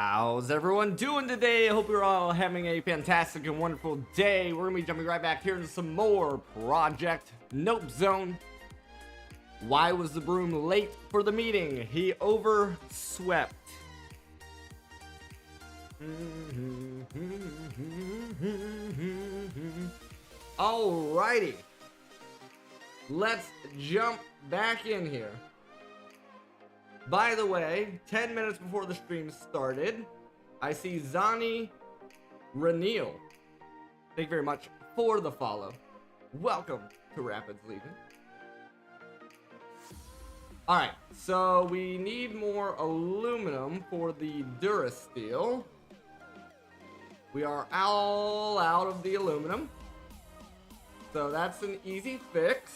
How's everyone doing today? I hope you're all having a fantastic and wonderful day. We're gonna be jumping right back here into some more Project Nope Zone. Why was the broom late for the meeting? He overswept. Alrighty. Let's jump back in here. By the way, 10 minutes before the stream started, I see Zani Ranil. Thank you very much for the follow. Welcome to Rapids Legion. Alright, so we need more aluminum for the Durasteel. We are all out of the aluminum. So that's an easy fix.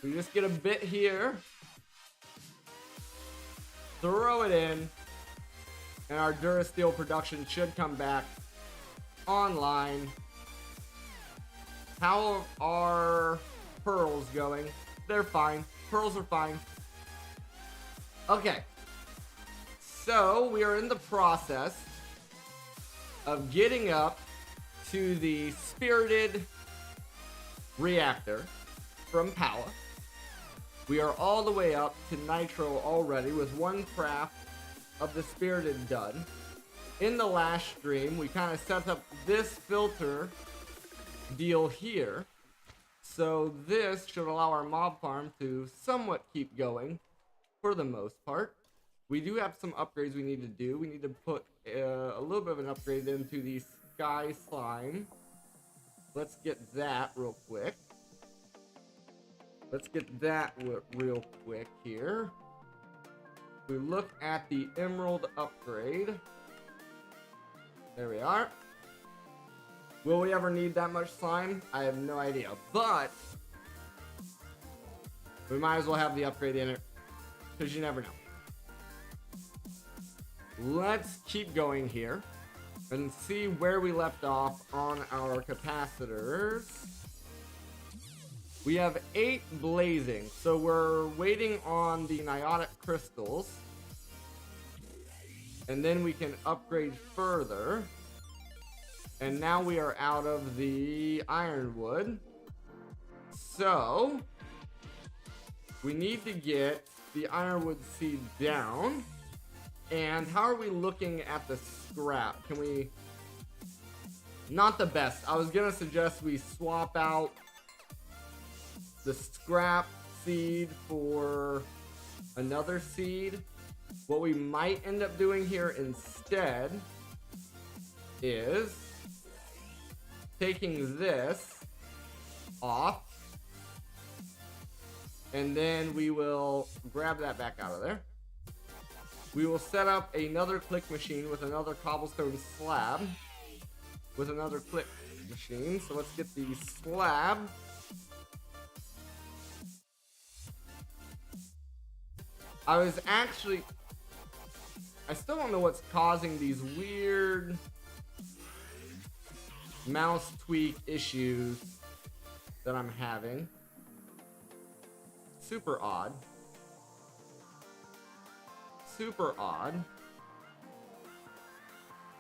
We just get a bit here. Throw it in. And our Durasteel production should come back online. How are pearls going? They're fine. Pearls are fine. Okay. So we are in the process of getting up to the Spirited reactor from Power. We are all the way up to Nitro already with one craft of the Spirited done. In the last stream, we kind of set up this filter deal here. So this should allow our mob farm to somewhat keep going for the most part. We do have some upgrades we need to do. We need to put a little bit of an upgrade into the Sky Slime. Let's get that real quick. Let's get that real quick here. We look at the Emerald upgrade. There we are. Will we ever need that much slime? I have no idea, but we might as well have the upgrade in it, because you never know. Let's keep going here and see where we left off on our capacitors. We have 8 blazing, so we're waiting on the Niotic crystals, and then we can upgrade further. And now we are out of the ironwood. So we need to get the ironwood seed down. And how are we looking at the scrap? Can we... Not the best. I was gonna suggest we swap out the scrap seed for another seed. What we might end up doing here instead is taking this off, and then we will grab that back out of there. We will set up another click machine with another cobblestone slab with another click machine. So let's get the slab. I still don't know what's causing these weird mouse tweak issues that I'm having. Super odd. Super odd.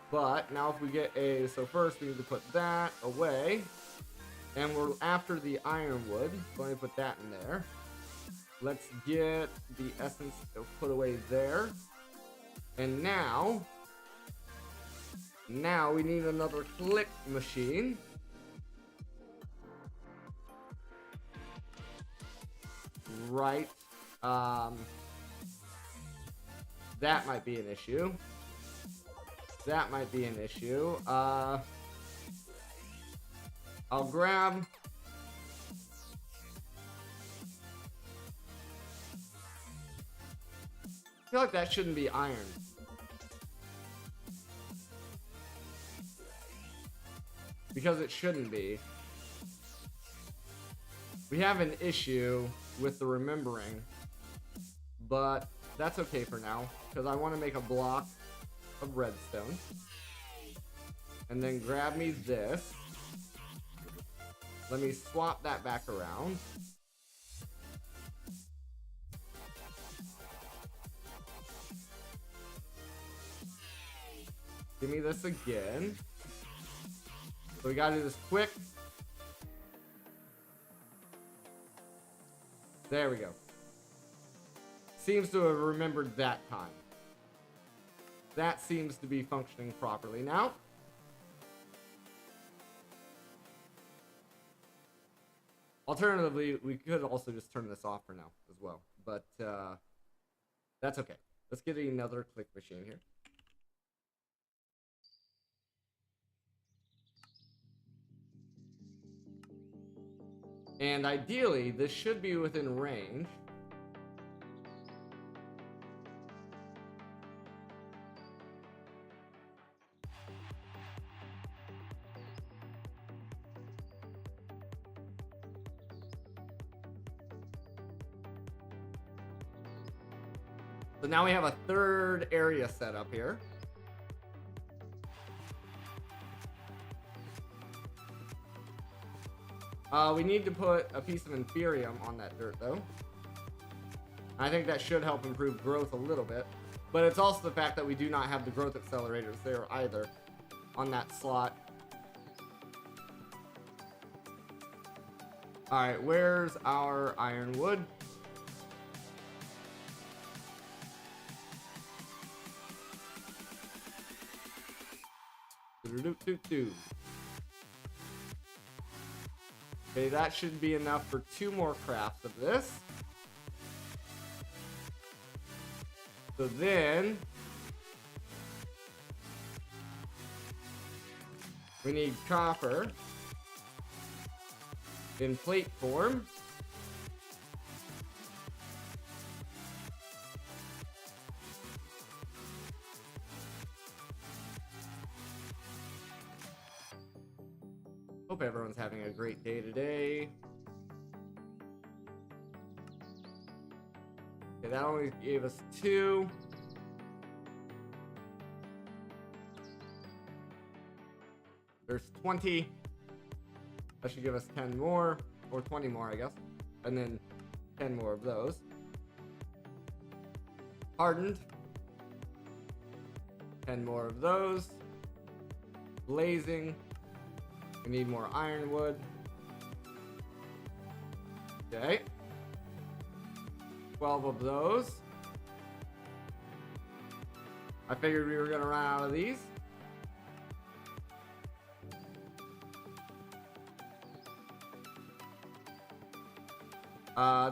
But now if we get so first we need to put that away. And we're after the ironwood. So let me put that in there. Let's get the essence put away there. And now we need another click machine. Right. That might be an issue. That might be an issue. I'll grab... I feel like that shouldn't be iron. Because it shouldn't be. We have an issue with the remembering. But that's okay for now. Because I want to make a block of redstone. And then grab me this. Let me swap that back around. Give me this again. So we gotta do this quick. There we go. Seems to have remembered that time. That seems to be functioning properly now. Alternatively, we could also just turn this off for now as well. But that's okay. Let's get another click machine here. And ideally, this should be within range. So now we have a third area set up here. We need to put a piece of Inferium on that dirt, though. I think that should help improve growth a little bit. But it's also the fact that we do not have the growth accelerators there either on that slot. Alright, where's our ironwood? Okay, that should be enough for 2 more crafts of this. So then we need copper in plate form. Hope everyone's having a great day today. Okay, that only gave us 2. There's 20. That should give us 10 more, or 20 more, I guess. And then 10 more of those. Hardened. 10 more of those. Blazing. We need more ironwood. Okay. 12 of those. I figured we were gonna run out of these.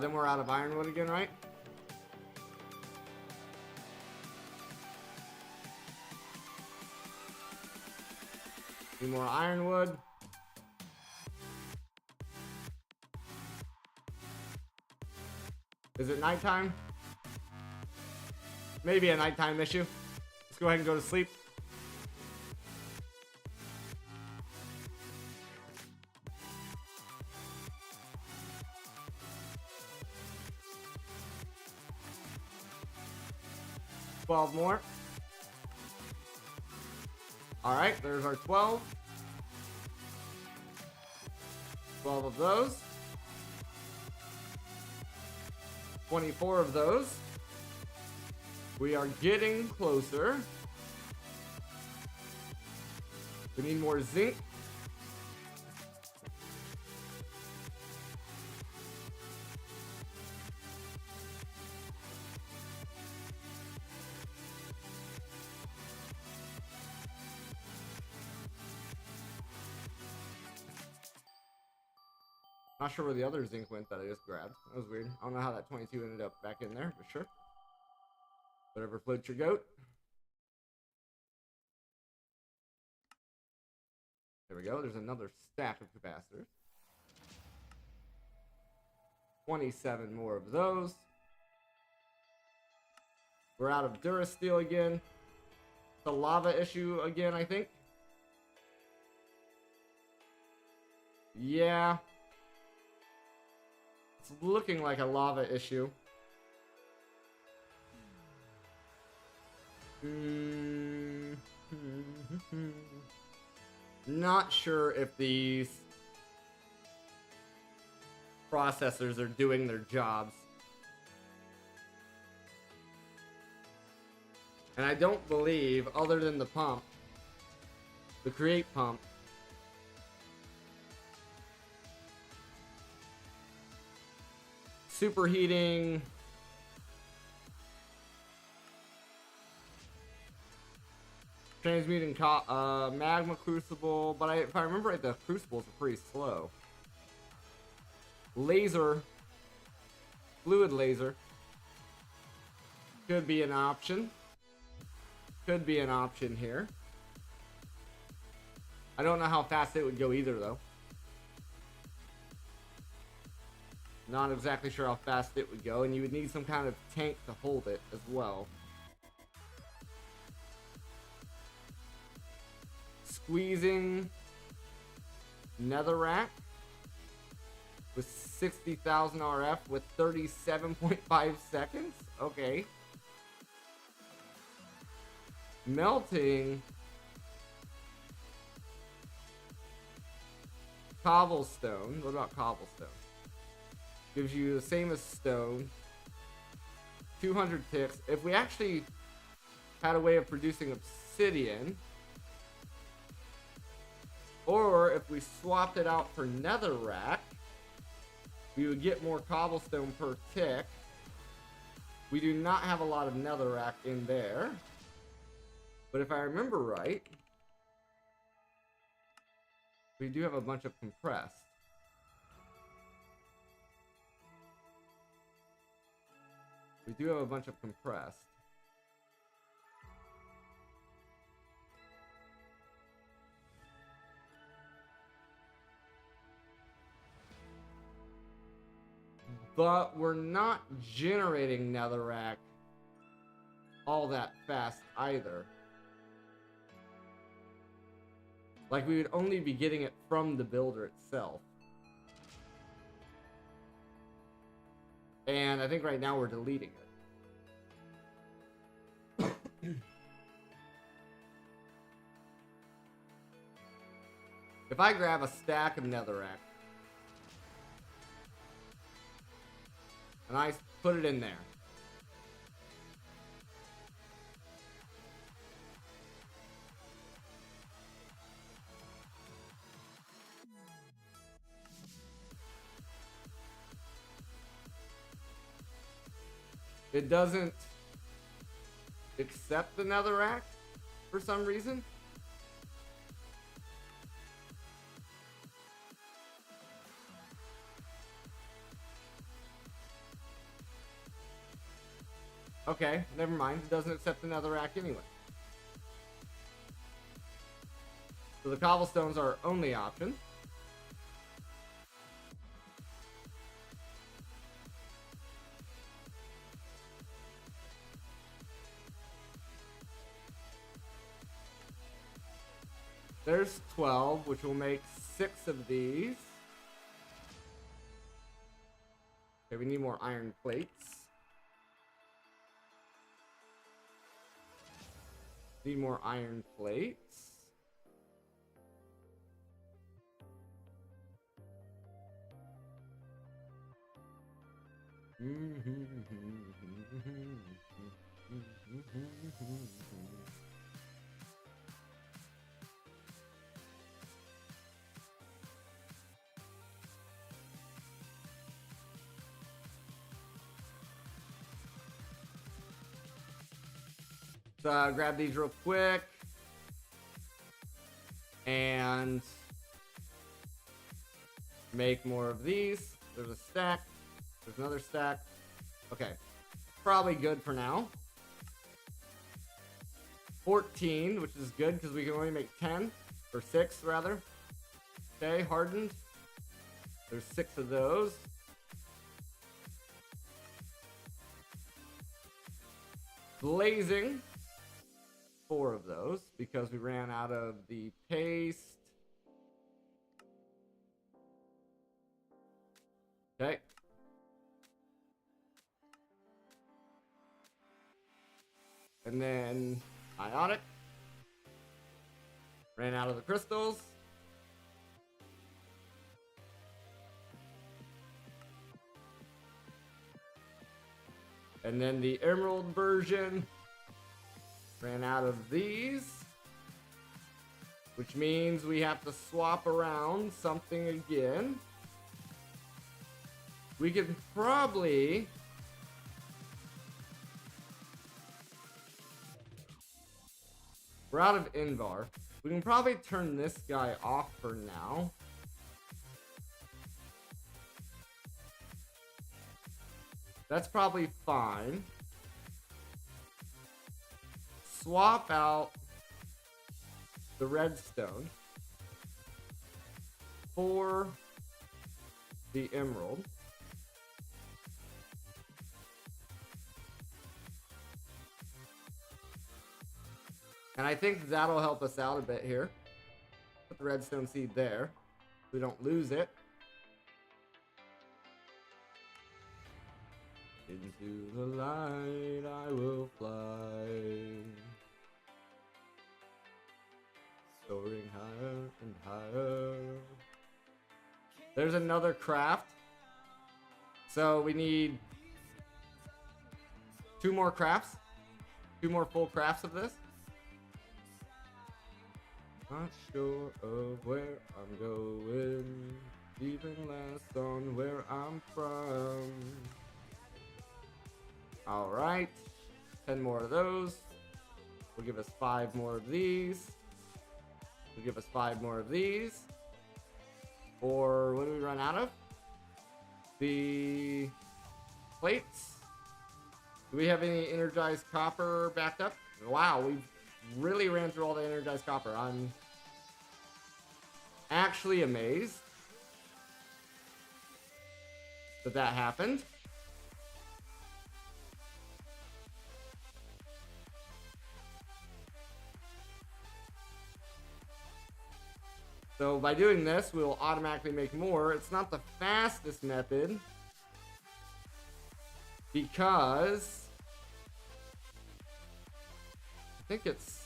Then we're out of ironwood again, right? Need more ironwood. Is it nighttime? Maybe a nighttime issue. Let's go ahead and go to sleep. $12 more. All right, there's our 12. 12 of those. 24 of those. We are getting closer. We need more zinc. Not sure where the other zinc went that I just grabbed. That was weird. I don't know how that 22 ended up back in there, but sure. Whatever floats your goat. There we go. There's another stack of capacitors. 27 more of those. We're out of Durasteel again. The lava issue again, I think. Yeah. It's looking like a lava issue. Not sure if these processors are doing their jobs. And I don't believe, other than the pump, the create pump, superheating, transmuting magma crucible, but if I remember right, the crucibles are pretty slow. Laser, fluid laser, could be an option. Could be an option here. I don't know how fast it would go either, though. Not exactly sure how fast it would go, and you would need some kind of tank to hold it as well. Squeezing Netherrack with 60,000 RF with 37.5 seconds? Okay. Melting Cobblestone. What about Cobblestone? Gives you the same as stone. 200 ticks. If we actually had a way of producing obsidian, or if we swapped it out for netherrack, we would get more cobblestone per tick. We do not have a lot of netherrack in there. But if I remember right, we do have a bunch of compressed. We do have a bunch of compressed. But we're not generating netherrack all that fast either. Like, we would only be getting it from the builder itself. And I think right now we're deleting it. If I grab a stack of netherrack and I put it in there, it doesn't accept the netherrack for some reason. Okay, never mind. It doesn't accept the netherrack anyway. So the cobblestone's our only option. There's 12, which will make 6 of these. Okay, we need more iron plates. Need more iron plates. So grab these real quick. And make more of these. There's a stack. There's another stack. Okay. Probably good for now. 14, which is good because we can only make 10. Or 6, rather. Okay, hardened. There's 6 of those. Blazing. 4 of those because we ran out of the paste. Okay. And then ionic. Ran out of the crystals. And then the emerald version. Ran out of these, which means we have to swap around something again. We could probably we're out of Invar. We can probably turn this guy off for now. That's probably fine. Swap out the redstone for the emerald. And I think that'll help us out a bit here. Put the redstone seed there. We don't lose it. Into the light I will fly. Soaring higher and higher. There's another craft. So we need 2 more crafts. 2 more full crafts of this. Not sure of where I'm going. Even less on where I'm from. Alright. 10 more of those. Will give us 5 more of these. Will give us 5 more of these. Or what do we run out of? The plates. Do we have any energized copper backed up? Wow, we really ran through all the energized copper. I'm actually amazed that that happened. So by doing this, we'll automatically make more. It's not the fastest method because I think it's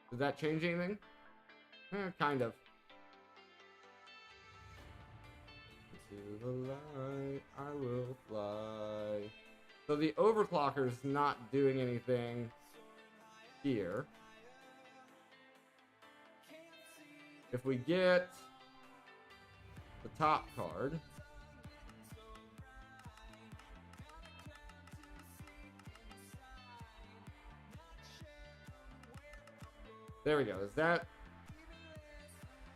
Did that change anything? Kind of. To the light I will fly. So the overclocker's not doing anything here. If we get the top card, there we go. Does that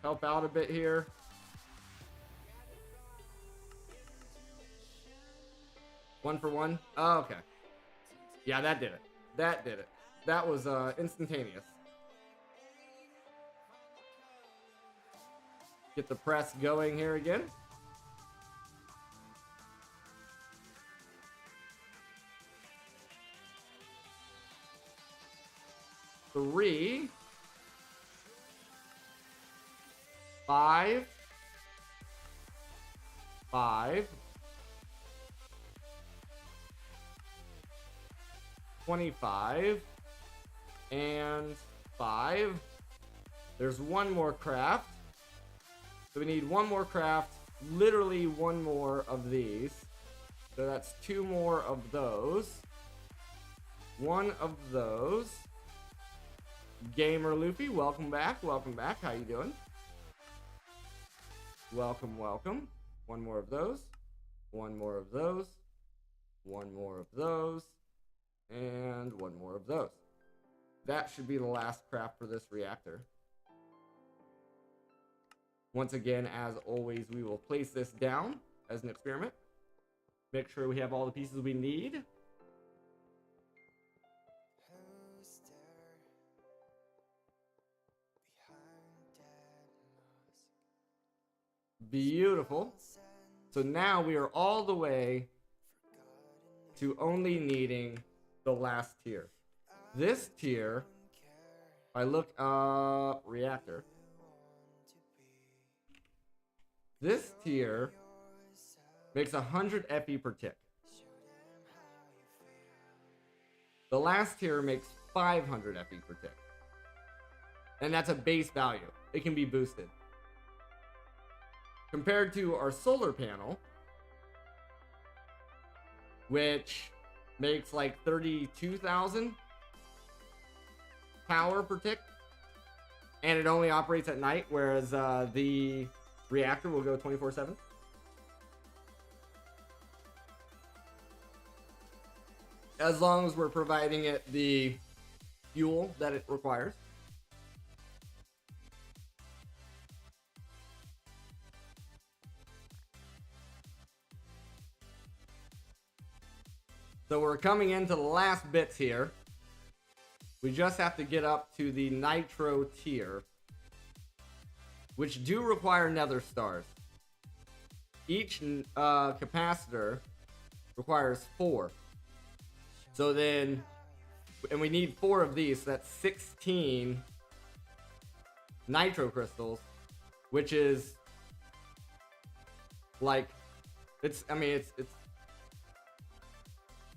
help out a bit here? One for one? Oh, okay. Yeah, that did it. That did it. That was instantaneous. Get the press going here again. Three. 5. 5. 25. And 5. There's one more craft. So we need one more craft. Literally one more of these. So that's 2 more of those. 1 of those. Gamer Luffy, welcome back. Welcome back. How you doing? Welcome, welcome. 1 more of those. 1 more of those. 1 more of those. And 1 more of those. That should be the last craft for this reactor. Once again, as always, we will place this down as an experiment. Make sure we have all the pieces we need. Beautiful. So now we are all the way to only needing the last tier. This tier, if I look up reactor, this tier makes 100 FE per tick. The last tier makes 500 FE per tick. And that's a base value. It can be boosted. Compared to our solar panel, which makes like 32,000 power per tick, and it only operates at night, whereas the reactor will go 24/7. As long as we're providing it the fuel that it requires. So we're coming into the last bits here. We just have to get up to the Nitro tier, which do require Nether Stars. Each capacitor requires 4. So then, and we need 4 of these, so that's 16 Nitro crystals, which is like, it's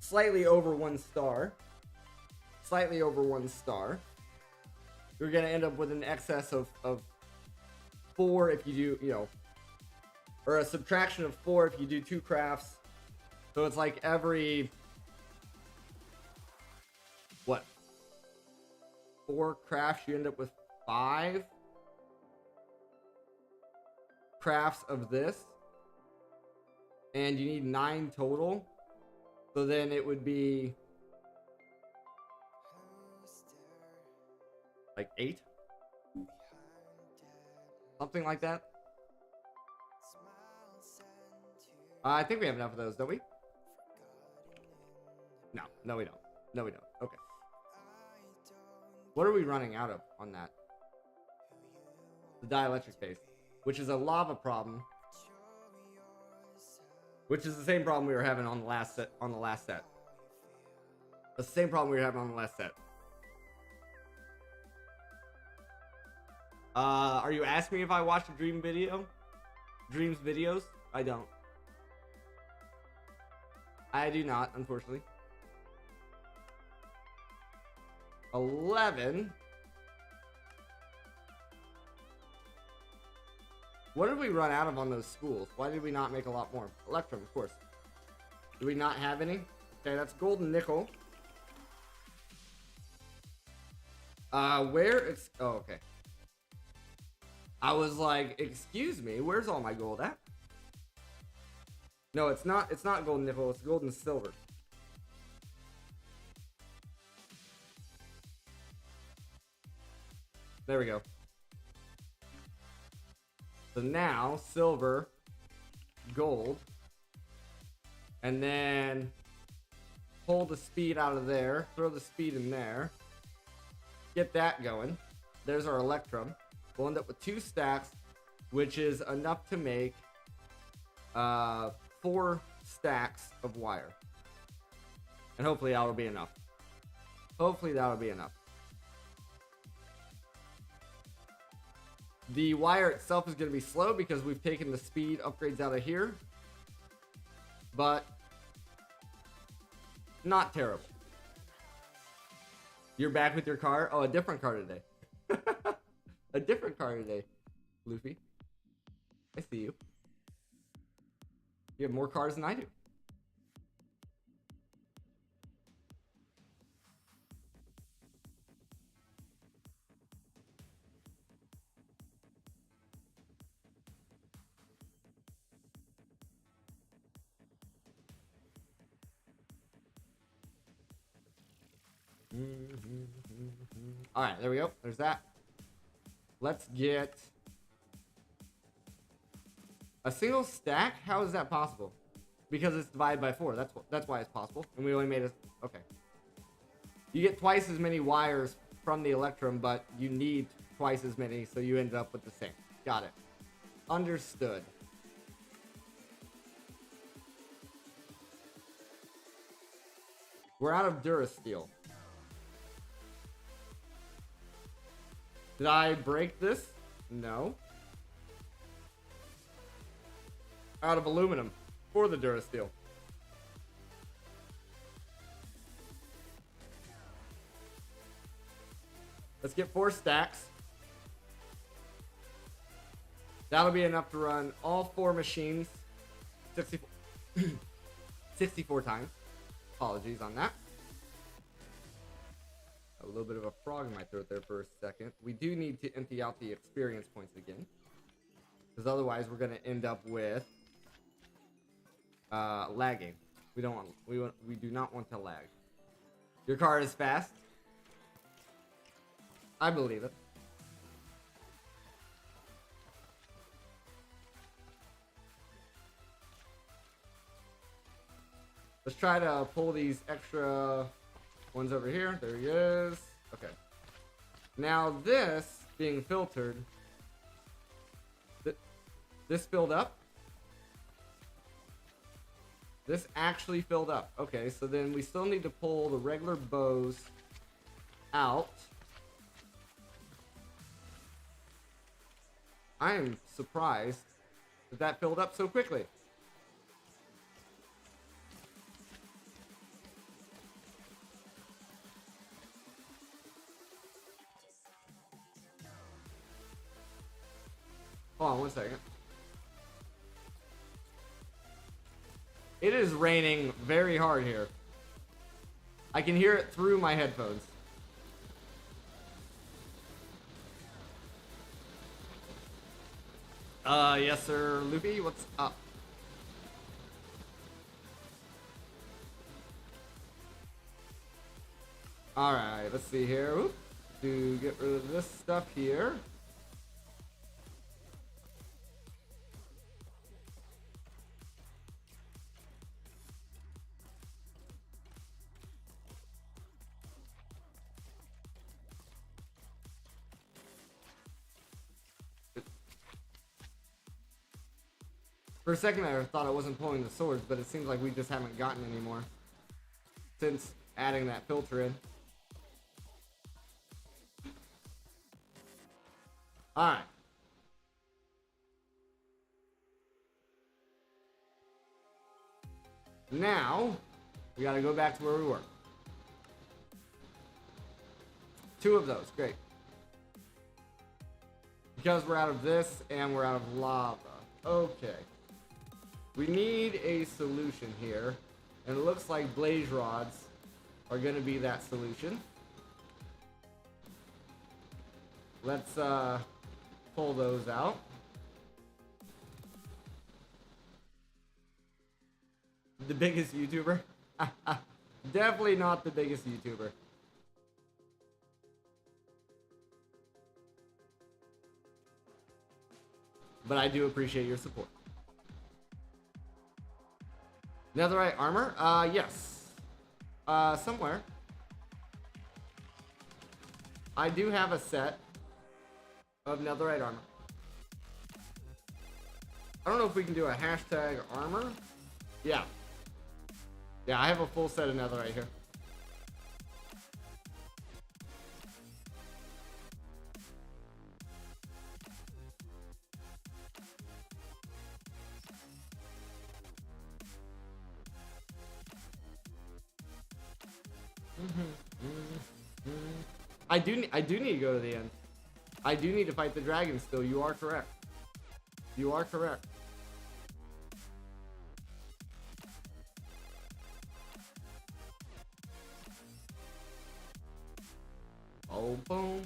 slightly over 1 star. Slightly over 1 star. You're gonna end up with an excess of 4 if you do, or a subtraction of 4 if you do 2 crafts. So it's like every, what, 4 crafts, you end up with 5 crafts of this. And you need 9 total. So then it would be like 8? Something like that. I think we have enough of those, don't we? No, we don't. No, we don't. Okay. What are we running out of on that? The dielectric base, which is a lava problem, which is the same problem we were having on the last set. The same problem we were having on the last set. Are you asking me if I watched a Dreams videos? I don't. I do not, unfortunately. 11. What did we run out of on those schools? Why did we not make a lot more? Electrum, of course. Do we not have any? Okay, that's gold and nickel. Where it's... Oh, okay. I was like, excuse me, where's all my gold at? No, it's not gold and nickel, it's gold and silver. There we go. So now, silver, gold, and then pull the speed out of there, throw the speed in there, get that going. There's our electrum. We'll end up with 2 stacks, which is enough to make 4 stacks of wire. And hopefully that will be enough. Hopefully that will be enough. The wire itself is going to be slow because we've taken the speed upgrades out of here. But not terrible. You're back with your car? Oh, a different car today. A different car today, Luffy. I see you. You have more cars than I do. All right, there we go. There's that. Let's get a single stack. How is that possible? Because it's divided by 4. That's why it's possible. And we only made it. Okay. You get twice as many wires from the electrum, but you need twice as many, so you ended up with the same. Got it. Understood. We're out of Durasteel. Did I break this? No. Out of aluminum for the Durasteel. Let's get 4 stacks. That'll be enough to run all 4 machines 64 times. Apologies on that. A little bit of a frog in my throat there for a second. We do need to empty out the experience points again, because otherwise we're going to end up with lagging. We do not want to lag. Your car is fast. I believe it. Let's try to pull these extra ones over here. There he is. Okay. Now this being filtered, this filled up. This actually filled up. Okay, so then we still need to pull the regular bows out. I am surprised that that filled up so quickly. Hold on one second. It is raining very hard here. I can hear it through my headphones. Yes sir, Luffy, what's up? Alright, let's see here. Oop. To get rid of this stuff here. For a second I thought I wasn't pulling the swords, but it seems like we just haven't gotten any more since adding that filter in. Alright. Now, we gotta go back to where we were. 2 of those, great. Because we're out of this and we're out of lava. Okay. We need a solution here. And it looks like blaze rods are gonna be that solution. Let's pull those out. The biggest YouTuber? Definitely not the biggest YouTuber. But I do appreciate your support. Netherite armor? Yes. Somewhere. I do have a set of netherite armor. I don't know if we can do a hashtag armor. Yeah. Yeah, I have a full set of netherite here. I do need to go to the end. I do need to fight the dragon still. You are correct. You are correct. Oh, boom.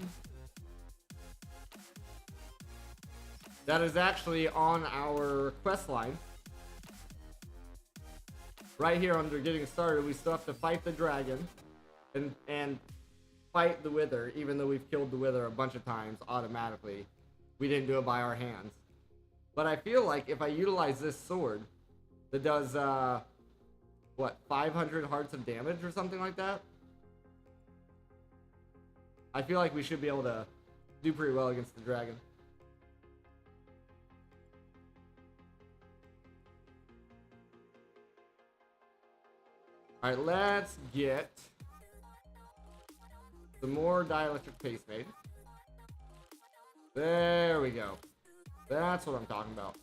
That is actually on our quest line. Right here under getting started, we still have to fight the dragon and fight the wither, even though we've killed the wither a bunch of times automatically. We didn't do it by our hands. But I feel like if I utilize this sword that does, what, 500 hearts of damage or something like that? I feel like we should be able to do pretty well against the dragon. Alright, let's get some more dielectric paste made. There we go. That's what I'm talking about.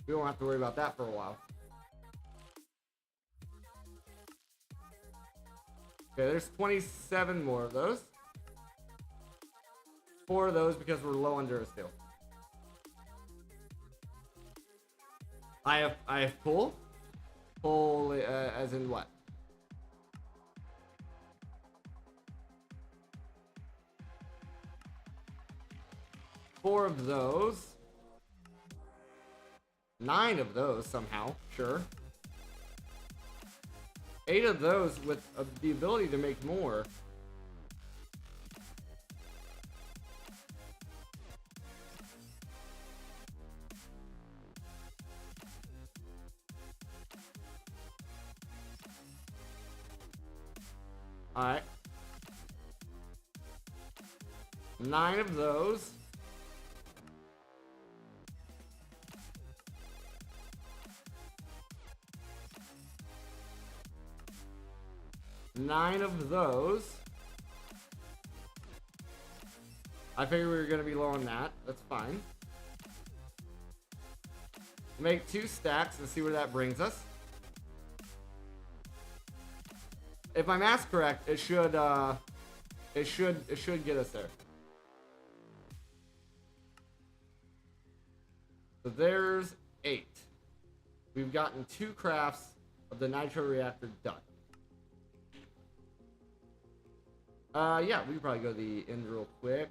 We won't have to worry about that for a while. Okay, there's 27 more of those. 4 of those because we're low on Durasteel. I have pull. Pull as in what? Four of those. 9 of those somehow, sure. 8 of those with the ability to make more. Alright. 9 of those. Nine of those. I figured we were going to be low on that. That's fine. Make 2 stacks and see where that brings us. If my math's correct, it should get us there. So there's 8. We've gotten 2 crafts of the nitro reactor done. Yeah, we could probably go to the end real quick.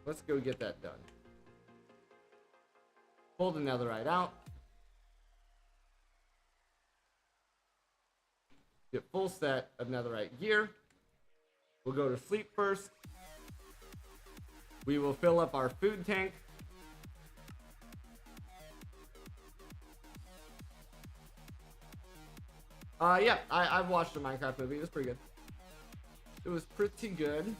Let's go get that done. Pull the netherite out. Get full set of netherite gear. We'll go to sleep first. We will fill up our food tank. Yeah, I've watched a Minecraft movie. It was pretty good. It was pretty good.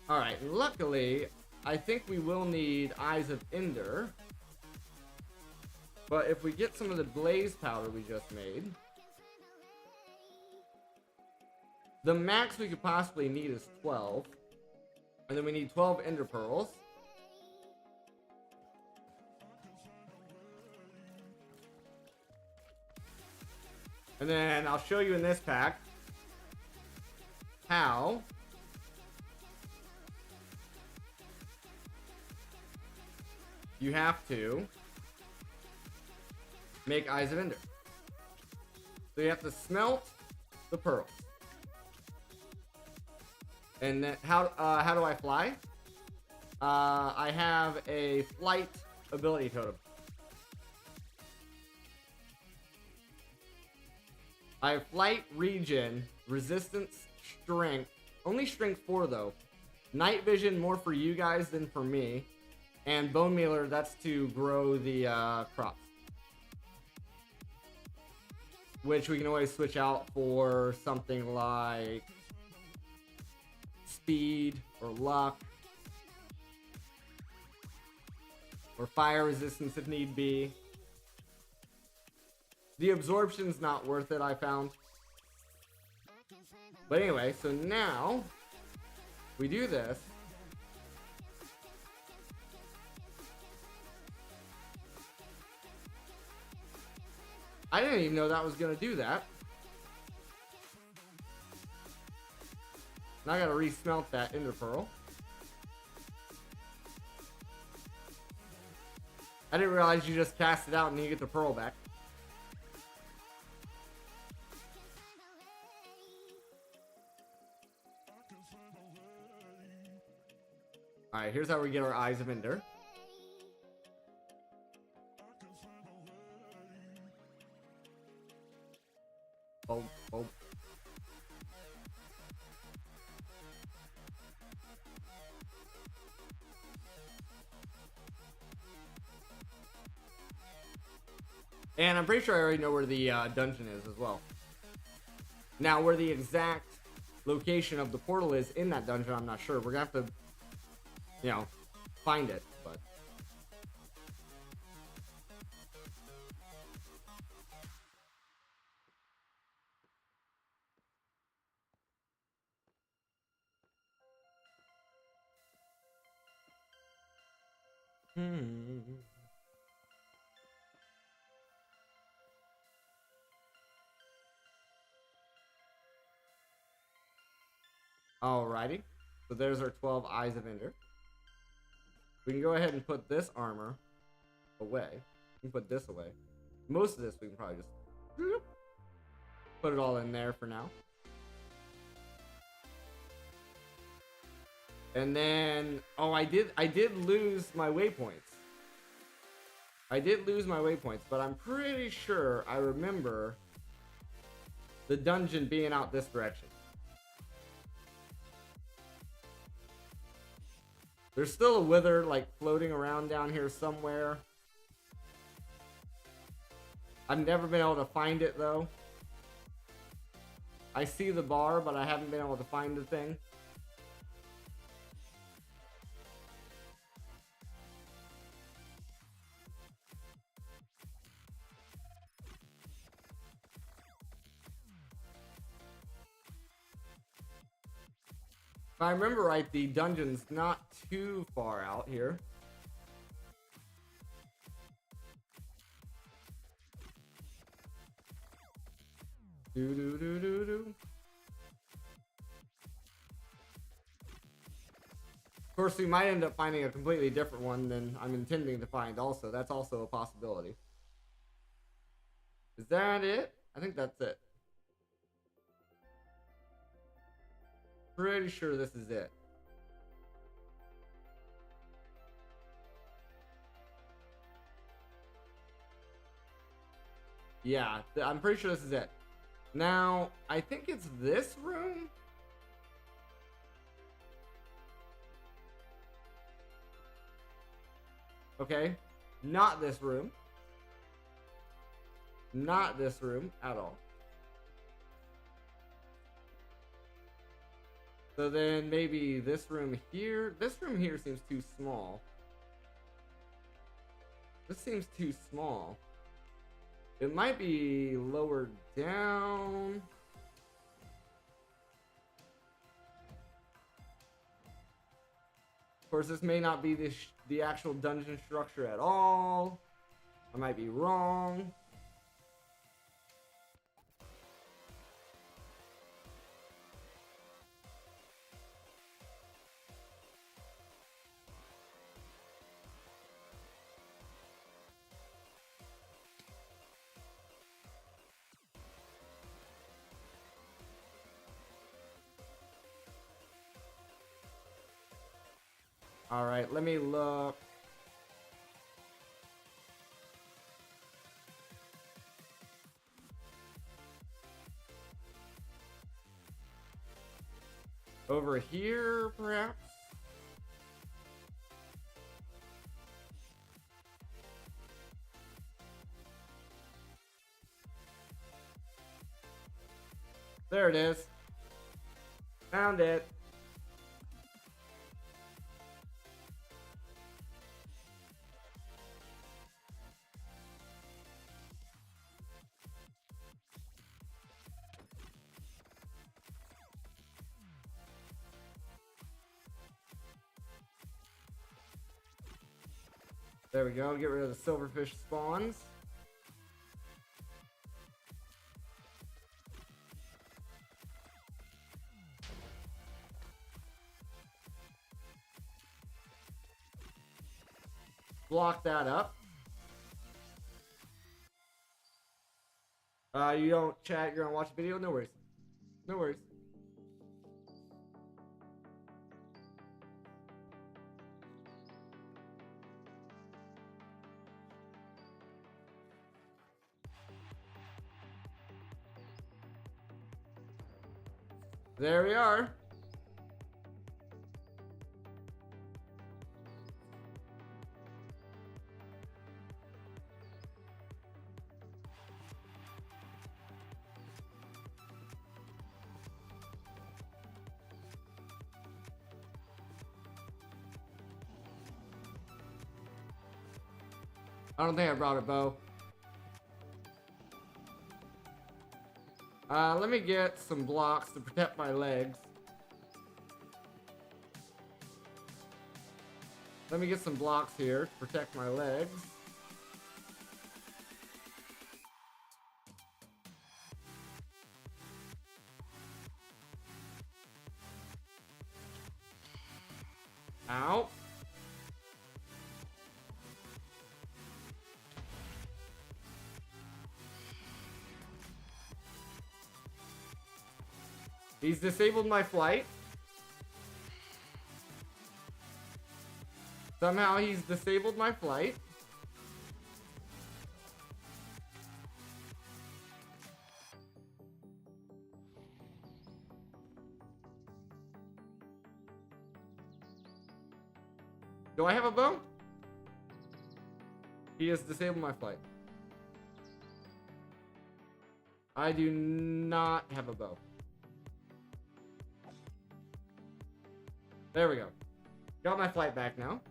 Alright, luckily, I think we will need Eyes of Ender. But if we get some of the blaze powder we just made, the max we could possibly need is 12. And then we need 12 ender pearls. And then I'll show you in this pack how you have to make Eyes of Ender. So you have to smelt the pearls. And then how do I fly? I have a flight ability totem. I have flight, regen, resistance, strength. Only strength 4 though. Night vision more for you guys than for me. And bone mealer, that's to grow the crops. Which we can always switch out for something like speed or luck. Or fire resistance if need be. The absorption's not worth it, I found. But anyway, so now we do this. I didn't even know that was gonna do that. Now I gotta re-smelt that ender pearl. I didn't realize you just cast it out and you get the pearl back. Alright, here's how we get our Eyes of Ender. Oh, oh. And I'm pretty sure I already know where the dungeon is as well. Now, where the exact location of the portal is in that dungeon, I'm not sure. We're gonna have to, you know, find it, but. Alrighty, so there's our 12 Eyes of Ender. We can go ahead and put this armor away. We can put this away. Most of this we can probably just put it all in there for now. And then, oh, I did lose my waypoints. I did lose my waypoints, but I'm pretty sure I remember the dungeon being out this direction. There's still a wither, like, floating around down here somewhere. I've never been able to find it, though. I see the bar, but I haven't been able to find the thing. If I remember right, the dungeon's not too far out here. Do. Of course, we might end up finding a completely different one than I'm intending to find also. That's also a possibility. Is that it? I think that's it. Pretty sure this is it. Yeah, I'm pretty sure this is it. Now, I think it's this room. Okay, not this room. Not this room at all. So then maybe this room here. This room here seems too small. This seems too small. It might be lower down. Of course, this may not be the actual dungeon structure at all. I might be wrong. All right, let me look. Over here, perhaps? There it is. Found it. There we go. Get rid of the silverfish spawns. Block that up. You don't chat, you're gonna watch the video? No worries. No worries. There we are. I don't think I brought a bow. Let me get some blocks to protect my legs. Let me get some blocks here to protect my legs. Ow. He's disabled my flight. Somehow he's disabled my flight. Do I have a bow? He has disabled my flight. I do not have a bow. There we go. Got my flight back now.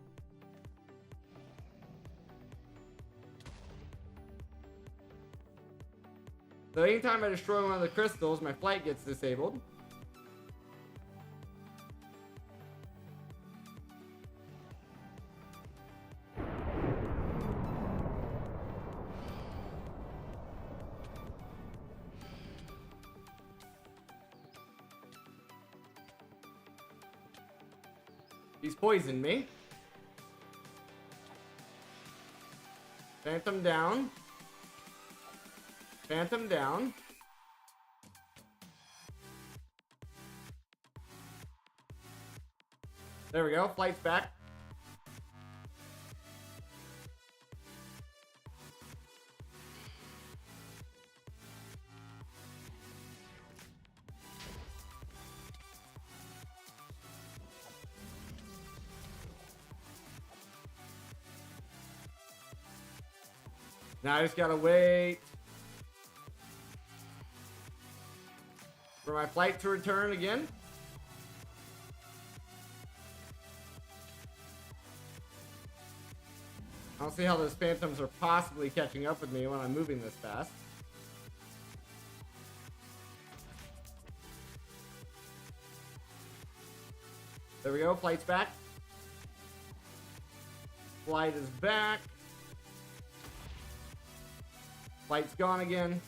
So anytime I destroy one of the crystals, my flight gets disabled. He's poisoned me. Phantom down. Phantom down. There we go. Flight's back. Now I just gotta wait for my flight to return again. I don't see how those phantoms are possibly catching up with me when I'm moving this fast. There we go, flight's back. Flight is back. Flight's gone again.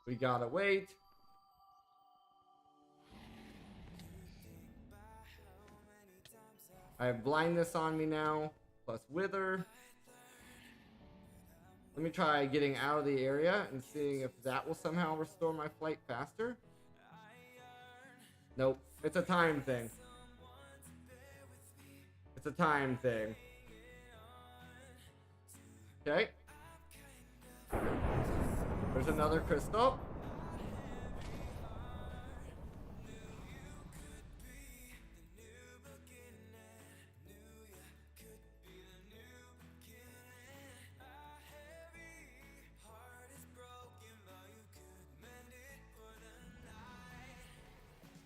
We gotta wait. I have blindness on me now, plus wither. Let me try getting out of the area and seeing if that will somehow restore my flight faster. Nope, it's a time thing. It's a time thing. Okay. There's another crystal.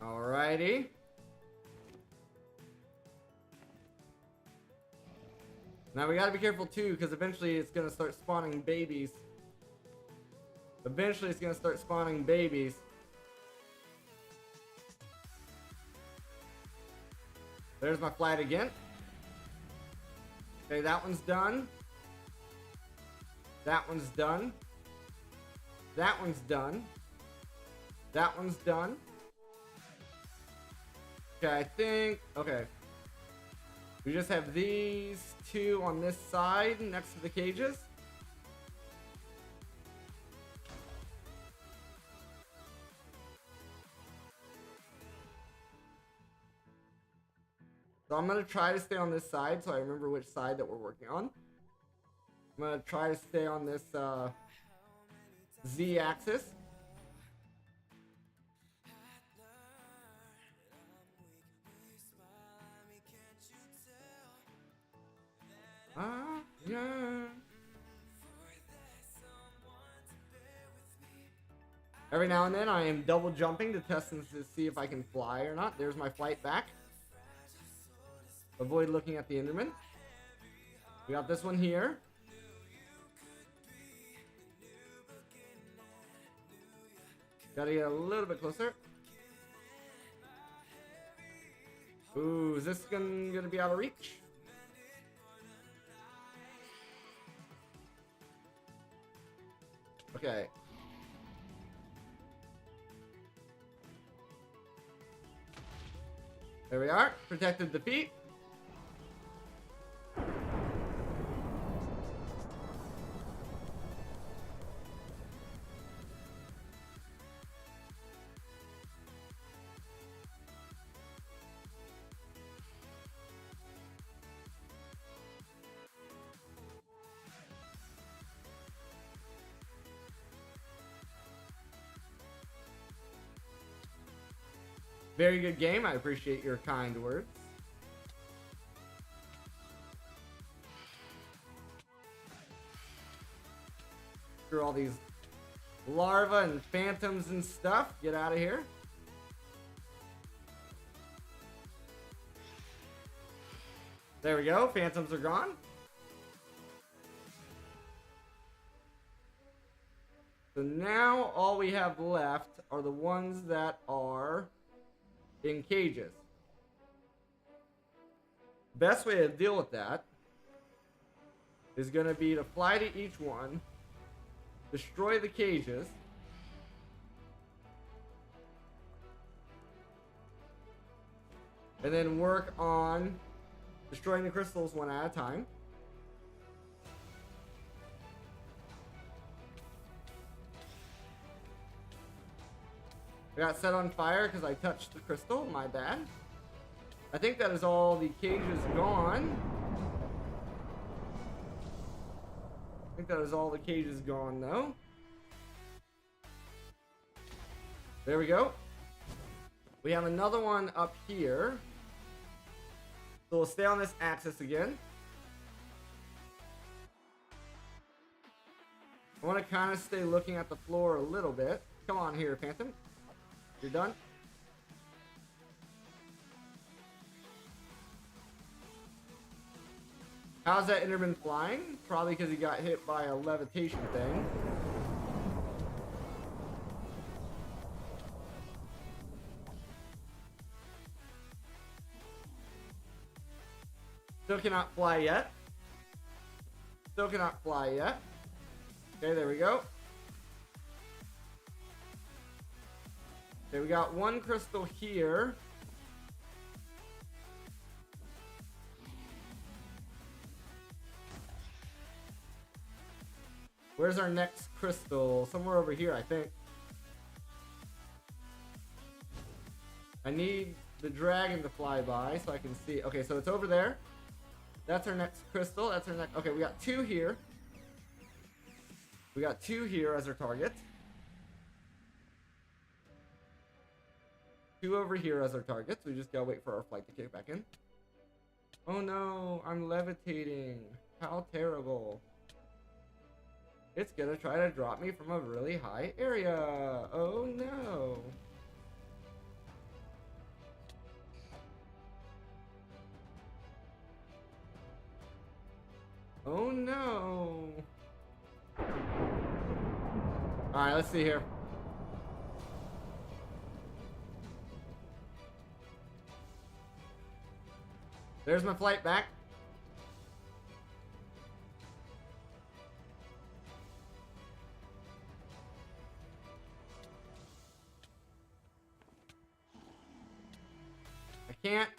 Alrighty. Now we gotta be careful too, because eventually it's gonna start spawning babies. Eventually it's gonna start spawning babies. There's my flight again. Okay, that one's done. That one's done. That one's done. That one's done. Okay, I think... Okay. We just have these two on this side next to the cages. So I'm going to try to stay on this side so I remember which side that we're working on. I'm going to try to stay on this Z axis. Yeah. Every now and then I am double jumping to test and to see if I can fly or not. There's my flight back. Avoid looking at the Enderman. We got this one here. Gotta get a little bit closer. Ooh, is this gonna be out of reach? Okay. There we are. Protected defeat. Very good game. I appreciate your kind words. Through all these larvae and phantoms and stuff. Get out of here. There we go. Phantoms are gone. So now all we have left are the ones that are in cages. Best way to deal with that is going to be to fly to each one, destroy the cages, and then work on destroying the crystals one at a time. I got set on fire because I touched the crystal. My bad. I think that is all the cages gone. I think that is all the cages gone, though. There we go. We have another one up here. So we'll stay on this axis again. I want to kind of stay looking at the floor a little bit. Come on here, Phantom. You're done? How's that Enderman flying? Probably because he got hit by a levitation thing. Still cannot fly yet. Still cannot fly yet. Okay, there we go. Okay, we got one crystal here. Where's our next crystal? Somewhere over here, I think. I need the dragon to fly by so I can see. Okay, so it's over there. That's our next crystal. That's our next. Okay, we got two here. We got two here as our target. Two over here as our targets. We just gotta wait for our flight to kick back in. Oh no, I'm levitating. How terrible. It's gonna try to drop me from a really high area. Oh no. Oh no. Alright, let's see here. There's my flight back. I can't.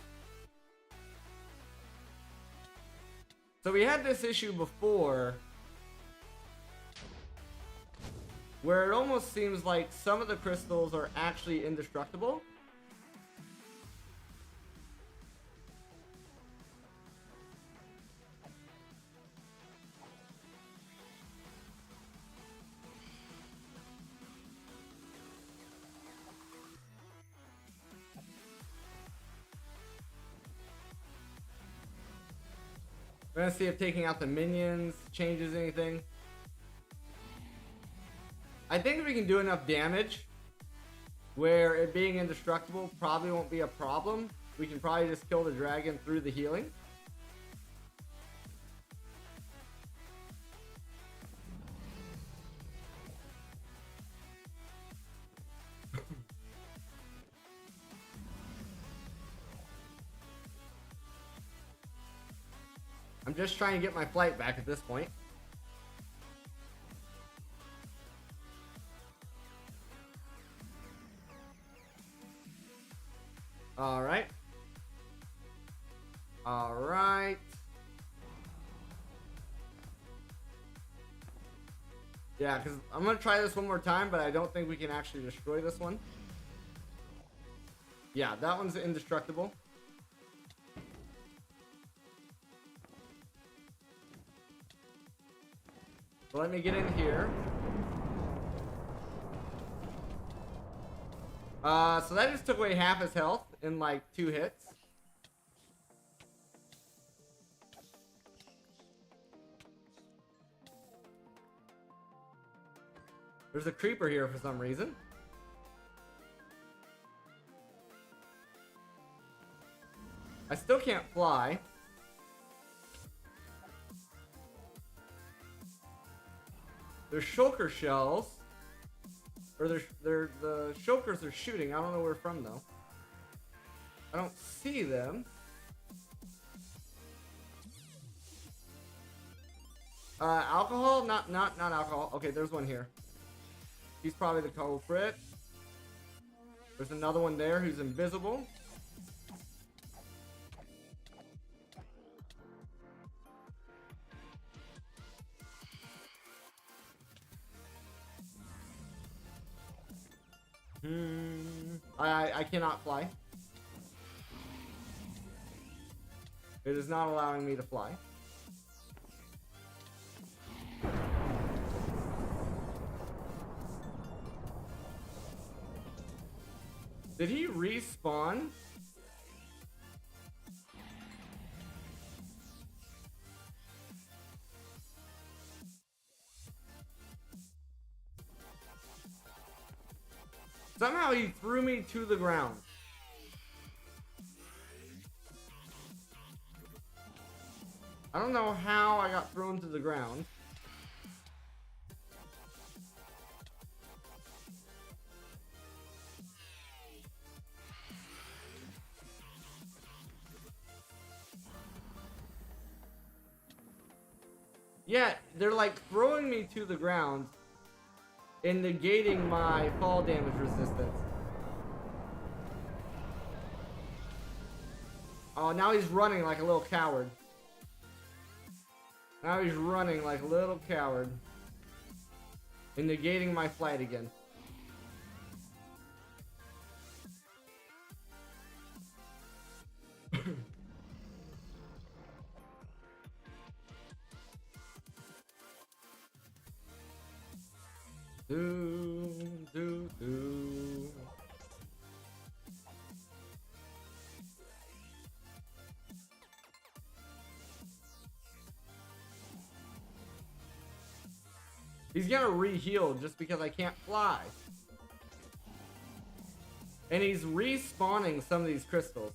So we had this issue before where it almost seems like some of the crystals are actually indestructible. We're gonna see if taking out the minions changes anything. I think we can do enough damage where it being indestructible probably won't be a problem. We can probably just kill the dragon through the healing. I'm just trying to get my flight back at this point. Alright. Alright. Yeah, because I'm going to try this one more time, but I don't think we can actually destroy this one. Yeah, that one's indestructible. So let me get in here. So that just took away half his health in like 2 hits. There's a creeper here for some reason. I still can't fly. There's shulker shells. Or the shulkers are shooting. I don't know where from though. I don't see them. Alcohol? Not alcohol. Okay, there's one here. He's probably the culprit. There's another one there who's invisible. I cannot fly. It is not allowing me to fly. Did he respawn? Somehow he threw me to the ground. I don't know how I got thrown to the ground. Yeah, they're like throwing me to the ground and negating my fall damage resistance. Oh, now he's running like a little coward. Now he's running like a little coward. And negating my flight again. Do. He's gonna re-heal just because I can't fly. And he's respawning some of these crystals.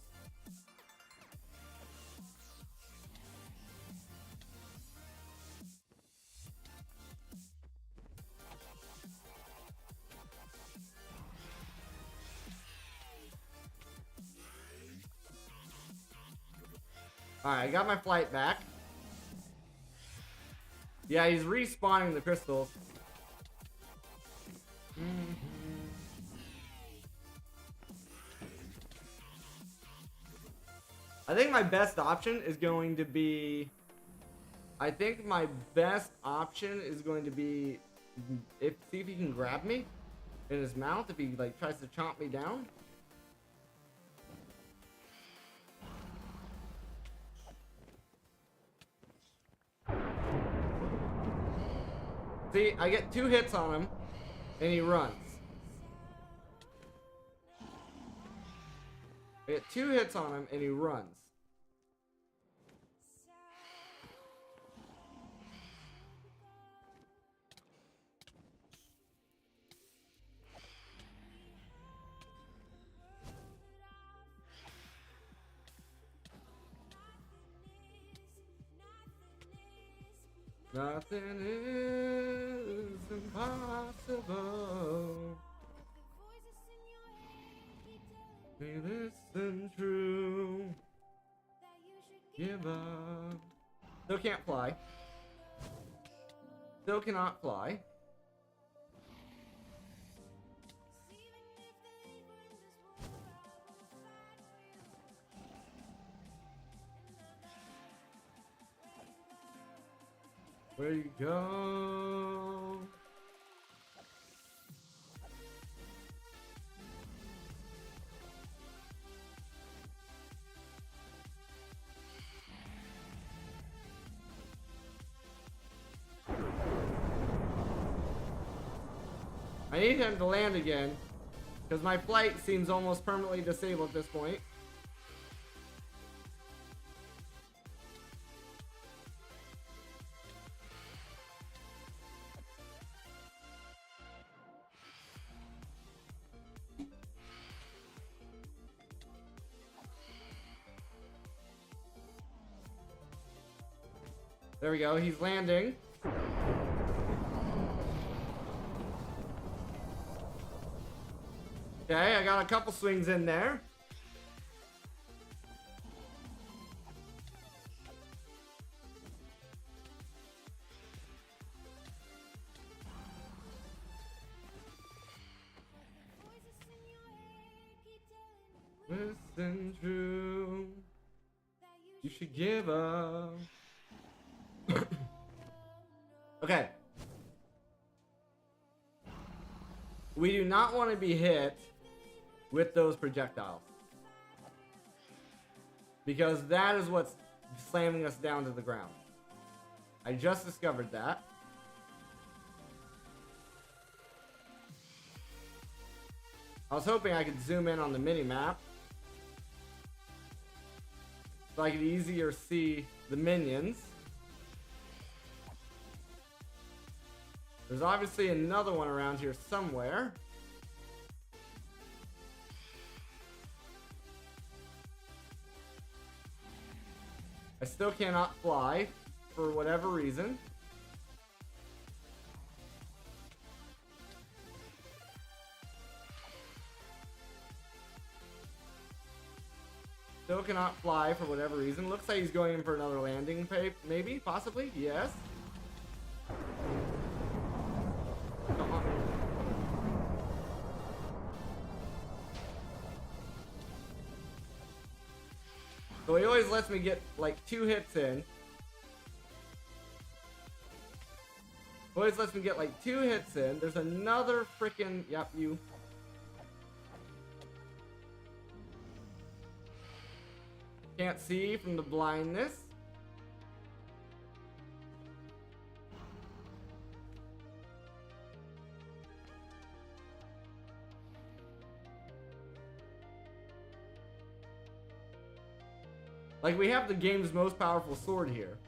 Alright, I got my flight back. Yeah, he's respawning the crystals. I think my best option is going to be... see if he can grab me in his mouth, if he like tries to chomp me down. See, I get 2 hits on him, and he runs. I get 2 hits on him, and he runs. Nothing is impossible. We listen true. Give up. Still can't fly. Still cannot fly. Where you go? I need him to land again, Because my flight seems almost permanently disabled at this point. There we go, he's landing. Okay, I got a couple swings in there. Listen true. You should give up. Okay. We do not want to be hit with those projectiles, because that is what's slamming us down to the ground. I just discovered that. I was hoping I could zoom in on the mini-map so I could easier see the minions. There's obviously another one around here somewhere. I still cannot fly for whatever reason. Still cannot fly for whatever reason. Looks like he's going in for another landing, maybe, possibly, yes. Come on. So he always lets me get like 2 hits in. Always lets me get like 2 hits in. There's another freaking, yep, you. Can't see from the blindness. Like, we have the game's most powerful sword here.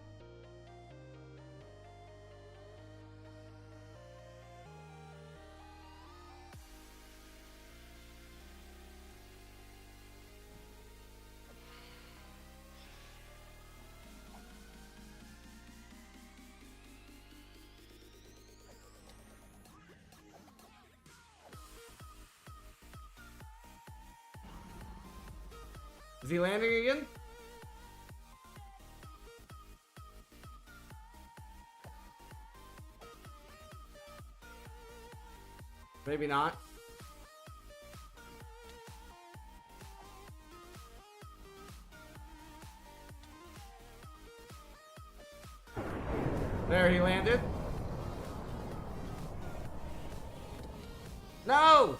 Is he landing again? Maybe not. There, he landed. No!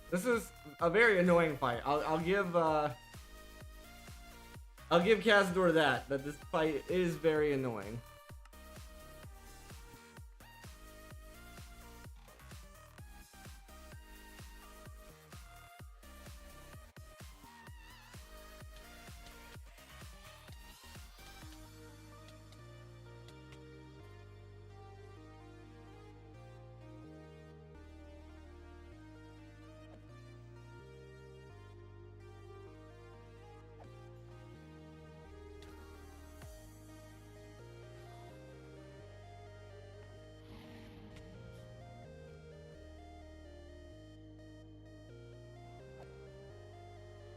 This is a very annoying fight. I'll give Cazador that this fight is very annoying.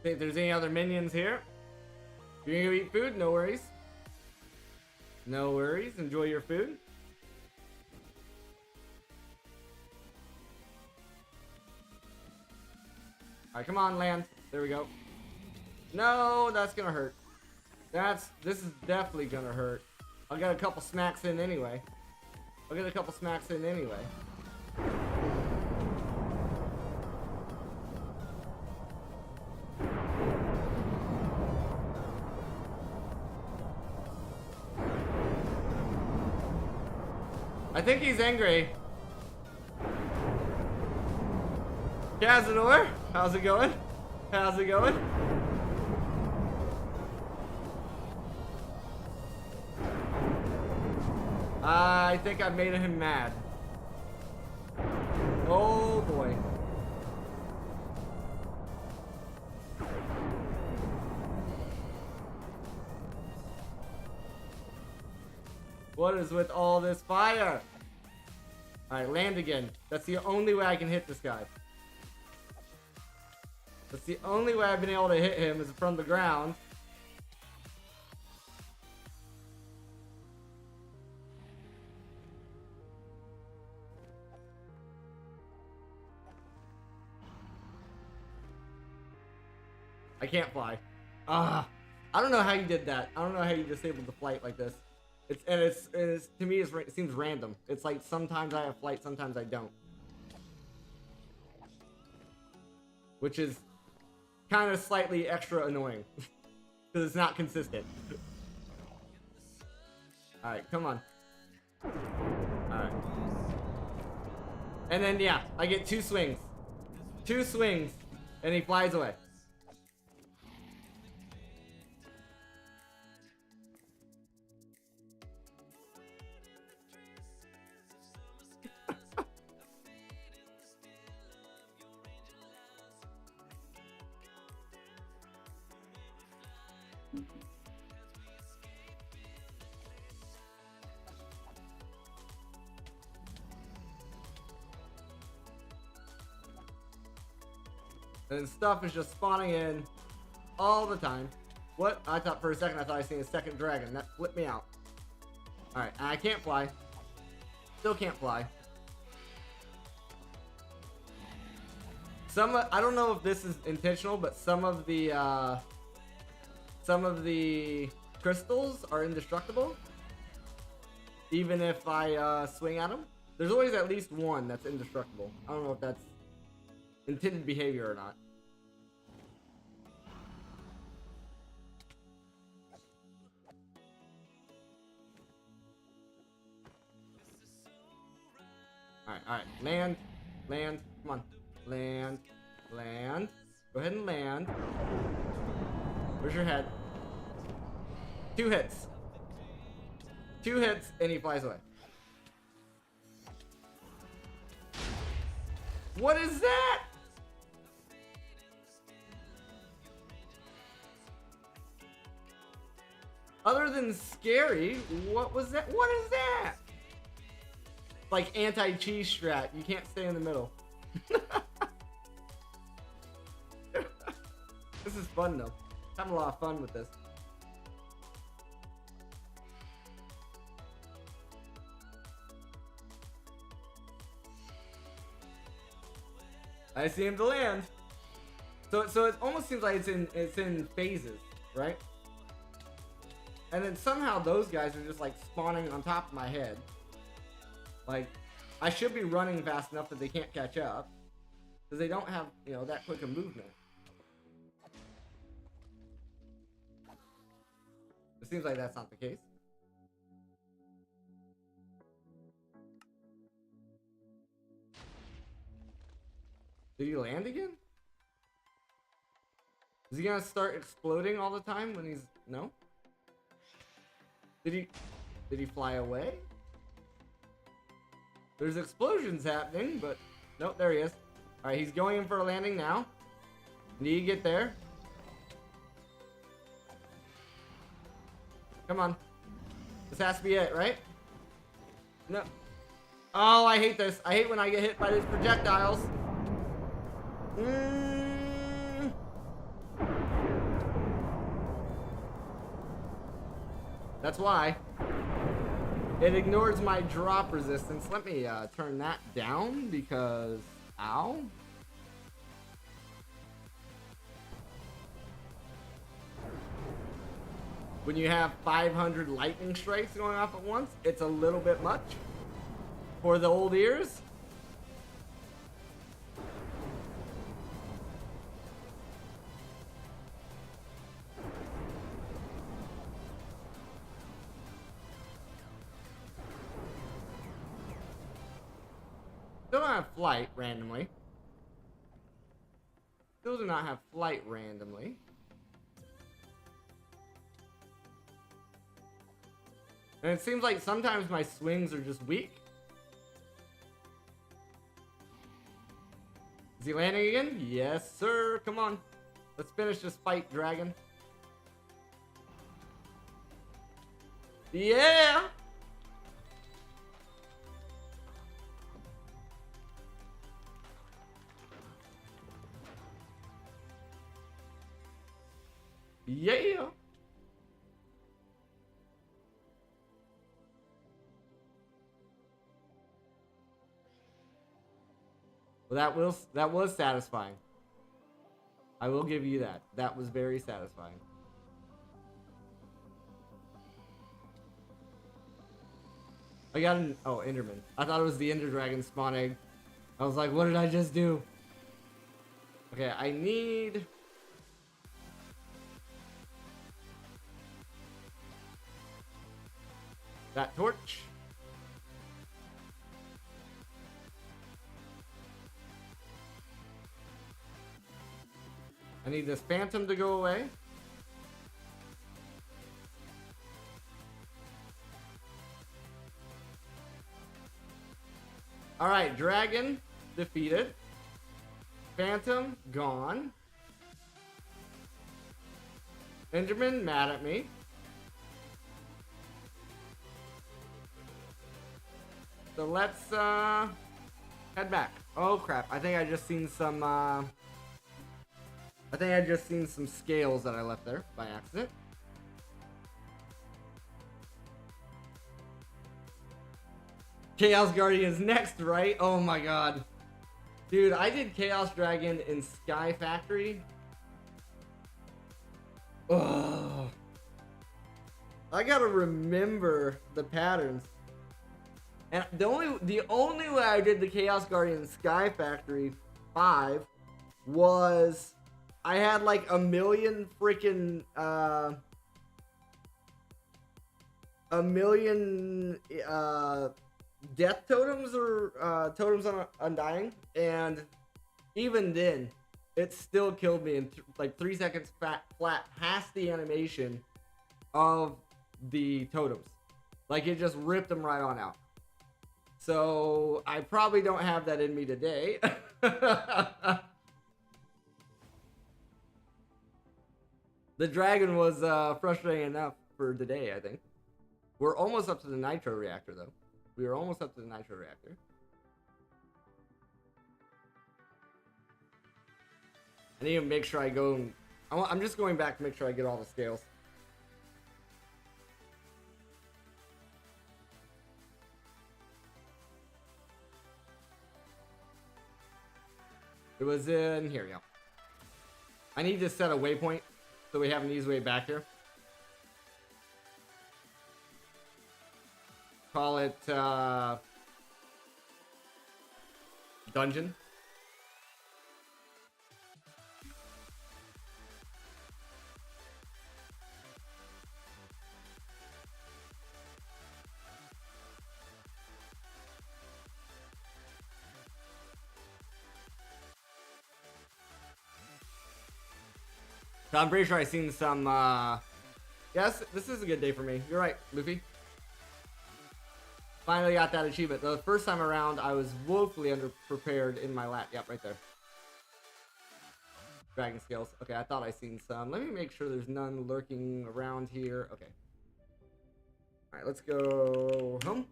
If there's any other minions here, you're gonna go eat food, no worries. No worries, enjoy your food. Alright, come on, land. There we go. No, that's gonna hurt. This is definitely gonna hurt. I'll get a couple smacks in anyway. think he's angry. Cazador, how's it going? How's it going? I think I made him mad. Oh boy. What is with all this fire? Alright, land again. That's the only way I can hit this guy. That's the only way I've been able to hit him is from the ground. I can't fly. I don't know how you did that. I don't know how you disabled the flight like this. It's to me it seems random. It's like sometimes I have flight, sometimes I don't, which is kind of slightly extra annoying because it's not consistent. All right, come on. All right, and then yeah, I get two swings, and he flies away. And stuff is just spawning in all the time. What? I thought for a second I thought I seen a second dragon. That flipped me out. Alright, I can't fly. Still can't fly. I don't know if this is intentional, but some of the crystals are indestructible. Even if I swing at them. There's always at least one that's indestructible. I don't know if that's intended behavior or not. Alright, land, come on, land, go ahead and land. Where's your head? 2 hits, and he flies away. What is that? Other than scary, what was that? What is that? Like anti-cheese strat. You can't stay in the middle. This is fun though. Having a lot of fun with this. I see him to land. So it almost seems like it's in phases, right? And then somehow those guys are just like spawning on top of my head. Like, I should be running fast enough that they can't catch up. Because they don't have, you know, that quick a movement. It seems like that's not the case. Did he land again? Is he gonna start exploding all the time when he's... No? Did he fly away? There's explosions happening, but... Nope, there he is. Alright, he's going in for a landing now. Need to get there. Come on. This has to be it, right? No. Oh, I hate this. I hate when I get hit by these projectiles. That's why. It ignores my drop resistance. Let me turn that down because... Ow. When you have 500 lightning strikes going off at once, it's a little bit much for the old ears. Still don't have flight randomly. Still do not have flight randomly. And it seems like sometimes my swings are just weak. Is he landing again? Yes, sir. Come on. Let's finish this fight, dragon. Yeah! Yeah! Well, that was satisfying. I will give you that. That was very satisfying. I got an Enderman. I thought it was the Ender Dragon spawn egg. I was like, what did I just do? Okay, I need that torch. I need this phantom to go away. Alright, dragon defeated. Phantom gone. Enderman mad at me. So let's head back. Oh crap, I think I just seen some scales that I left there by accident. Chaos Guardian is next, right? Oh my god. Dude, I did Chaos Dragon in Sky Factory. Ugh. I gotta remember the patterns. And the only way I did the Chaos Guardian Sky Factory 5 was I had like a million freaking death totems or totems on Undying, and even then it still killed me in like 3 seconds flat past the animation of the totems. Like it just ripped them right on out. So I probably don't have that in me today. The dragon was frustrating enough for today, I think. We're almost up to the nitro reactor, though. We are almost up to the nitro reactor. I need to make sure I go... I'm just going back to make sure I get all the scales. It was in here, yeah. I need to set a waypoint so we have an easy way back here. Call it dungeon. So I'm pretty sure I've seen some, yes, this is a good day for me. You're right, Luffy. Finally got that achievement. The first time around, I was woefully underprepared in my lap. Yep, right there. Dragon scales. Okay, I thought I seen some. Let me make sure there's none lurking around here. Okay. Alright, let's go home.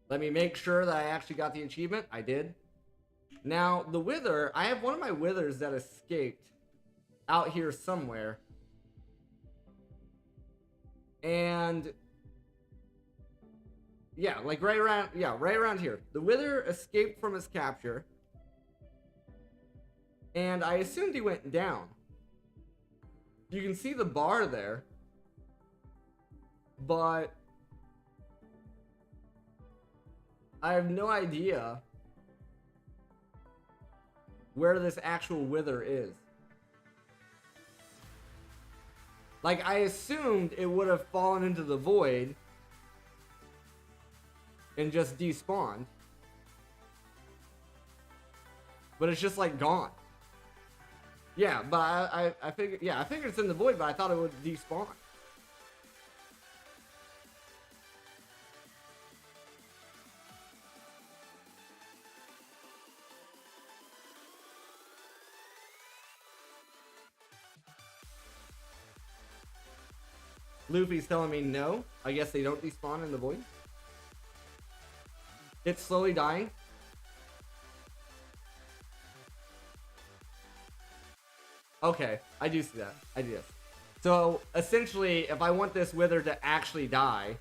Let me make sure that I actually got the achievement. I did. Now, the Wither, I have one of my Withers that escaped out here somewhere. And yeah, like right around here. The Wither escaped from his capture. And I assumed he went down. You can see the bar there. But I have no idea where this actual Wither is. Like, I assumed it would have fallen into the void. and just despawned. But it's just like gone. Yeah, but I figured, yeah, I figured it's in the void, but I thought it would despawn. Luffy's telling me no. I guess they don't despawn in the void. It's slowly dying. Okay, I do see that. I do this. So essentially, if I want this wither to actually die,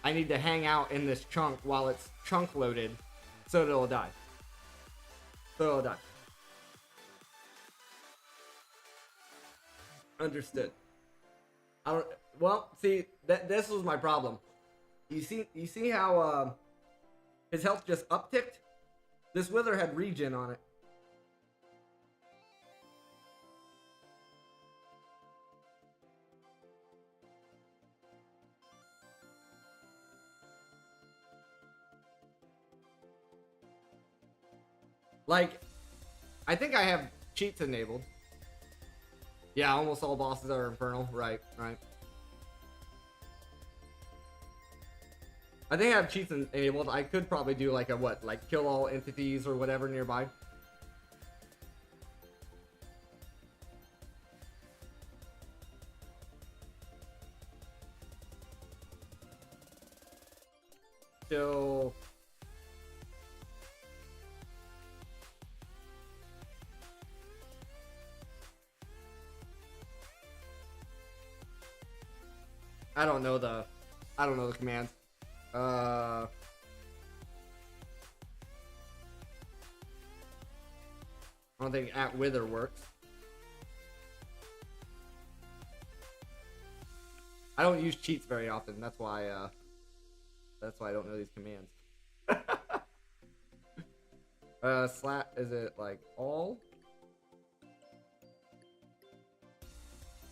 I need to hang out in this chunk while it's chunk loaded, so that it'll die. So it'll die. Understood. I don't. Well, see, this was my problem. You see how his health just upticked? This wither had regen on it. Like, I think I have cheats enabled. Yeah, almost all bosses are infernal. Right, right. I think I have cheats enabled. I could probably do like a what? Like kill all entities or whatever nearby. So... I don't know the commands. I don't think at wither works. I don't use cheats very often. That's why I don't know these commands. Slap, is it like all?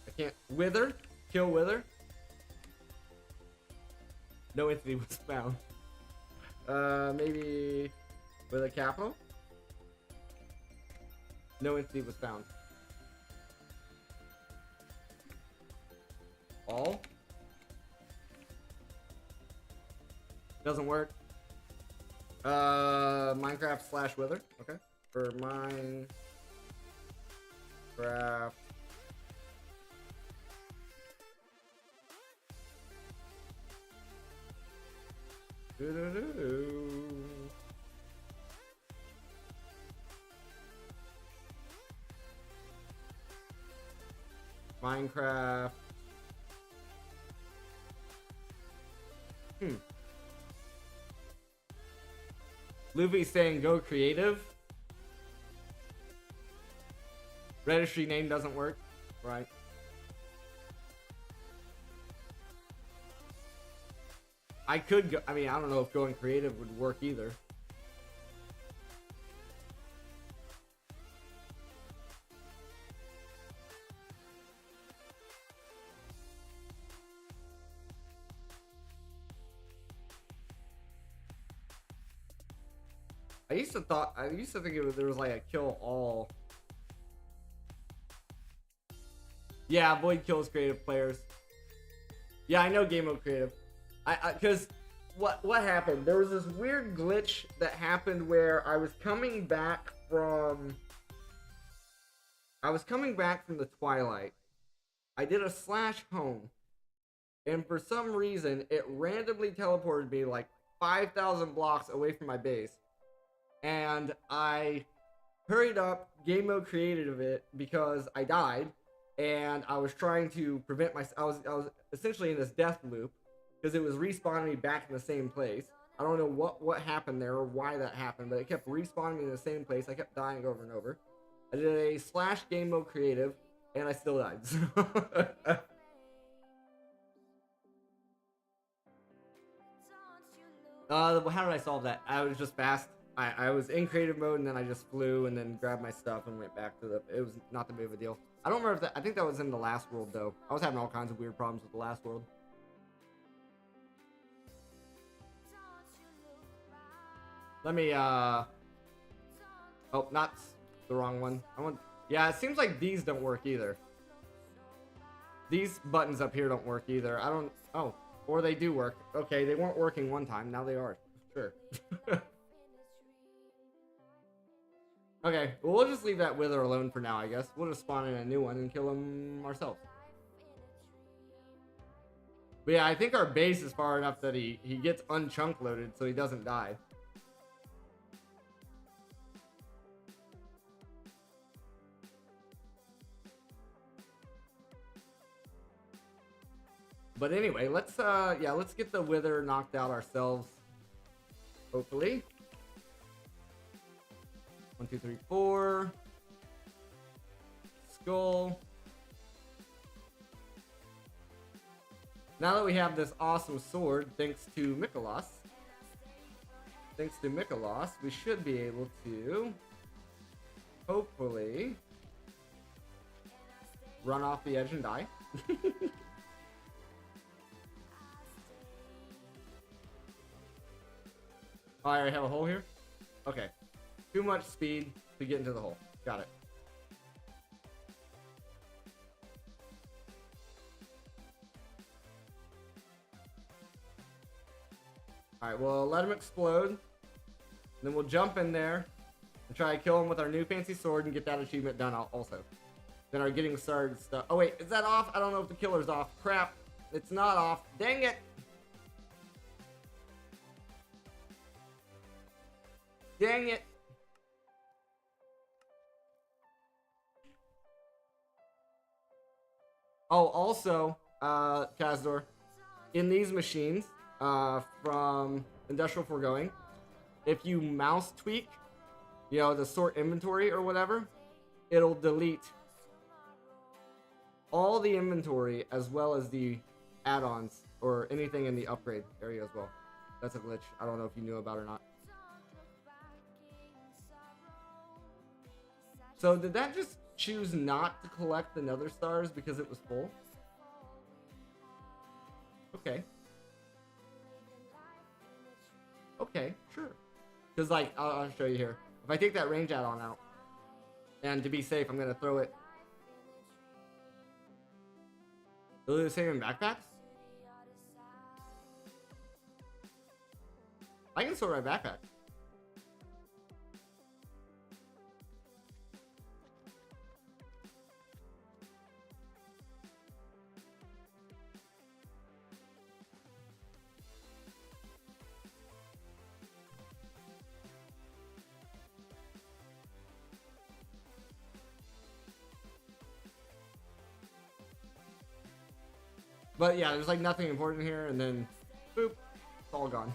I can't. Wither? Kill wither? No entity was found. Maybe with a capital? No entity was found. All? Doesn't work. Minecraft / wither. Okay. For Minecraft. Minecraft. Luffy saying go creative. Registry name doesn't work. Right. I could go, I mean, I don't know if going creative would work either. I used to think there was like a kill all. Yeah, void kills creative players. Yeah, I know game mode creative. Because what happened? There was this weird glitch that happened where I was coming back from the Twilight. I did a /home, and for some reason it randomly teleported me like 5,000 blocks away from my base, and I hurried up game mode creative it because I died, and I was trying to prevent my. I was essentially in this death loop. Because it was respawning me back in the same place. I don't know what happened there or why that happened, but it kept respawning me in the same place. I kept dying over and over. I did a / game mode creative, and I still died. How did I solve that? I was just fast. I was in creative mode, and then I just flew and then grabbed my stuff and went back to the... It was not that big of a deal. I don't remember if that... I think that was in the last world, though. I was having all kinds of weird problems with the last world. Let me, oh, not the wrong one. Yeah, it seems like these don't work either. These buttons up here don't work either. Oh, or they do work. Okay, they weren't working one time, now they are. Sure. Okay, well, we'll just leave that Wither alone for now, I guess. We'll just spawn in a new one and kill him ourselves. But yeah, I think our base is far enough that he gets unchunk loaded so he doesn't die. But anyway, let's get the Wither knocked out ourselves. Hopefully. 1, 2, 3, 4. Skull. Now that we have this awesome sword, thanks to Mikolas, we should be able to hopefully run off the edge and die. Oh, I already have a hole here? Okay. Too much speed to get into the hole. Got it. Alright, well, let him explode. Then we'll jump in there and try to kill him with our new fancy sword and get that achievement done also. Then our getting started stuff. Oh wait, is that off? I don't know if the killer's off. Crap. It's not off. Dang it. Dang it. Oh, also, Kazdor, in these machines, from Industrial Foregoing, if you mouse tweak, you know, the sort inventory or whatever, it'll delete all the inventory as well as the add-ons or anything in the upgrade area as well. That's a glitch. I don't know if you knew about it or not. So did that just choose not to collect the Nether Stars because it was full? Okay. Okay, sure. Because, like, I'll show you here. If I take that range add-on out, and to be safe, I'm going to throw it. Will it do the same in backpacks? I can store my backpack. But yeah, there's like nothing important here, and then boop, it's all gone.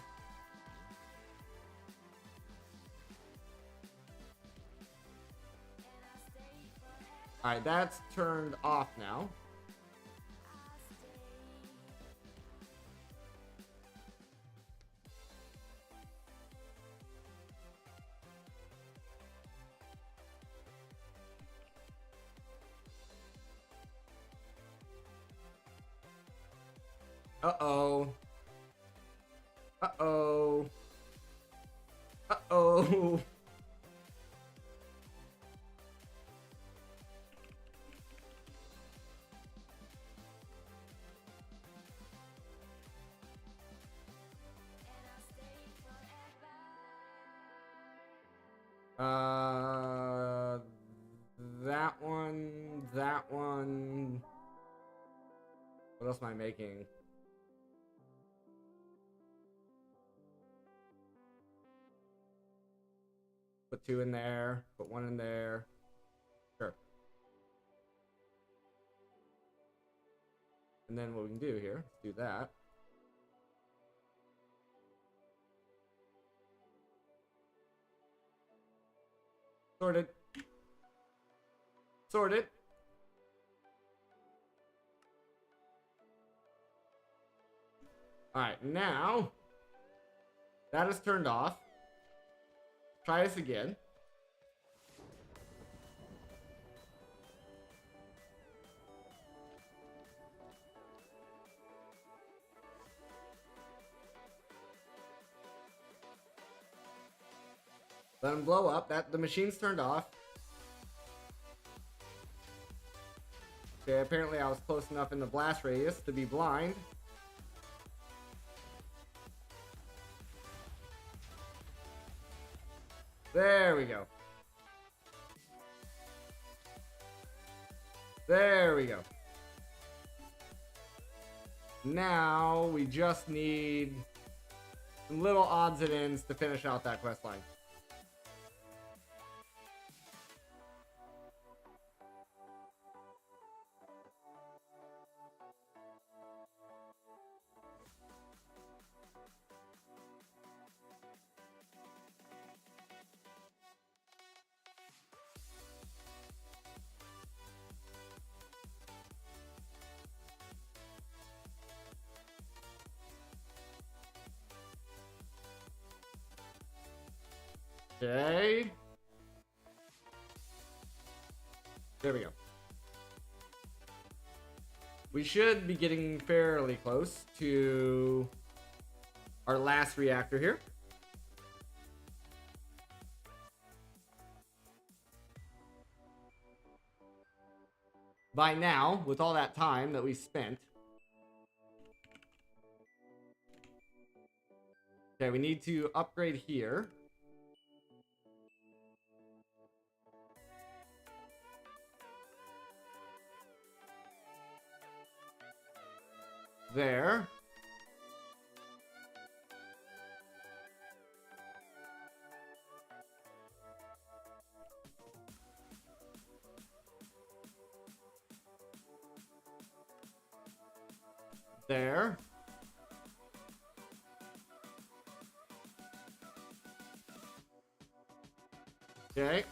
Alright, that's turned off now. Uh-oh. Uh-oh. Uh-oh. That one. What else am I making? Put 2 in there, put 1 in there. Sure. And then what we can do here, let's do that. Sorted. Sorted. Alright, now that is turned off. Try this again. Let them blow up. The machine's turned off. Okay, apparently I was close enough in the blast radius to be blind. There we go. There we go. Now we just need some little odds and ends to finish out that quest line. Okay. There we go. We should be getting fairly close to our last reactor here. By now, with all that time that we spent. Okay, we need to upgrade here. There. There. Okay.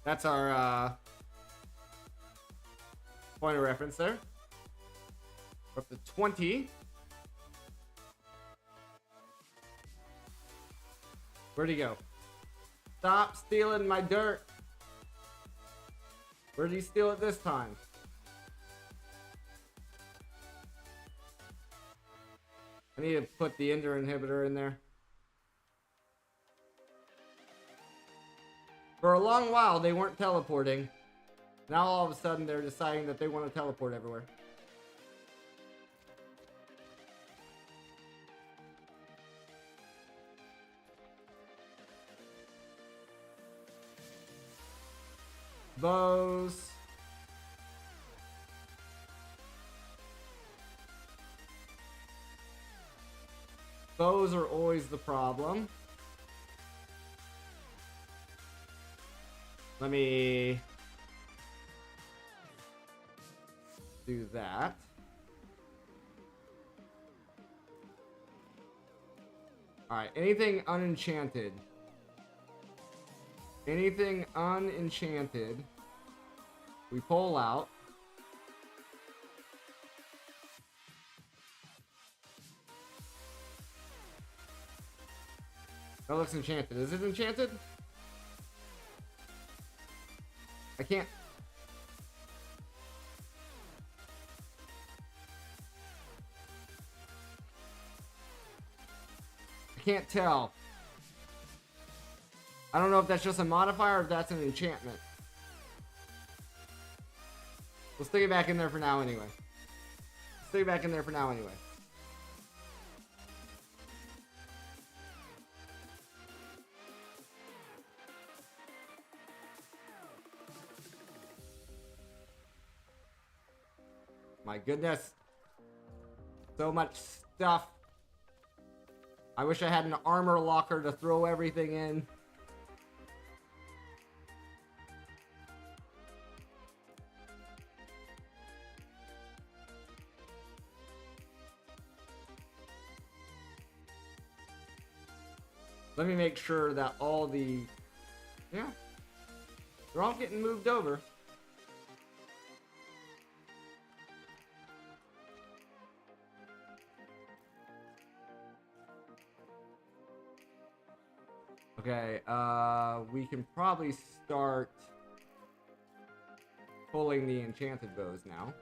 That's our point of reference there. We're up to 20. Where'd he go? Stop stealing my dirt. Where'd he steal it this time? I need to put the ender inhibitor in there. For a long while, they weren't teleporting. Now all of a sudden, they're deciding that they want to teleport everywhere. Bows. Bows are always the problem. Let me do that. Alright, anything unenchanted. Anything unenchanted, we pull out. That looks enchanted. Is it enchanted? I can't. I can't tell. I don't know if that's just a modifier or if that's an enchantment. We'll stick it back in there for now anyway. Stick it back in there for now anyway. My goodness. So much stuff. I wish I had an armor locker to throw everything in. Let me make sure that all the... Yeah. They're all getting moved over. Okay, we can probably start pulling the enchanted bows now.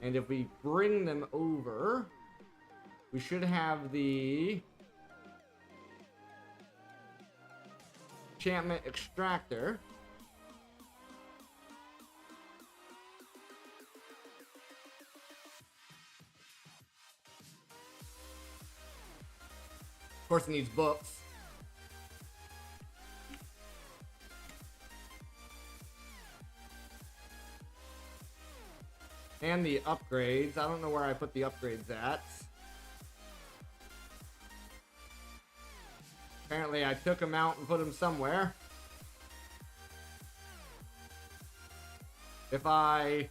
And if we bring them over... we should have the enchantment extractor. Of course, it needs books. And the upgrades. I don't know where I put the upgrades at. Apparently, I took them out and put them somewhere. If I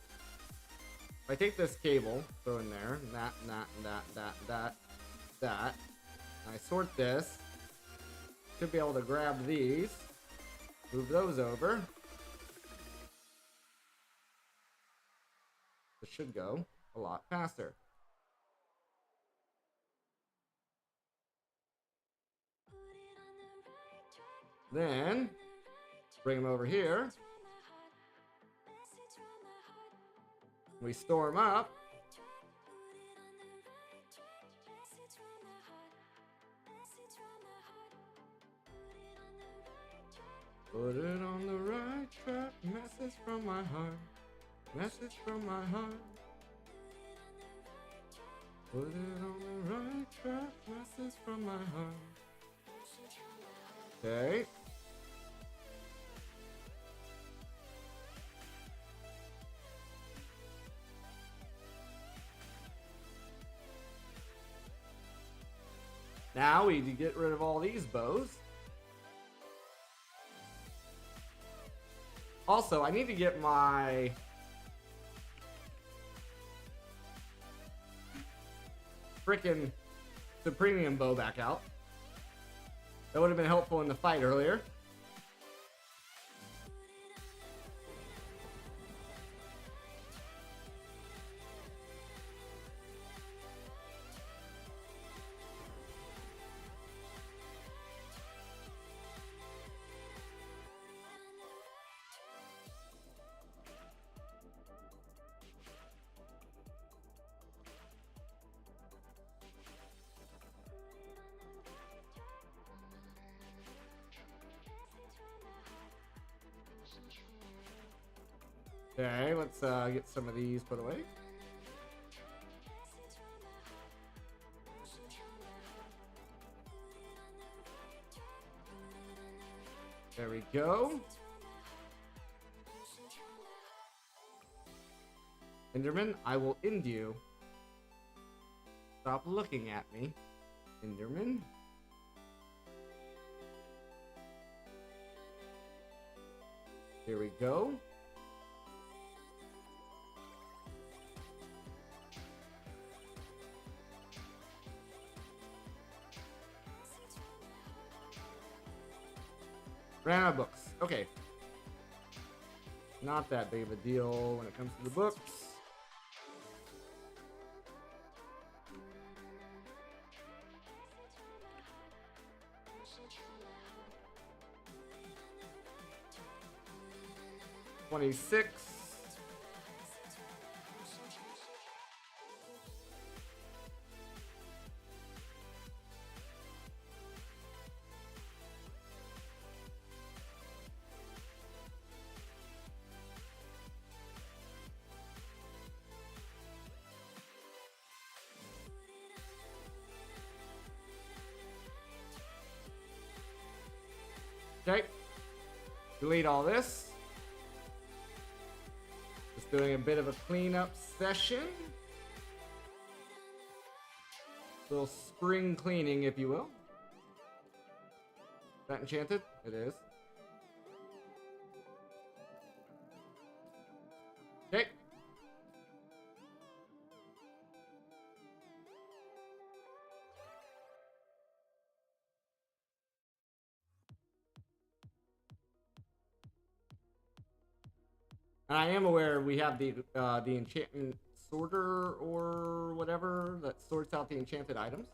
take this cable, throw in there, that, and I sort this, should be able to grab these, move those over. This should go a lot faster. Then, bring them over here. We store them up. Put it on the right track, message from my heart. Message from my heart. Put it on the right track, message from my heart. Okay. Now we need to get rid of all these bows. Also, I need to get my frickin' Supremium bow back out. That would have been helpful in the fight earlier. Okay, let's get some of these put away. There we go. Enderman, I will end you. Stop looking at me, Enderman. Here we go. Ran out of books. Okay. Not that big of a deal when it comes to the books. $26. Okay. Delete all this. Just doing a bit of a cleanup session. A little spring cleaning, if you will. Is that enchanted? It is. Okay. And I am aware we have the enchantment sorter or whatever that sorts out the enchanted items.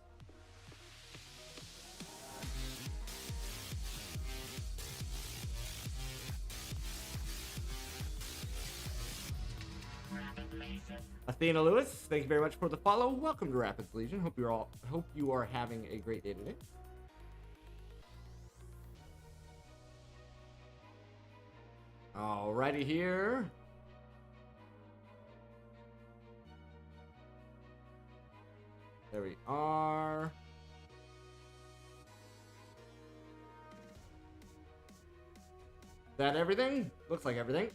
A Athena Lewis, thank you very much for the follow. Welcome to Rapids Legion. Hope you are having a great day today. Alrighty here. There we are. Is that everything? Looks like everything.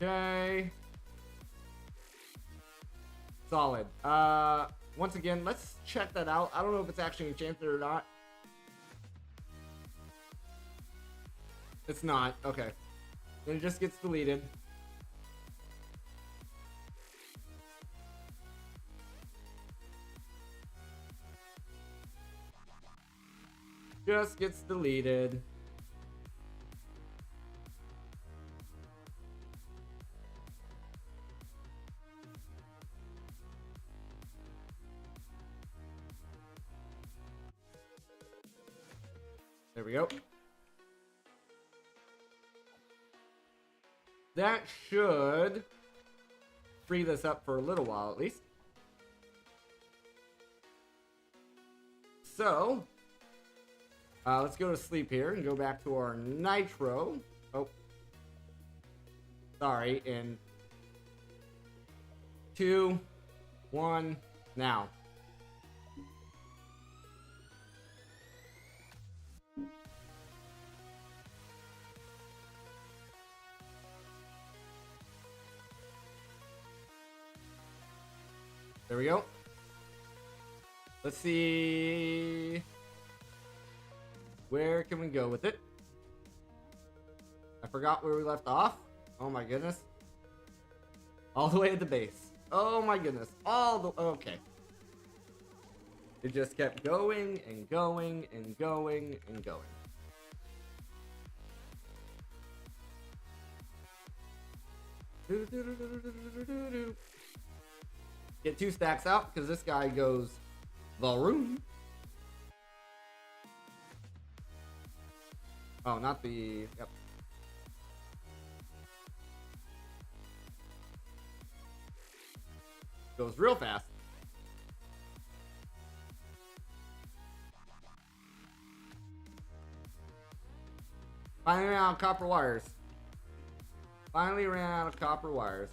Okay. Solid. Once again, let's check that out. I don't know if it's actually enchanted or not. It's not. Okay. Then it just gets deleted. Just gets deleted. There we go. That should free this up for a little while at least. So, let's go to sleep here and go back to our Nitro. Oh, sorry, in 2, 1, now. There we go. Let's see. Where can we go with it? I forgot where we left off. Oh my goodness. All the way at the base. Oh my goodness. Okay. It just kept going and going and going and going. Get 2 stacks out because this guy goes Valroom. Oh, not the... Yep. Goes real fast. Finally ran out of copper wires. Finally ran out of copper wires.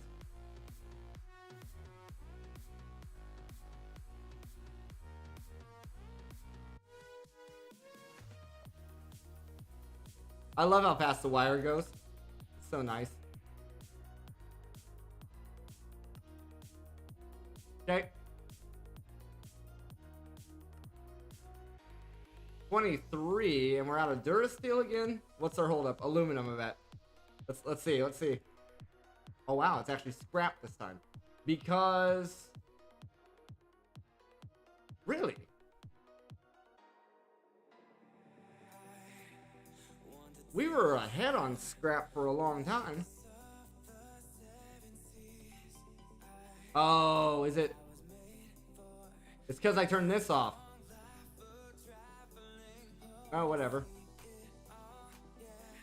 I love how fast the wire goes. It's so nice. Okay. 23, and we're out of Durasteel again. What's our holdup? Aluminum, I bet. Let's see. Oh wow, it's actually scrap this time. Because really? We were ahead on scrap for a long time. Oh, is it? It's because I turned this off. Oh, whatever.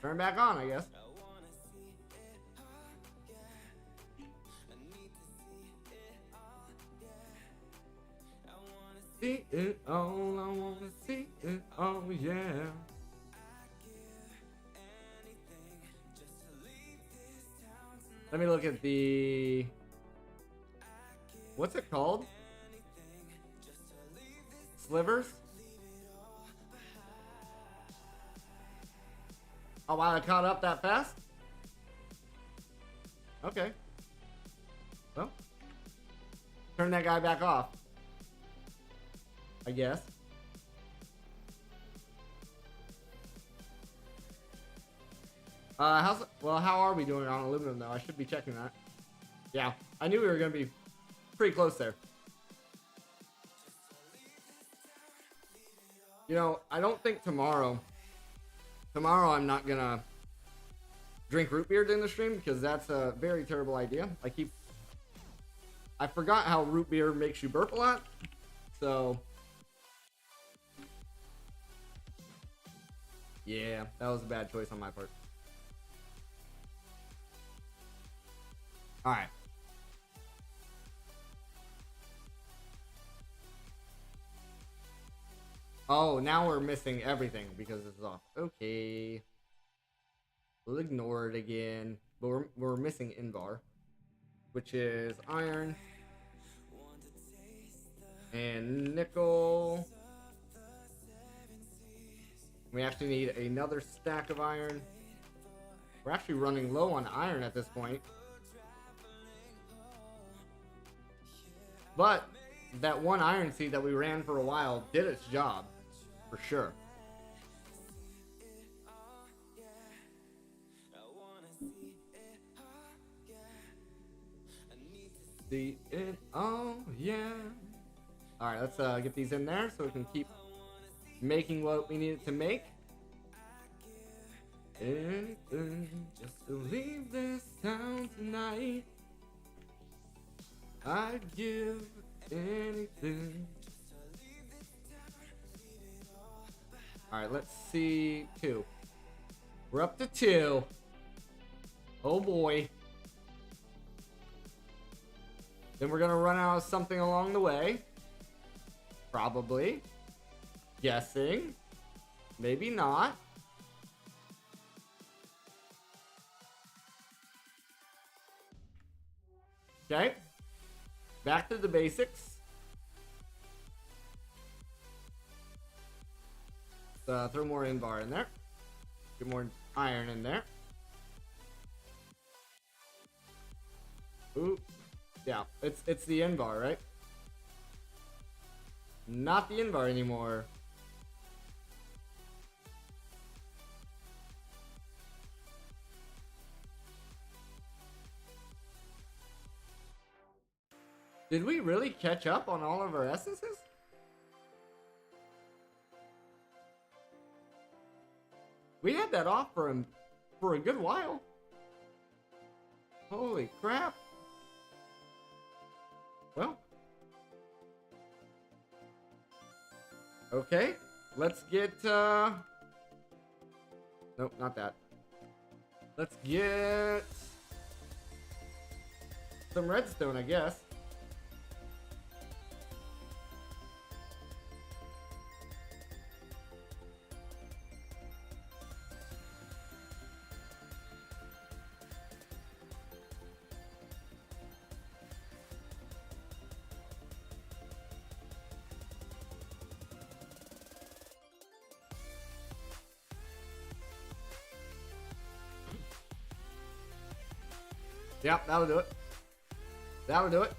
Turn back on, I guess. See it all, I wanna see it all, yeah. Let me look at the... What's it called? Slivers? Oh wow, I caught up that fast? Okay. Well, turn that guy back off, I guess. How are we doing on aluminum though? I should be checking that. Yeah, I knew we were gonna be pretty close there. You know, I don't think tomorrow I'm not gonna drink root beer during the stream because that's a very terrible idea. I keep I forgot how root beer makes you burp a lot. So, yeah, that was a bad choice on my part. All right. Oh, now we're missing everything because this is off. Okay. We'll ignore it again. But we're missing Invar, which is iron and nickel. We actually need another stack of iron. We're actually running low on iron at this point. But that one iron seed that we ran for a while did its job, for sure. See it, oh yeah. All right, let's get these in there so we can keep making what we need it to make. Anything just to leave this town tonight. I'd give anything. Alright, let's see. 2. We're up to 2. Oh boy. Then we're gonna run out of something along the way. Probably. Guessing. Maybe not. Okay. Back to the basics. Throw more Invar in there. Get more iron in there. Ooh. Yeah, it's the Invar, right? Not the Invar anymore. Did we really catch up on all of our essences? We had that off for a good while. Holy crap. Well. Okay. Let's get, nope, not that. Let's get some redstone, I guess. Yep, that'll do it. That'll do it.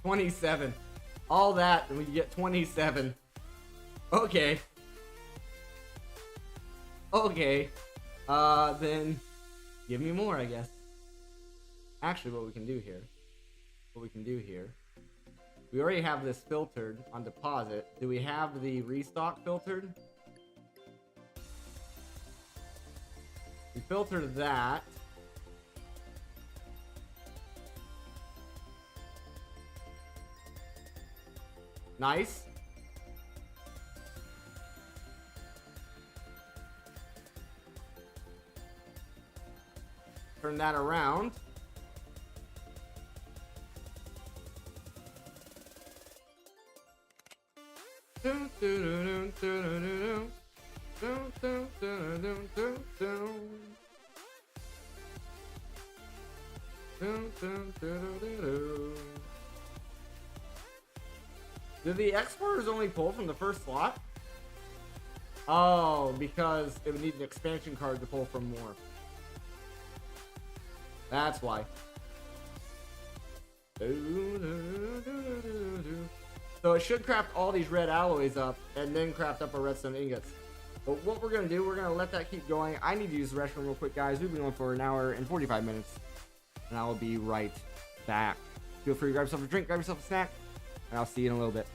$27. All that, and we get 27. Okay. Okay. Then give me more, I guess. Actually, what we can do here. We already have this filtered on deposit. Do we have the restock filtered? We filtered that. Nice. Turn that around. Did the exporters only pull from the first slot? Oh, because it would need an expansion card to pull from more. That's why. So it should craft all these red alloys up and then craft up our redstone ingots. But what we're going to do, we're going to let that keep going. I need to use the restroom real quick, guys. We've been going for 1 hour and 45 minutes. And I will be right back. Feel free to grab yourself a drink, grab yourself a snack, and I'll see you in a little bit.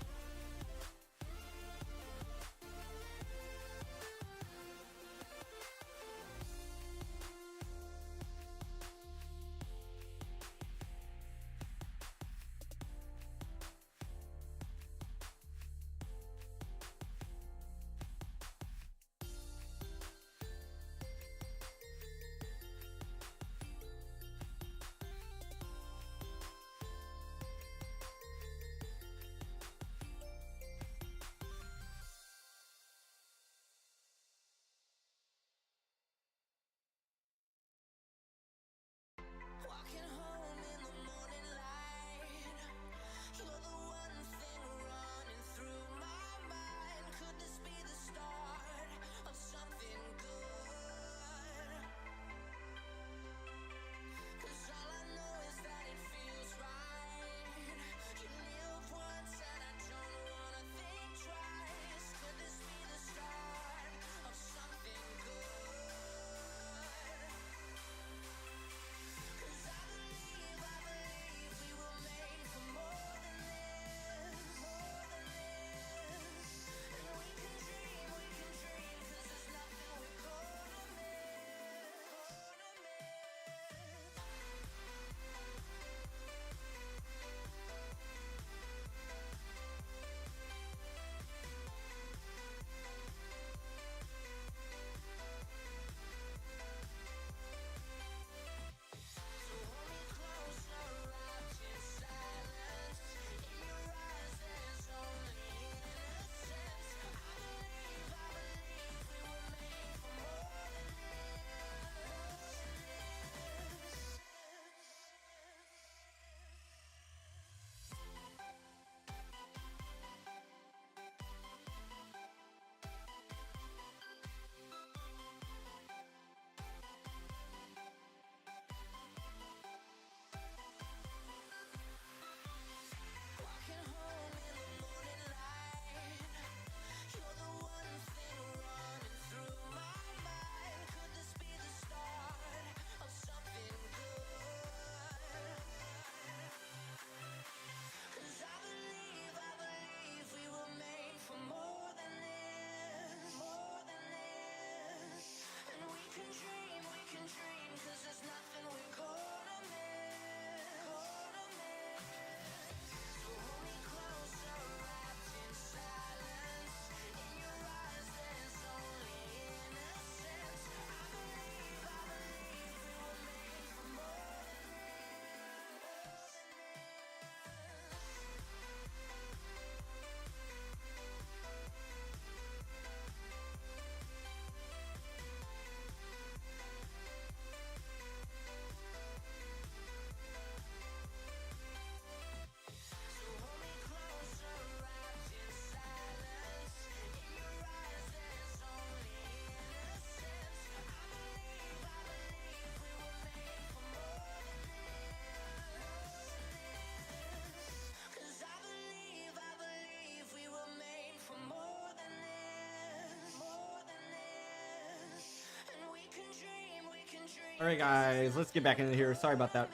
Alright guys, let's get back into here. Sorry about that.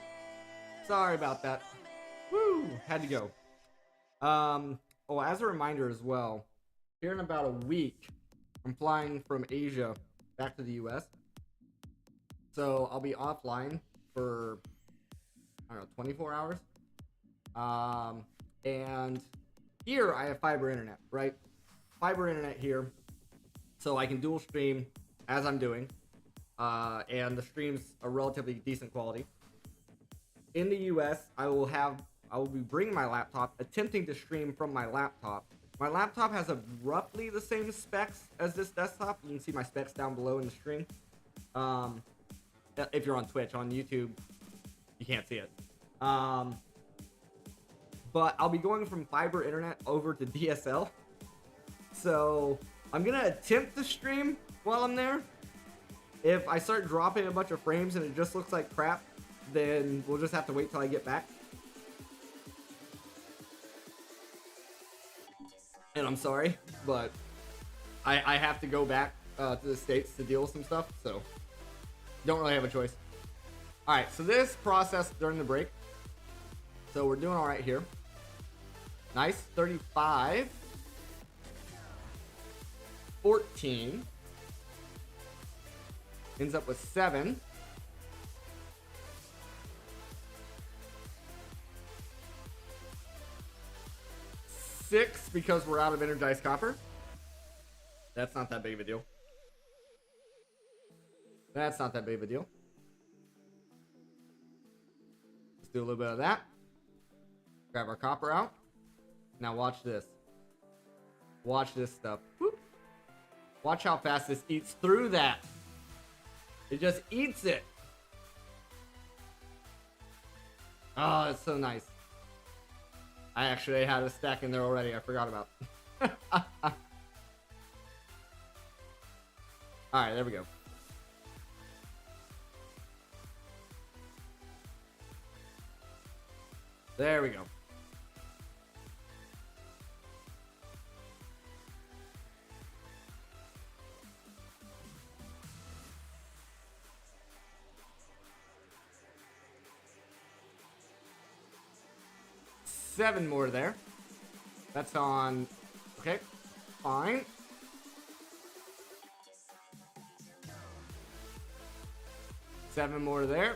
Sorry about that. Woo! Had to go. Oh, as a reminder as well, here in about a week, I'm flying from Asia back to the US. So I'll be offline for, I don't know, 24 hours. And here I have fiber internet, right? Fiber internet here. So I can dual stream as I'm doing. And the stream's a relatively decent quality. In the US, I will be bringing my laptop, attempting to stream from my laptop. My laptop has roughly the same specs as this desktop. You can see my specs down below in the stream. If you're on Twitch, on YouTube, you can't see it. But I'll be going from fiber internet over to DSL. So I'm gonna attempt to stream while I'm there. If I start dropping a bunch of frames and it just looks like crap, then we'll just have to wait till I get back. And I'm sorry, but I have to go back to the States to deal with some stuff, so don't really have a choice. Alright, so this process during the break. So we're doing alright here. Nice, 35. 14. Ends up with 7. 6 because we're out of energized copper. That's not that big of a deal. That's not that big of a deal. Let's do a little bit of that. Grab our copper out. Now watch this. Watch this stuff. Whoop. Watch how fast this eats through that. It just eats it. Oh, it's so nice. I actually had a stack in there already. I forgot about. Alright, there we go. There we go. Seven more there. That's on. Okay, fine. Seven more there.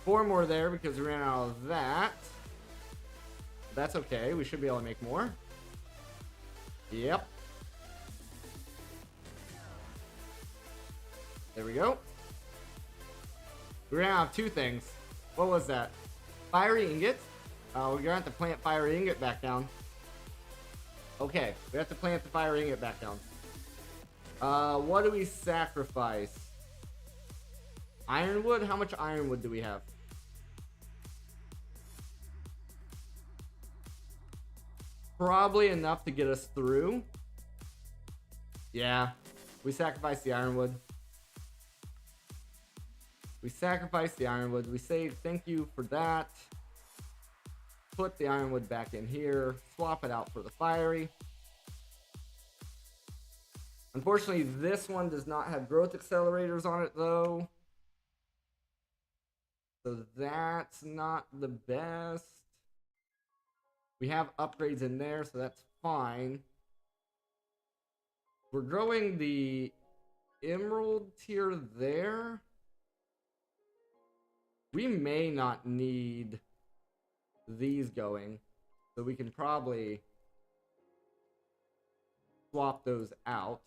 4 more there because we ran out of that. That's okay. We should be able to make more. Yep. There we go. We ran out of 2 things. What was that? Fiery ingot. We're gonna have to plant fiery ingot back down. Okay, we have to plant the fiery ingot back down. What do we sacrifice? Ironwood? How much ironwood do we have? Probably enough to get us through. Yeah, we sacrificed the ironwood. We sacrificed the ironwood. We say thank you for that. Put the ironwood back in here. Swap it out for the fiery. Unfortunately, this one does not have growth accelerators on it, though. So that's not the best. We have upgrades in there, so that's fine. We're growing the emerald tier there. We may not need these going, so we can probably swap those out.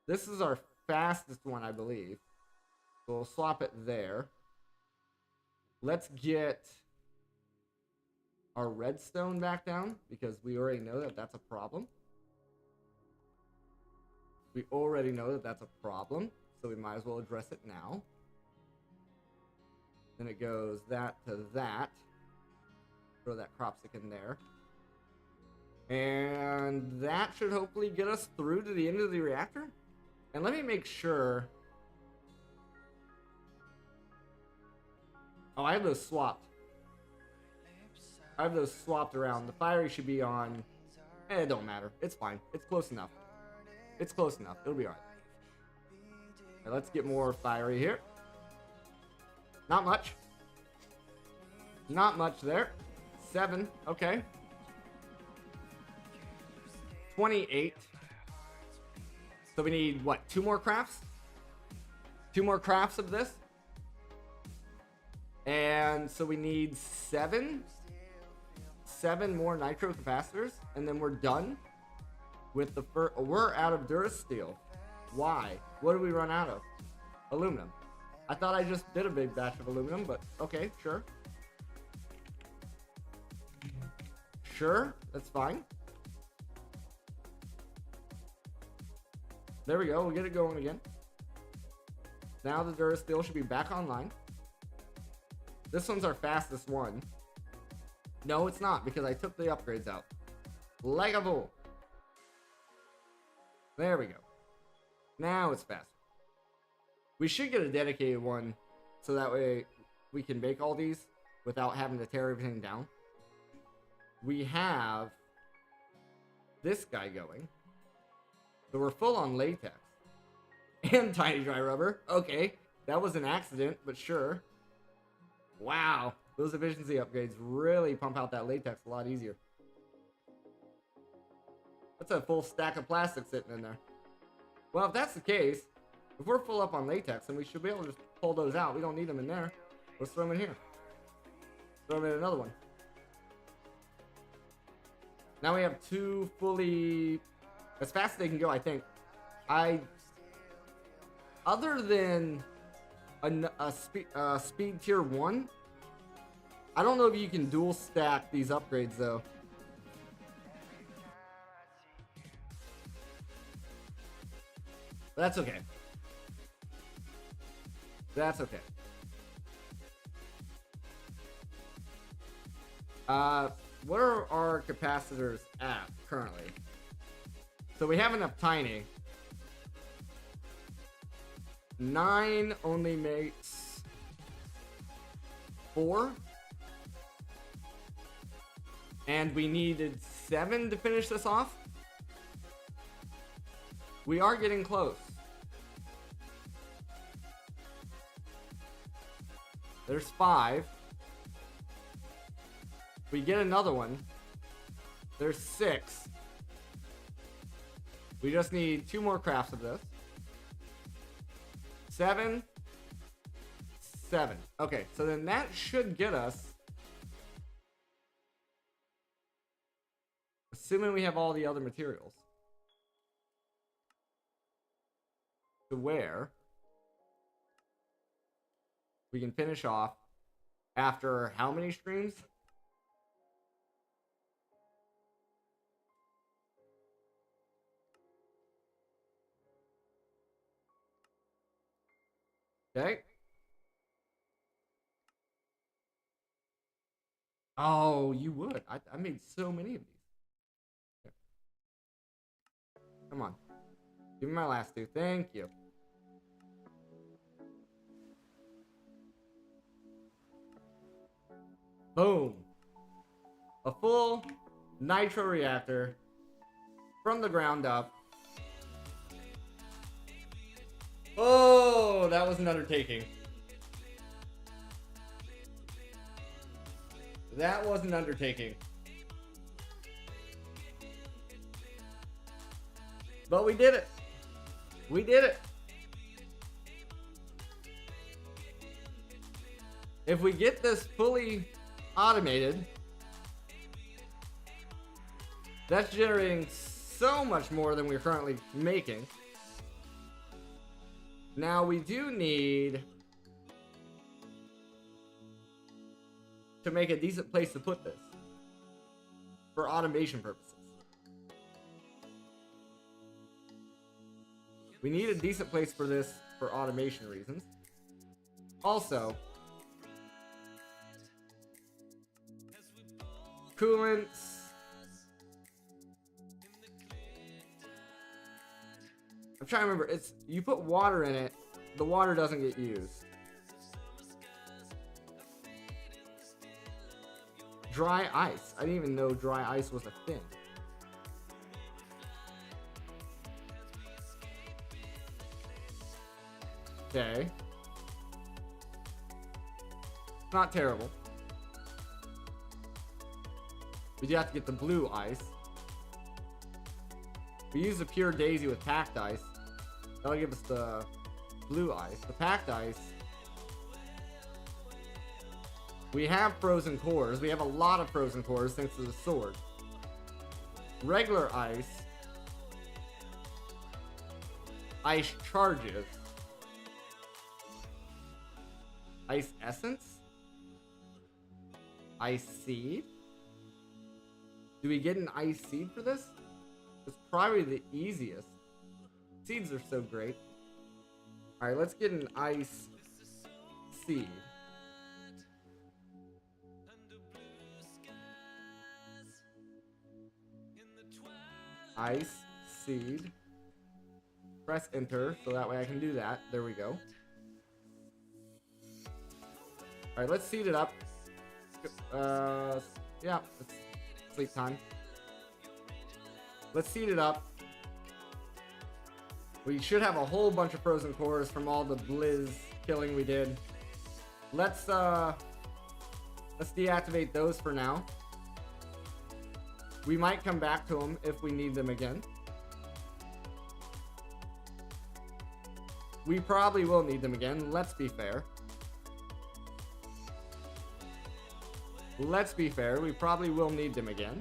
This is our fastest one, I believe. So we'll swap it there. Let's get our redstone back down, because we already know that that's a problem. We already know that that's a problem, so we might as well address it now. Then it goes that to that. Throw that crop stick in there. And that should hopefully get us through to the end of the reactor. And let me make sure. Oh, I have those swapped. I have those swapped around. The fiery should be on. It don't matter. It's fine. It's close enough. It's close enough. It'll be alright. Let's get more fiery here. Not much. Not much there. 7. Okay. 28. So we need, what, 2 more crafts? 2 more crafts of this? And so we need 7 more nitro capacitors, and then we're done with the first. We're out of Durasteel. Why? What did we run out of? Aluminum. I thought I just did a big batch of aluminum, but okay, sure. Sure, that's fine. There we go, we'll get it going again. Now the Durasteel should be back online. This one's our fastest one. No, it's not, because I took the upgrades out. Like a fool. There we go. Now it's faster. We should get a dedicated one, so that way we can make all these without having to tear everything down. We have this guy going. So we're full on latex. And tiny dry rubber. Okay, that was an accident, but sure. Wow, those efficiency upgrades really pump out that latex a lot easier. That's a full stack of plastic sitting in there. Well, if that's the case, if we're full up on latex, then we should be able to just pull those out. We don't need them in there. Let's throw them in here. Throw them in another one. Now we have 2 fully... as fast as they can go, I think. Other than a speed tier 1, I don't know if you can dual stack these upgrades though. But that's okay. That's okay. What are our capacitors at currently? So we have enough tiny. 9 only makes 4. And we needed 7 to finish this off. We are getting close. There's 5. We get another one. There's 6. We just need 2 more crafts of this. 7. 7. Okay, so then that should get us, assuming we have all the other materials, to where we can finish off after how many streams? Okay. Oh, you would. I made so many of these. Okay. Come on. Give me my last 2. Thank you. Boom. A full nitro reactor from the ground up. Oh, that was an undertaking. That was an undertaking. But we did it. We did it. If we get this fully automated, that's generating so much more than we're currently making. Now we do need to make a decent place to put this for automation purposes. We need a decent place for this for automation reasons. Also, coolants. I'm trying to remember. It's, you put water in it, the water doesn't get used. Dry ice. I didn't even know dry ice was a thing. Okay. Not terrible. We do have to get the blue ice. We use the pure daisy with packed ice. That'll give us the blue ice. The packed ice. We have frozen cores. We have a lot of frozen cores thanks to the sword. Regular ice. Ice charges. Ice essence. Ice seed. Do we get an ice seed for this? It's probably the easiest. Seeds are so great. Alright, let's get an ice seed. Ice seed. Press enter so that way I can do that. There we go. Alright, let's seed it up. Yeah, it's sleep time. Let's seed it up. We should have a whole bunch of frozen cores from all the blizz killing we did. Let's deactivate those for now. We might come back to them if we need them again. We probably will need them again, let's be fair. Let's be fair, we probably will need them again.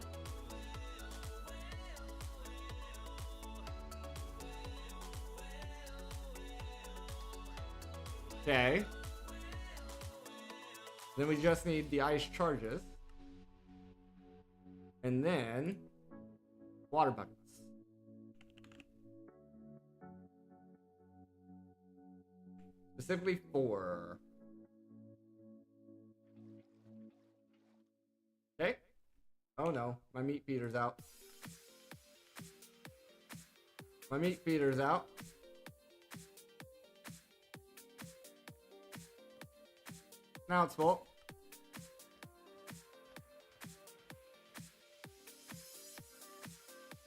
Okay. Then we just need the ice charges. And then water buckets. Specifically 4. Okay. Oh no, my meat feeder's out. My meat feeder's out. Now it's full.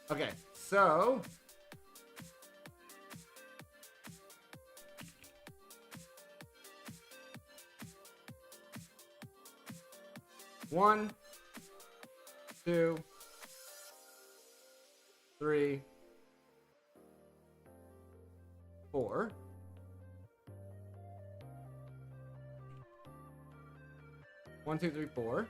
Okay, so one, 2, 3, 4. 1, 2, 3, 4.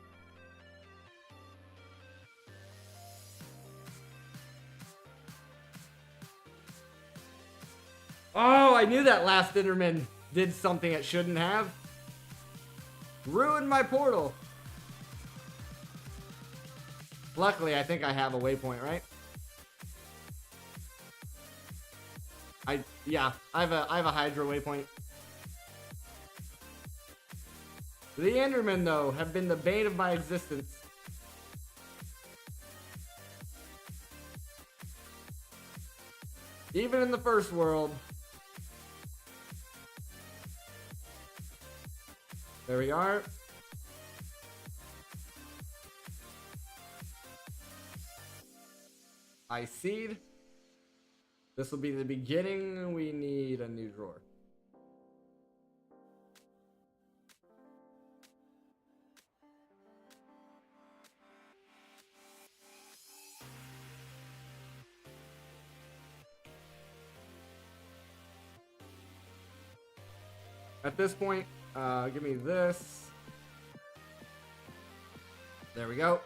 Oh, I knew that last Enderman did something it shouldn't have. Ruined my portal. Luckily, I think I have a waypoint, right? Yeah, I have a Hydra waypoint. The Endermen, though, have been the bane of my existence. Even in the first world. There we are. Ice seed. This will be the beginning. We need a new drawer. At this point, give me this. There we go.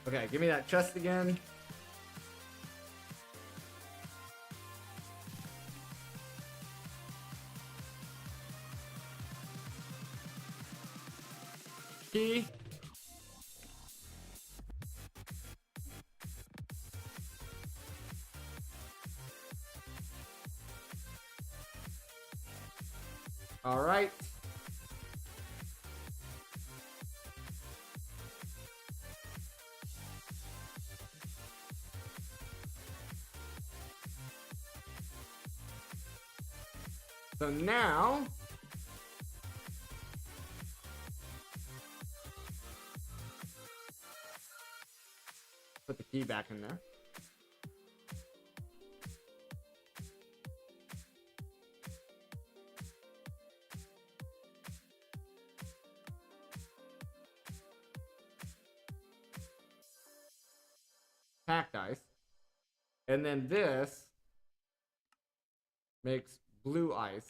Okay, give me that chest again. Key. All right. So now, put the key back in there. packed ice. And then this makes blue ice.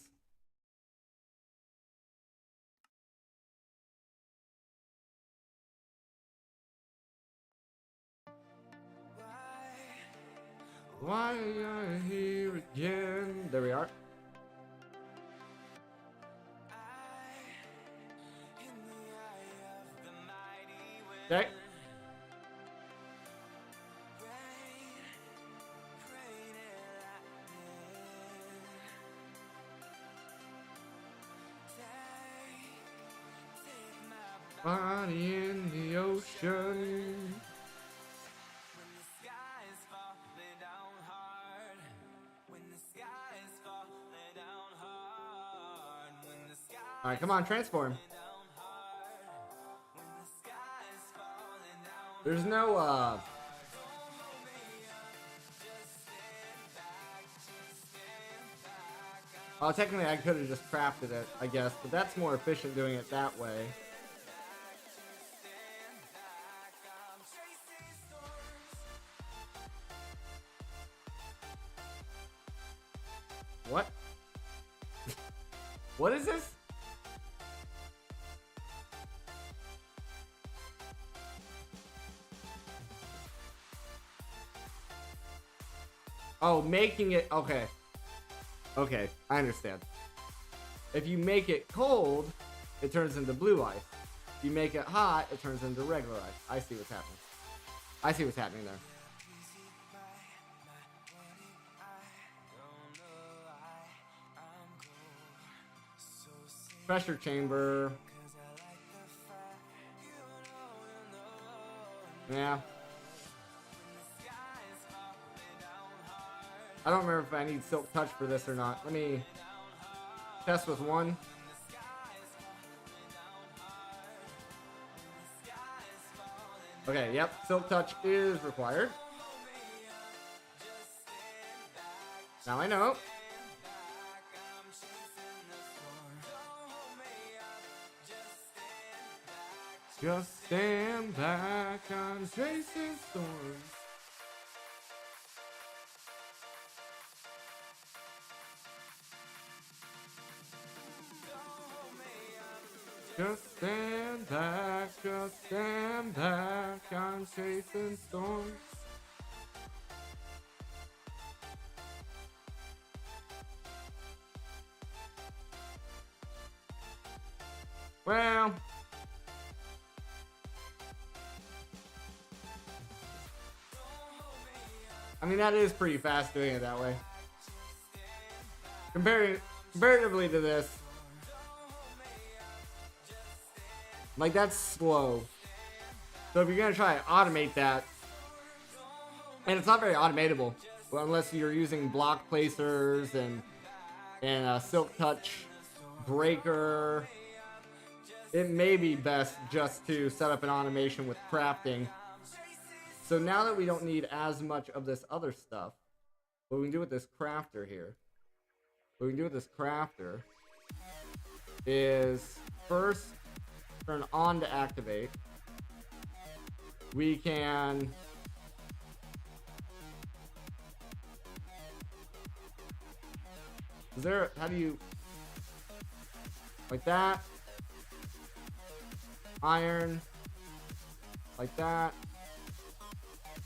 Why are you here again? There we are. Okay. Body in the ocean. All right, come on, transform. There's no, well, technically I could have just crafted it, I guess, but that's more efficient doing it that way. What? What is this? Oh, making it... Okay. Okay, I understand. If you make it cold, it turns into blue ice. If you make it hot, it turns into regular ice. I see what's happening. I see what's happening there. Pressure chamber. Yeah. I don't remember if I need Silk Touch for this or not. Let me test with one. Okay, yep, Silk Touch is required. Now I know. Just stand back, I'm chasing storms. Just stand back, I'm chasing storms. Well, I mean, that is pretty fast doing it that way. Comparatively to this, like, that's slow. So if you're gonna try to automate that, and it's not very automatable, unless you're using block placers and Silk Touch breaker, it may be best just to set up an automation with crafting. So now that we don't need as much of this other stuff, what we can do with this crafter here, is first turn on to activate. We can how do you, like that, iron, like that.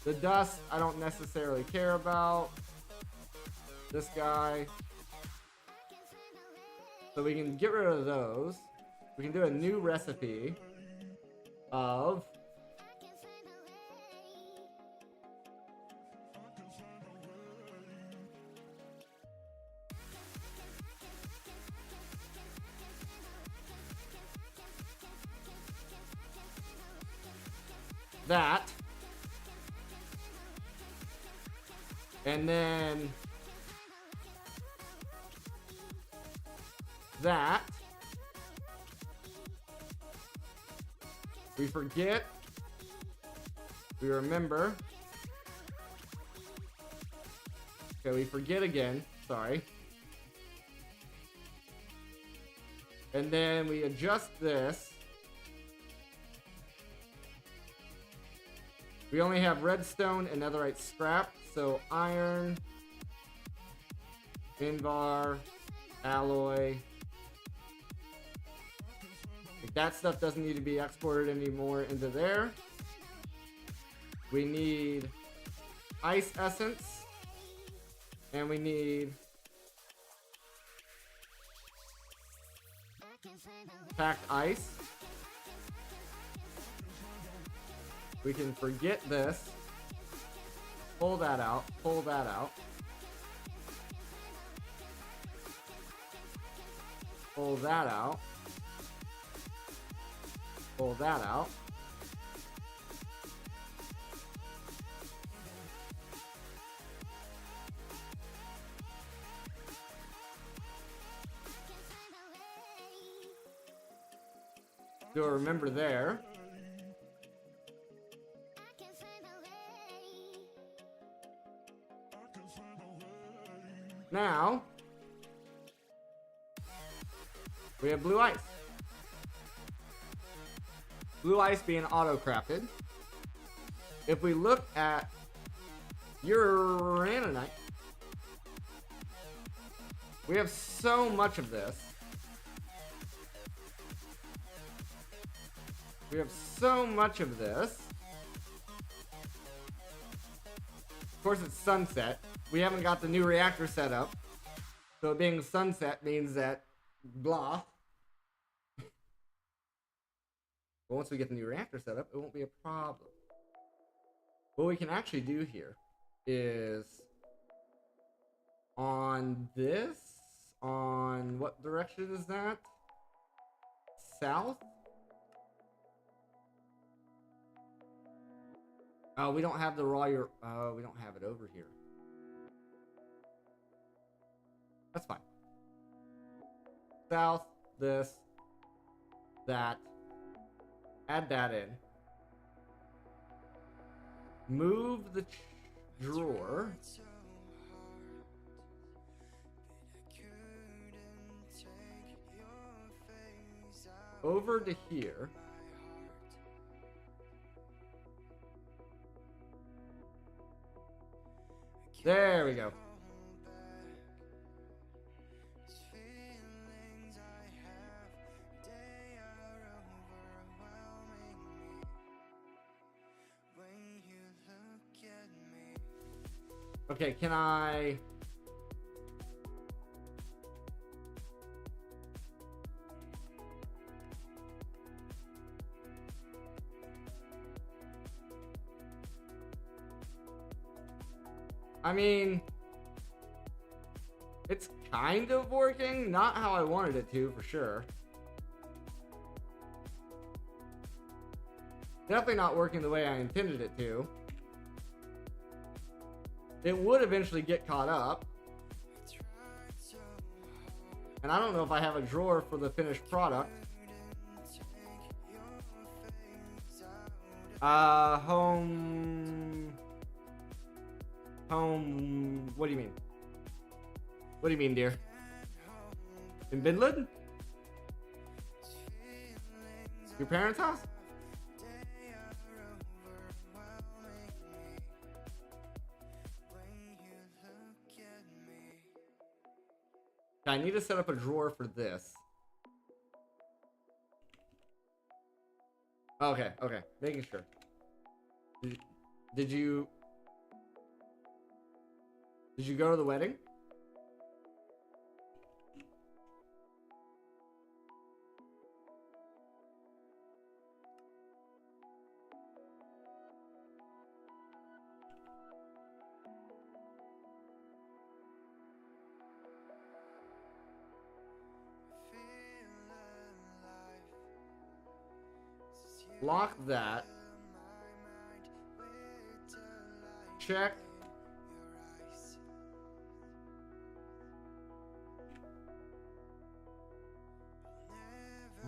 The dust I don't necessarily care about. This guy, so we can get rid of those. We can do a new recipe of that, and then that. We forget. We remember. Okay, we forget again. Sorry. And then we adjust this. We only have redstone and netherite scrap, so iron, invar, alloy. Like that stuff doesn't need to be exported anymore into there. We need ice essence, and we need packed ice. We can forget this. Pull that out. Pull that out. Pull that out. Pull that out. So remember there. Now, we have blue ice. Blue ice being auto-crafted. If we look at uraninite, we have so much of this. We have so much of this. Of course, it's sunset. We haven't got the new reactor set up. So it being sunset means that blah. But once we get the new reactor set up, it won't be a problem. What we can actually do here is on this, on what direction is that? South? Oh, we don't have the raw, we don't have it over here. That's fine. South, this, that. Add that in. Move the drawer. Over to here. There we go. Okay, can I... I mean, it's kind of working, not how I wanted it to, for sure. Definitely not working the way I intended it to. It would eventually get caught up. And I don't know if I have a drawer for the finished product. Home, what do you mean? What do you mean, dear? In Bidlid? Your parents' house? I need to set up a drawer for this. Okay, okay. Making sure. Did you go to the wedding? Lock that. Check.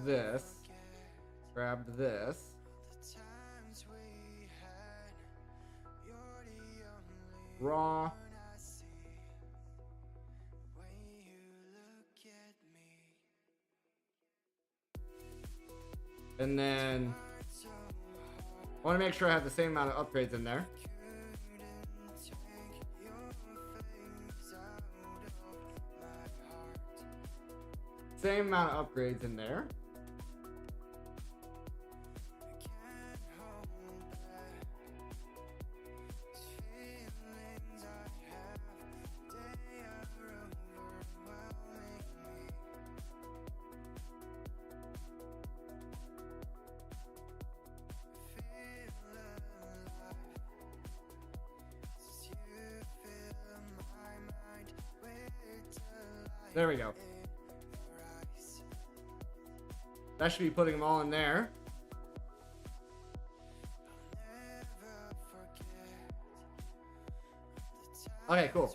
This. Grab this. Raw. And then I want to make sure I have the same amount of upgrades in there. Same amount of upgrades in there. There we go. That should be putting them all in there. Okay, cool.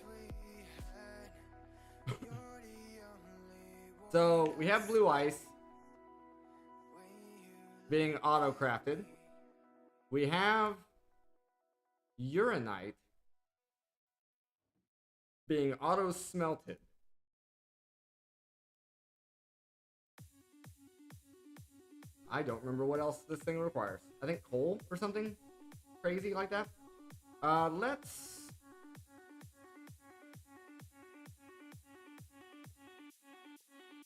So we have blue ice being auto-crafted. We have uranite being auto-smelted. I don't remember what else this thing requires. I think coal or something crazy like that. Let's...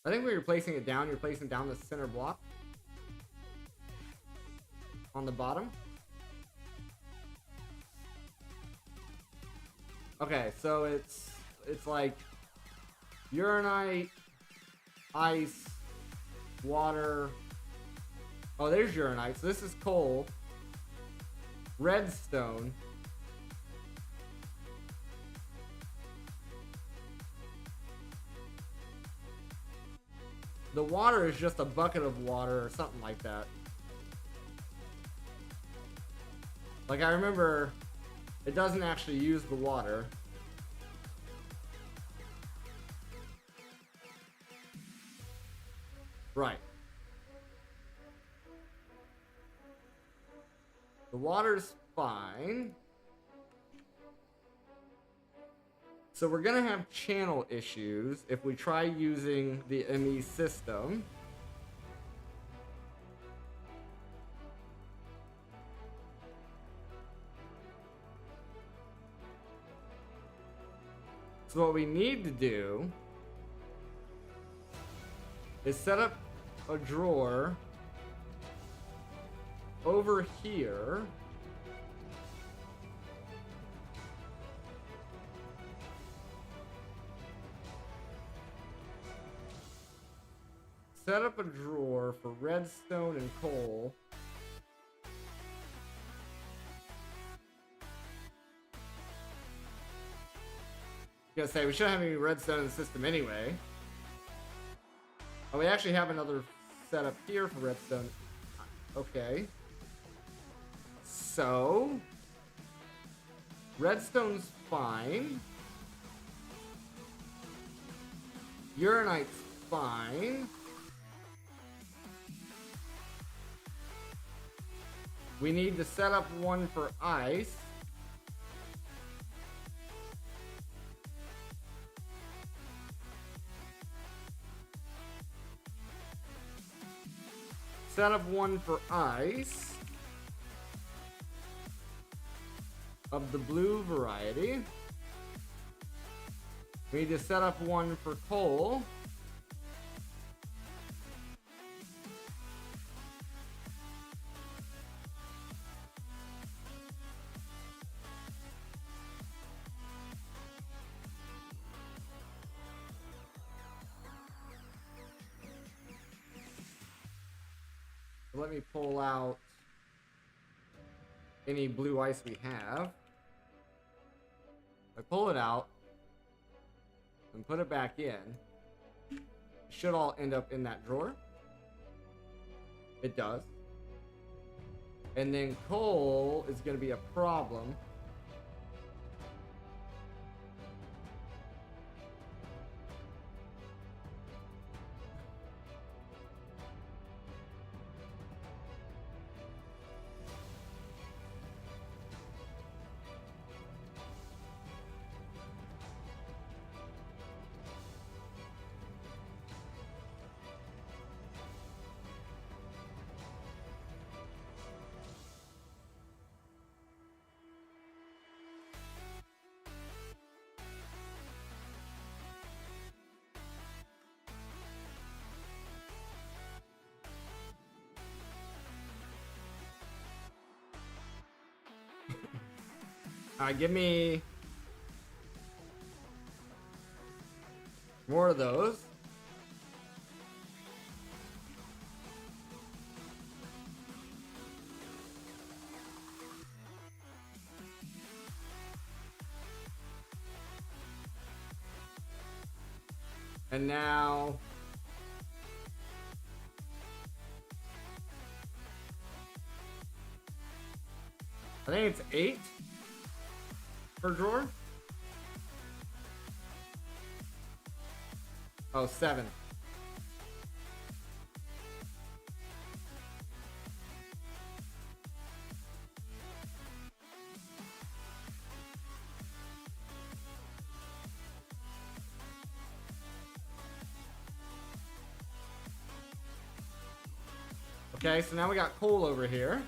I think when you're placing it down, you're placing down the center block on the bottom. Okay, so it's like uranite, ice, water. Oh, there's uranite. So this is coal, redstone, the water is just a bucket of water or something like that. Like, I remember it doesn't actually use the water. Right. The water's fine. So we're gonna have channel issues if we try using the ME system. So what we need to do is set up a drawer over here. Set up a drawer for redstone and coal. I was gonna say, we shouldn't have any redstone in the system anyway. Oh, we actually have another setup here for redstone. Okay. So, redstone's fine. Uranite's fine. We need to set up one for ice. Set up one for ice of the blue variety. We need to set up one for coal. Let me pull out any blue ice we have. I pull it out and put it back in. It should all end up in that drawer. It does. And then coal is going to be a problem. Alright, give me more of those. And now I think it's 8 per drawer. Oh, 7. Okay, so now we got coal over here.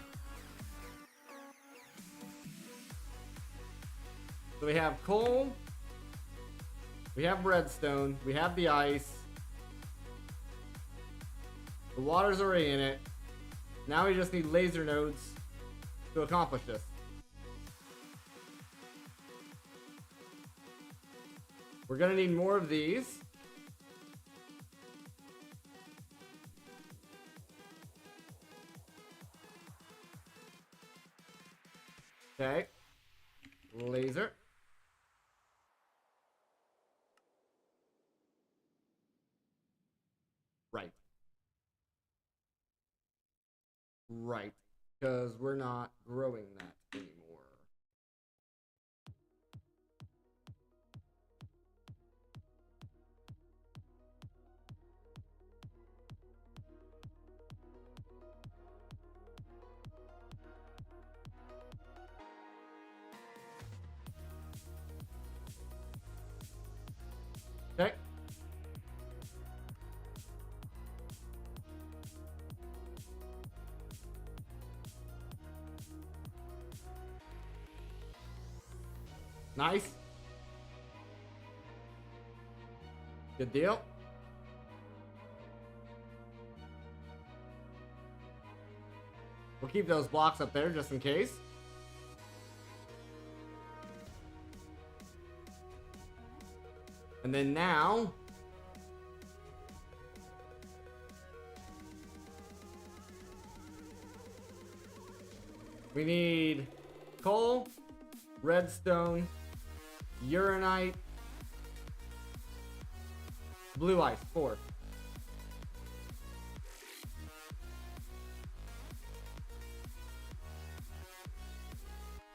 So we have coal, we have redstone, we have the ice, the water's already in it. Now we just need laser nodes to accomplish this. We're gonna need more of these. Okay, laser. Right. Right. Because we're not growing that anymore. Okay. Nice. Good deal. We'll keep those blocks up there just in case. And then now we need coal, redstone, uranite, blue ice, 4.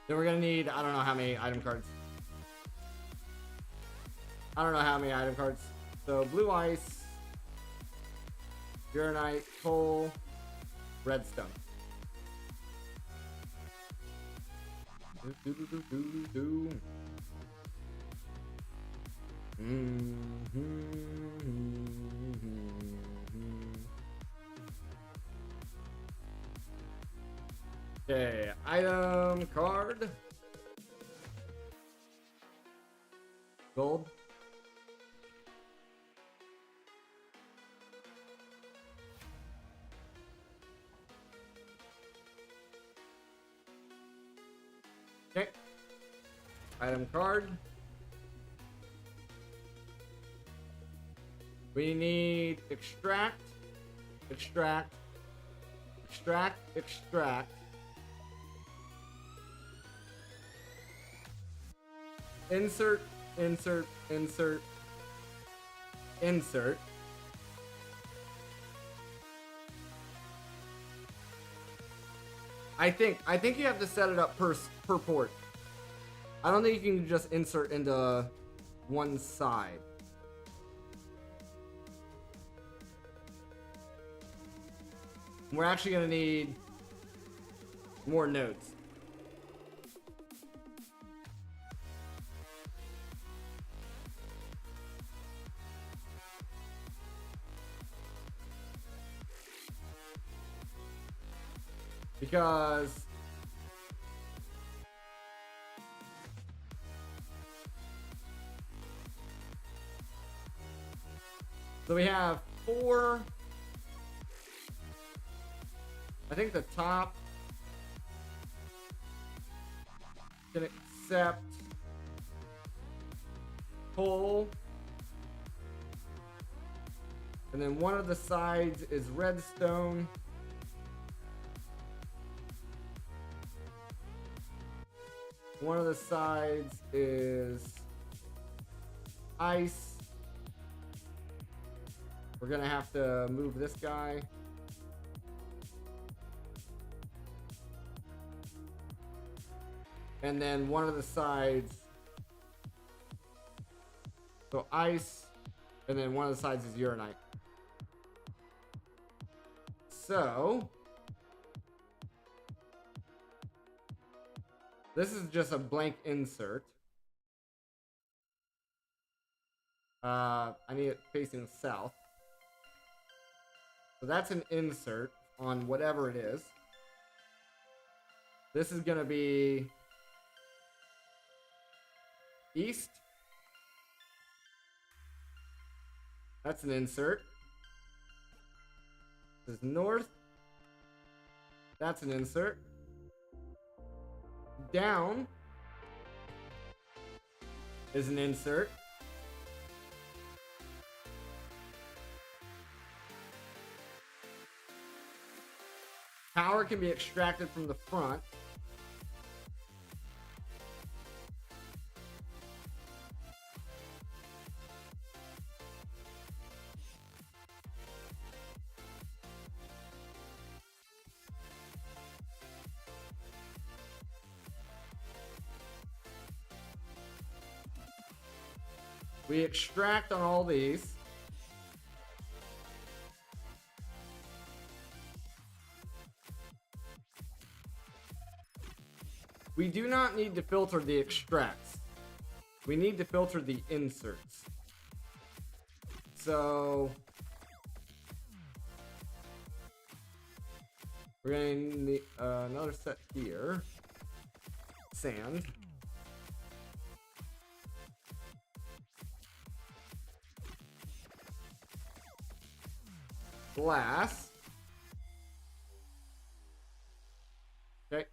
Then we're gonna need, I don't know how many item cards. So blue ice, uranite, coal, redstone. Okay, item card. Gold. Okay. Item card. We need extract, extract, extract, extract. Insert, insert, insert, insert. I think you have to set it up per port. I don't think you can just insert into one side. We're actually gonna need more nodes. Because so we have 4. I think the top accept coal. And then one of the sides is redstone. One of the sides is ice. We're gonna have to move this guy. And then one of the sides, so ice, and then one of the sides is uranite. So this is just a blank insert. I need it facing south. So that's an insert on whatever it is. This is gonna be east. That's an insert. This is north. That's an insert. Down is an insert. Power can be extracted from the front. We extract on all these. We do not need to filter the extracts. We need to filter the inserts. So we're gonna need another set here. Sand. Glass. Okay.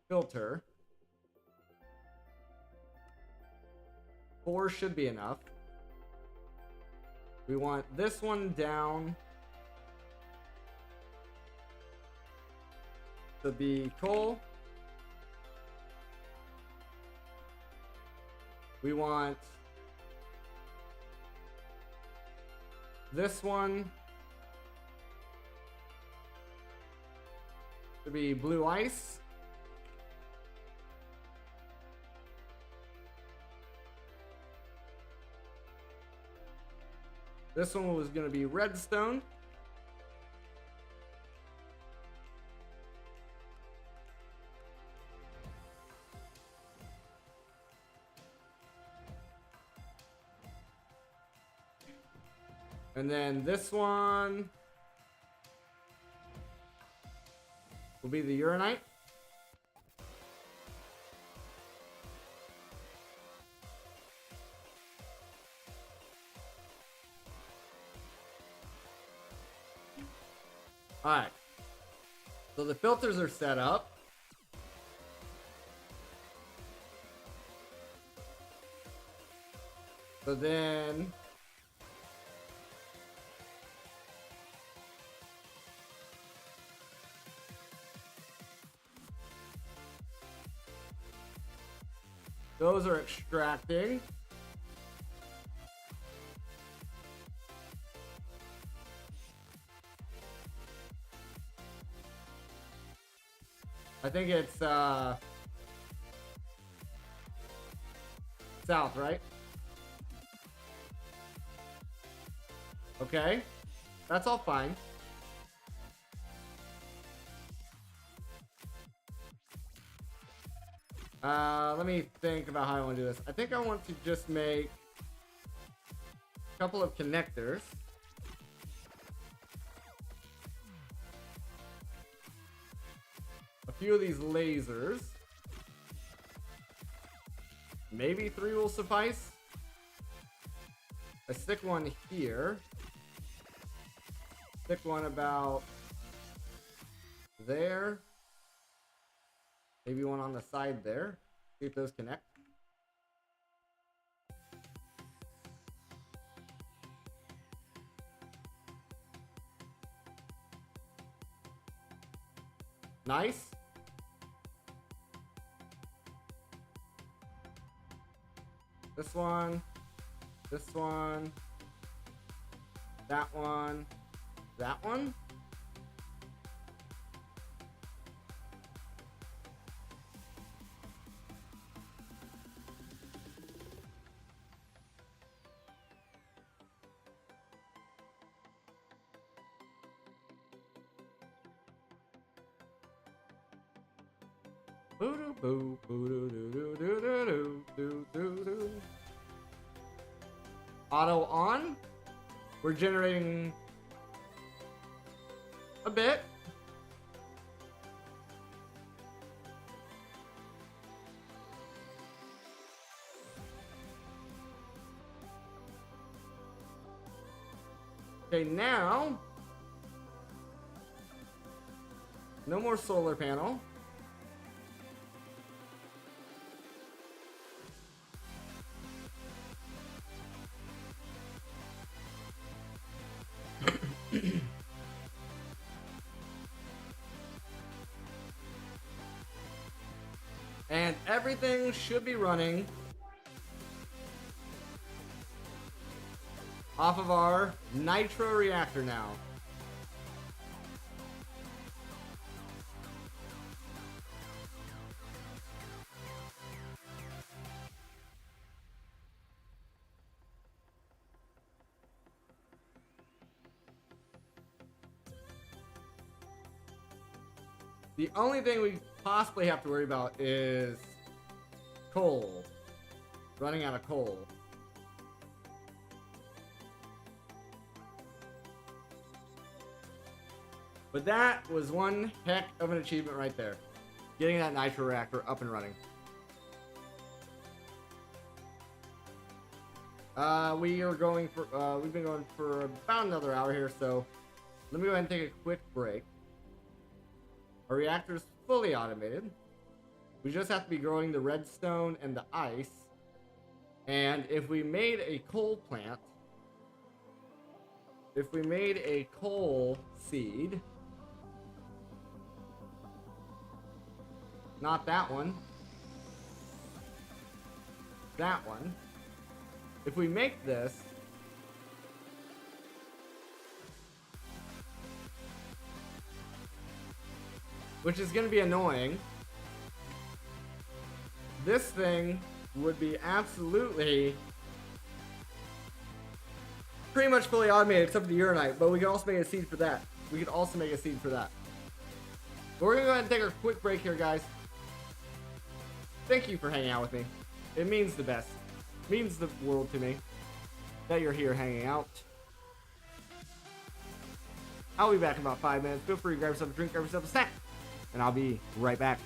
Filter. 4 should be enough. We want this one down to be coal. We want this one to be blue ice. This one was going to be redstone. And then this one will be the uranite. Alright. So the filters are set up. So then those are extracting. I think it's south, right? Okay. That's all fine. Let me think about how I want to do this. I think I want to just make a couple of connectors. A few of these lasers. Maybe 3 will suffice. I stick one here. Stick one about there. Maybe one on the side there. See if those connect. Nice. This one, that one, that one. Auto on. We're generating a bit. Okay, now no more solar panel. And everything should be running off of our nitro reactor now. The only thing we possibly have to worry about is coal. Running out of coal. But that was one heck of an achievement right there. Getting that nitro reactor up and running. We've been going for about another hour here, so let me go ahead and take a quick break. Our reactor is fully automated. We just have to be growing the redstone and the ice. And if we made a coal plant, if we made a coal seed, not that one, that one. If we make this, which is going to be annoying, this thing would be absolutely pretty much fully automated except for the uranite, but we can also make a seed for that. But we're going to go ahead and take a quick break here, guys. Thank you for hanging out with me. It means the best. It means the world to me that you're here hanging out. I'll be back in about 5 minutes. Feel free to grab yourself a drink, grab yourself a snack, and I'll be right back.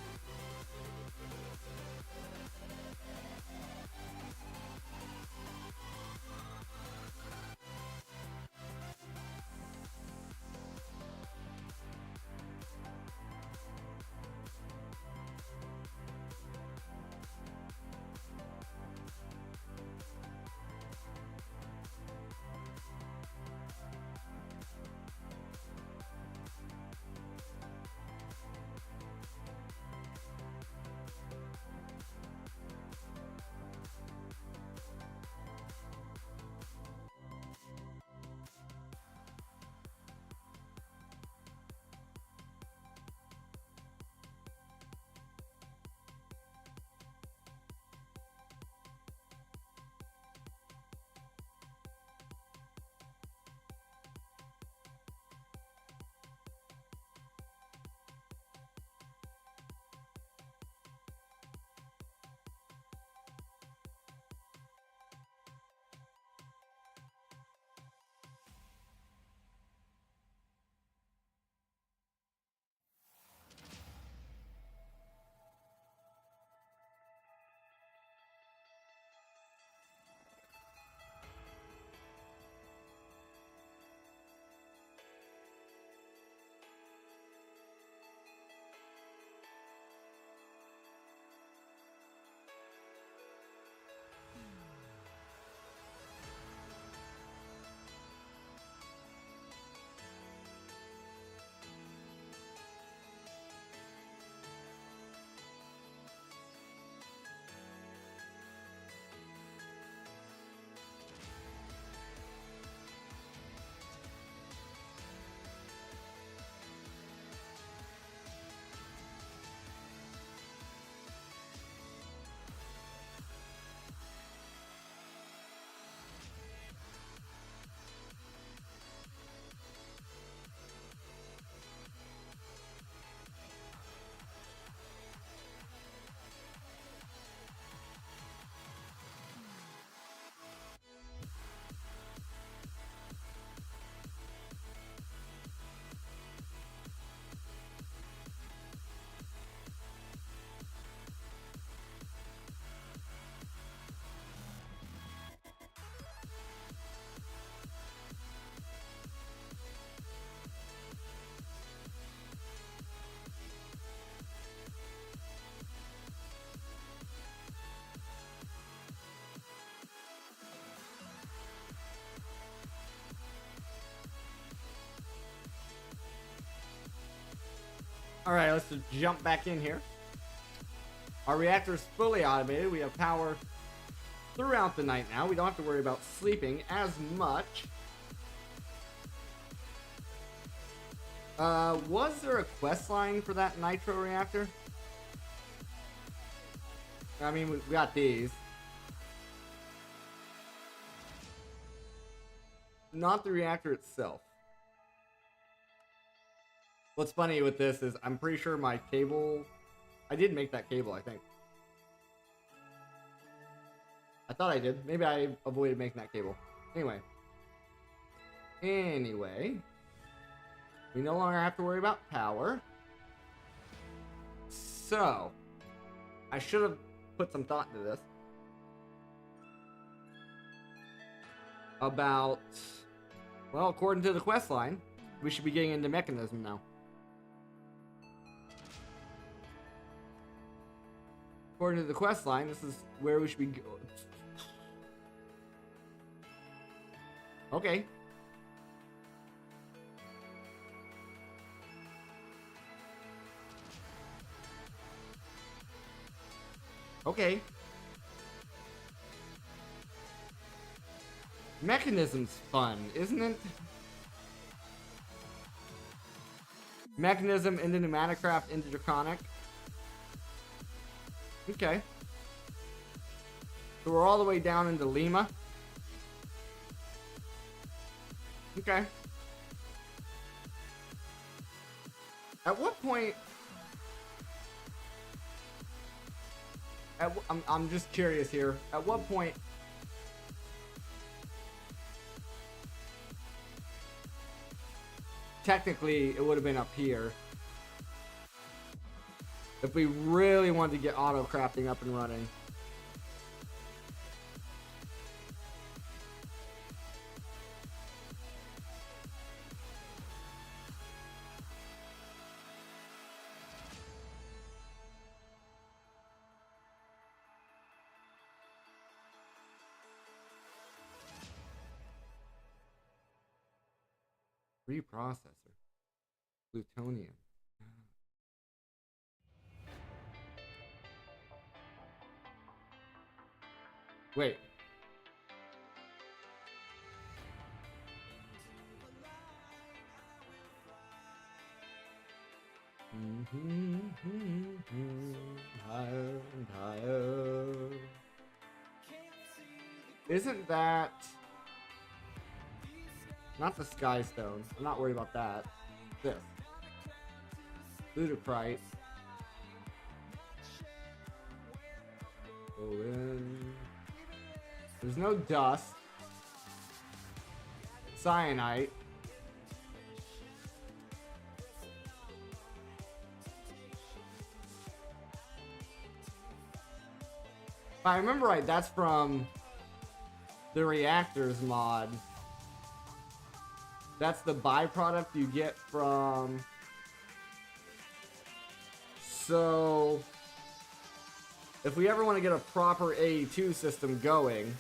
Alright, let's just jump back in here. Our reactor is fully automated. We have power throughout the night now. We don't have to worry about sleeping as much. Was there a quest line for that nitro reactor? I mean, we got these. Not the reactor itself. What's funny with this is I'm pretty sure my cable... I did make that cable, I think. I thought I did. Maybe I avoided making that cable. Anyway. We no longer have to worry about power. So, I should have put some thought into this. About... Well, according to the quest line, we should be getting into Mekanism now. According to the quest line, this is where we should be Okay. Okay. Mekanism's fun, isn't it? Mekanism into Pneumaticraft into Draconic. Okay. So we're all the way down into Lima. Okay. At what point... I'm just curious here. At what point... Technically, it would have been up here. If we really wanted to get auto crafting up and running. Reprocessor. Plutonium. Wait. Higher and higher. Isn't that... Not the Sky Stone. I'm not worried about that. This. Ludicrite. Go in. There's no dust. Cyanite. If I remember right, that's from the reactors mod. That's the byproduct you get from... So... If we ever want to get a proper AE2 system going...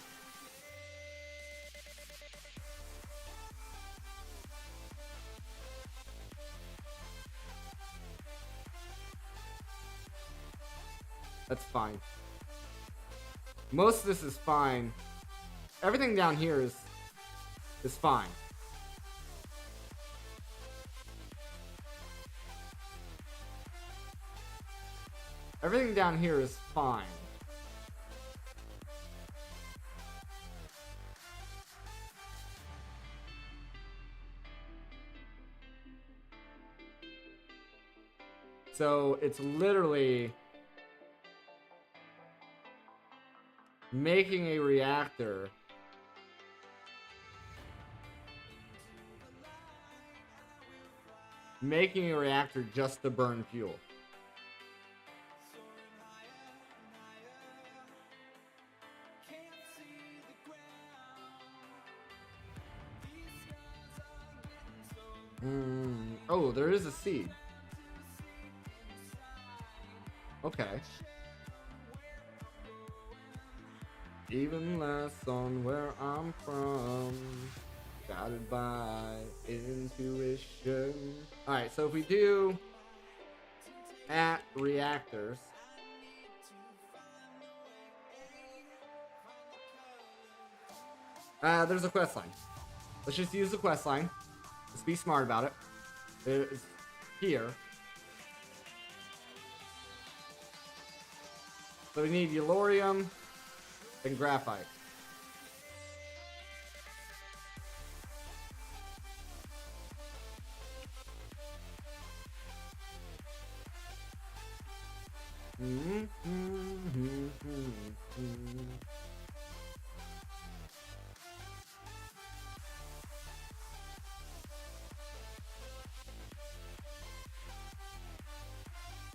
That's fine. Most of this is fine. Everything down here is fine. Everything down here is fine. So it's literally making a reactor just to burn fuel. Oh, there is a seed. Okay. Even less on where I'm from. Guided by intuition. Alright, so if we do at reactors. There's a quest line. Let's just use the quest line. Let's be smart about it. It's here. So we need yellorium and graphite.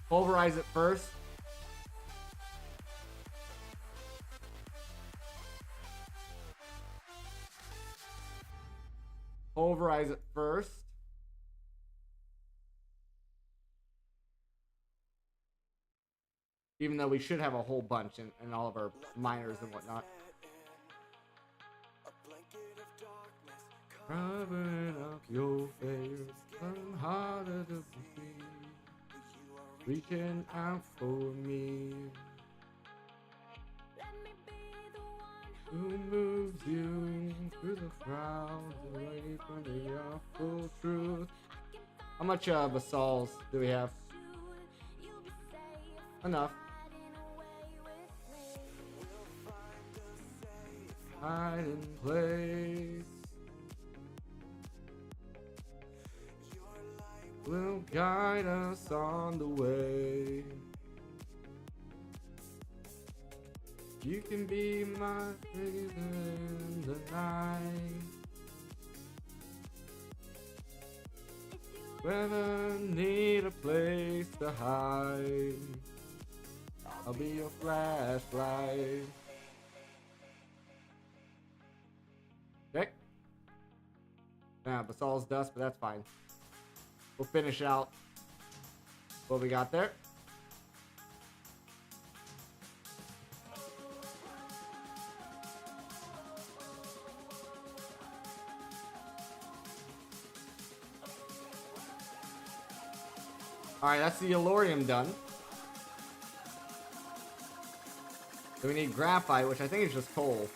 Pulverize it first. Pulverize it first. Even though we should have a whole bunch in all of our miners and whatnot. Covering up your face, I'm harder to be. Reaching out for me. Who moves you through the crowds away from the awful truth? How much basalts do we have? Enough. Hiding place will guide us on the way. You can be my favorite in the night. Whenever need a place to hide, I'll be your flashlight. Okay. Nah, basalt's dust, but that's fine. We'll finish out what we got there. Alright, that's the yellorium done. So we need graphite, which I think is just coal.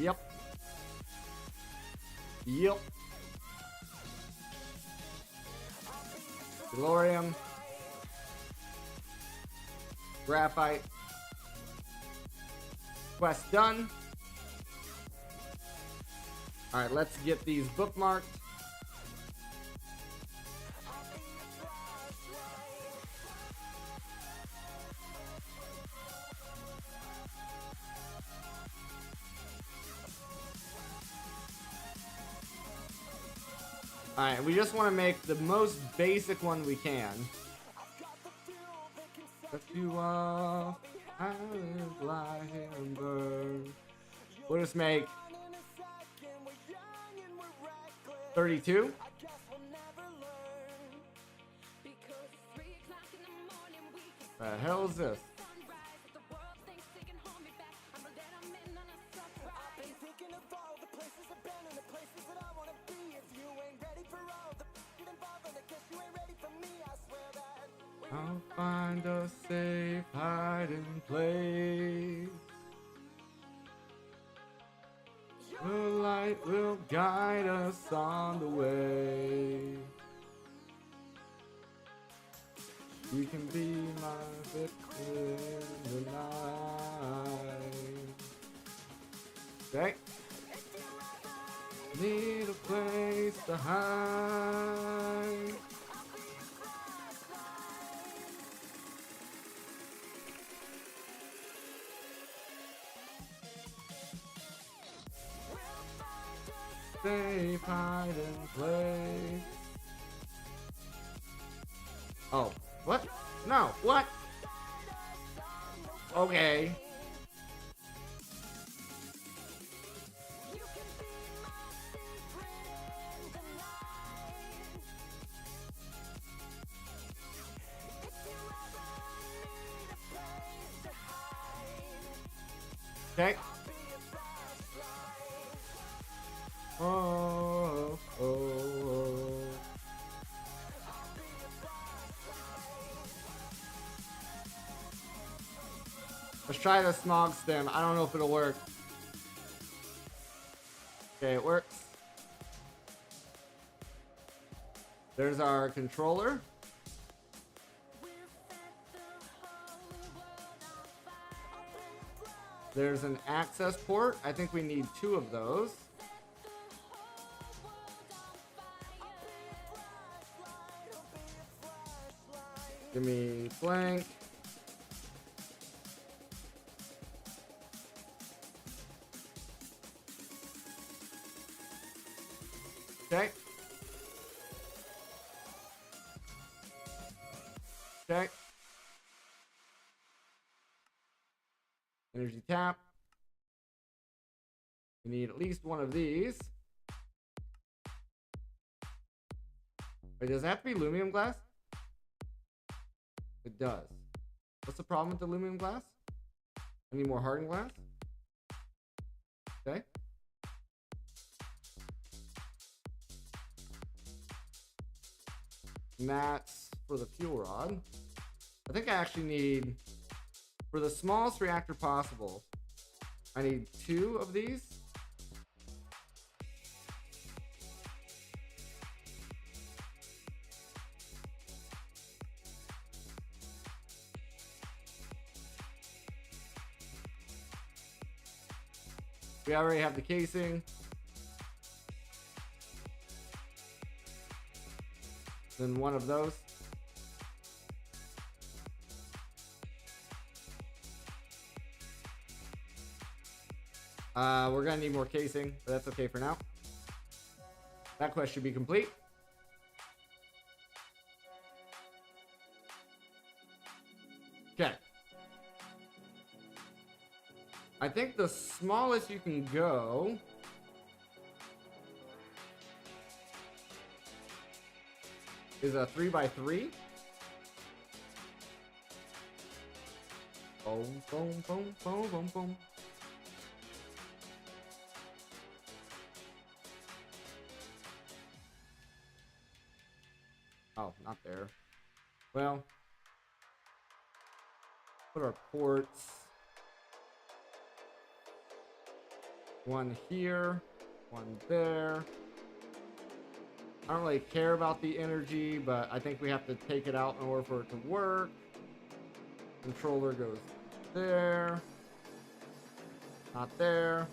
Yep. Yep. Yellorium. Graphite. Quest done. Alright, let's get these bookmarked. Alright, we just want to make the most basic one we can. Cut you off, I live, lie here and burn. We'll just make 32. The hell is this? I'll find a safe hiding place. The light will guide us on the way. You can be my victim tonight. Okay. Need a place to hide. Safe hiding place. Oh, what? No, what? Okay. Okay. Oh, oh, oh. Let's try the smog stem. I don't know if it'll work. Okay, it works. There's our controller. There's an access port. I think we need 2 of those. Give me blank. Okay. Okay. Energy tap. We need at least 1 of these. Wait, does it have to be aluminum glass? It does. What's the problem with the aluminum glass? I need more hardened glass. Okay. And that's for the fuel rod. I think I actually need, for the smallest reactor possible, I need 2 of these. We already have the casing. Then 1 of those. We're gonna need more casing, but that's okay for now. That quest should be complete. Okay. I think the smallest you can go is a 3x3. Boom, boom, boom, boom, boom, boom. Oh, not there. Well, put our ports. 1 here, 1 there. I don't really care about the energy, but I think we have to take it out in order for it to work. Controller goes there. Not there.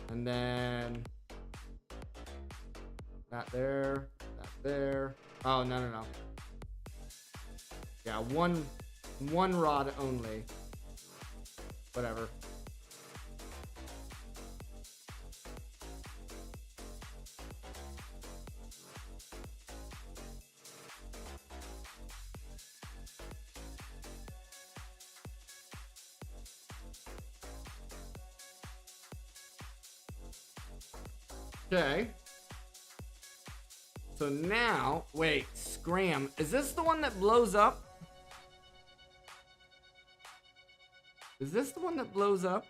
And then that there, that there. Oh, no, no, no. Yeah, one rod only. Whatever. Okay. So now, wait, Scram. Is this the one that blows up? Is this the one that blows up?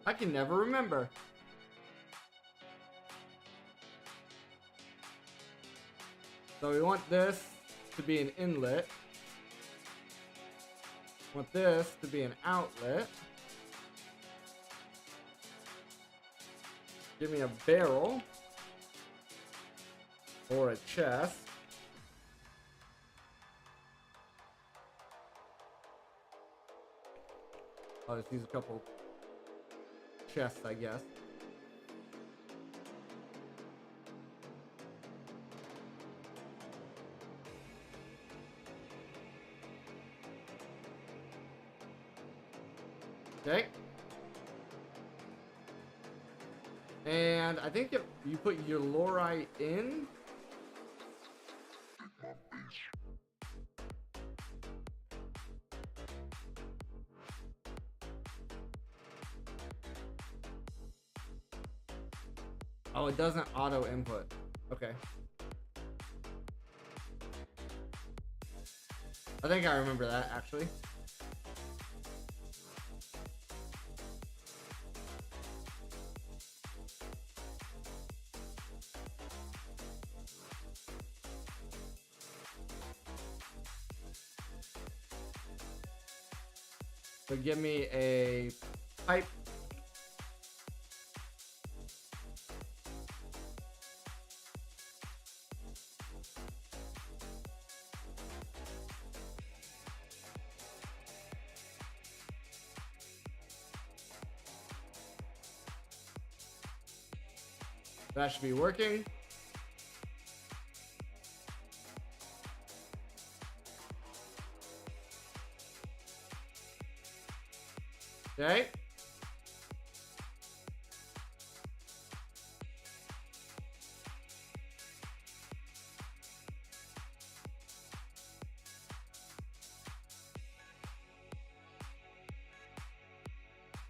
I can never remember. So we want this to be an inlet. Want this to be an outlet. Give me a barrel or a chest. I'll just use a couple chests, I guess. Okay. And I think if you put your Lorite in, Oh, it doesn't auto input. Okay. I think I remember that, actually. So give me a pipe. That should be working. Okay.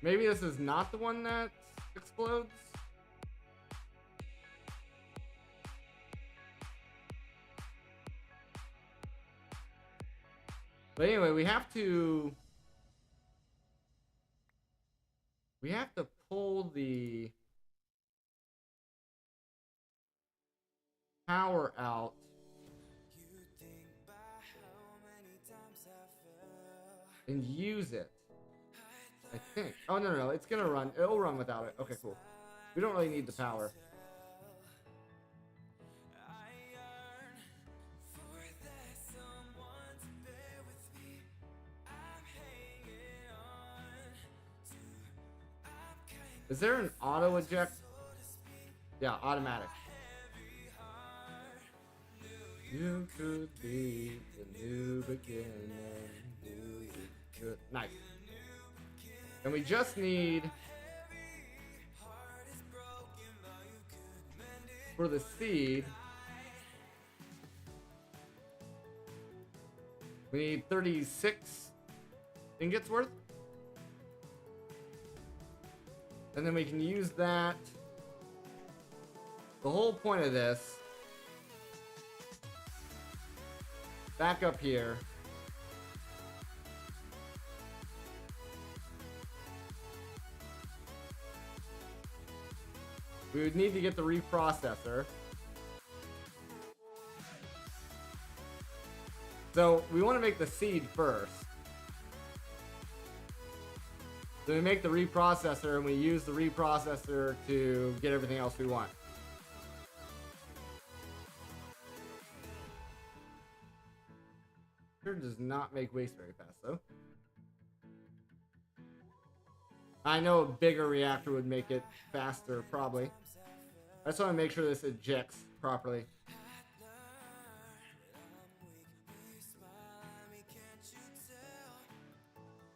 Maybe this is not the one that explodes. But anyway, we have to pull the power out. And use it. I think. Oh, no. It's gonna run. It'll run without it. Okay, cool. We don't really need the power. Is there an auto eject? Yeah, automatic. You could be the new beginning. Nice. And we just need, for the seed, we need 36 ingots worth. And then we can use that. The whole point of this, back up here, we would need to get the reprocessor. So we want to make the seed first. So we make the reprocessor and we use the reprocessor to get everything else we want. Sure does not make waste very fast though. I know a bigger reactor would make it faster, probably. I just want to make sure this ejects properly.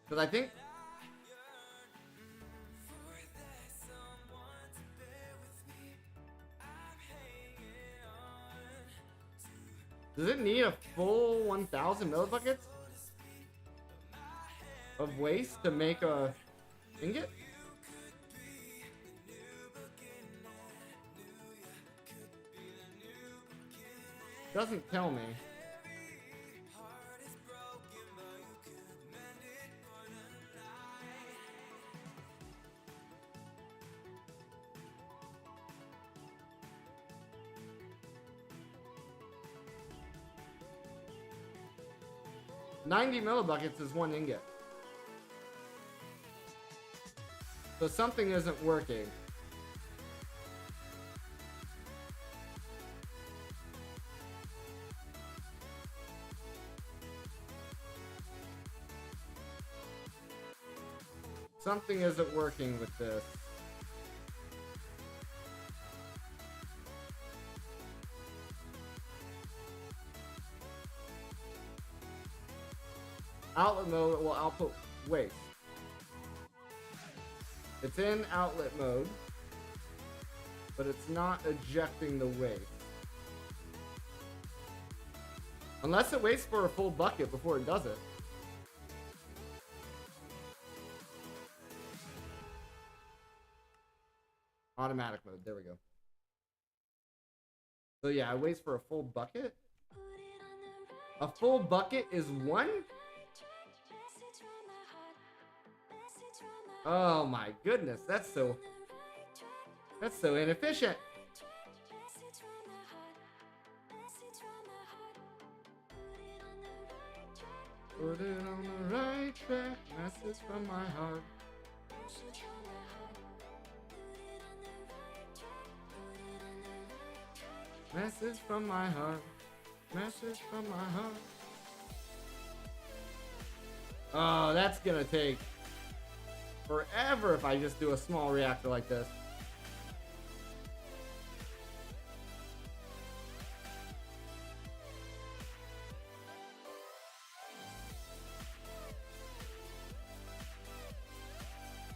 Because I think... Does it need a full 1,000 millibuckets of waste to make a ingot? Doesn't tell me. $90 millibuckets is one ingot. So something isn't working. Something isn't working with this. Outlet mode will output waste. It's in outlet mode, but it's not ejecting the waste. Unless it waits for a full bucket before it does it. Automatic mode, there we go. So yeah, it waits for a full bucket. A full bucket is 1? Oh my goodness, that's so inefficient. Put it on the right track, message from my heart. Message from my heart. Message from my heart. Oh, that's gonna take forever if I just do a small reactor like this.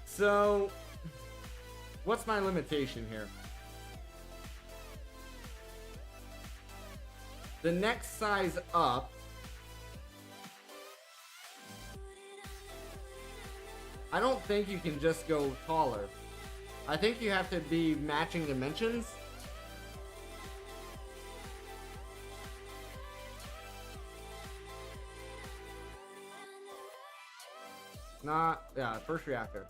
So, what's my limitation here? The next size up, I don't think you can just go taller. I think you have to be matching dimensions. Yeah, first reactor.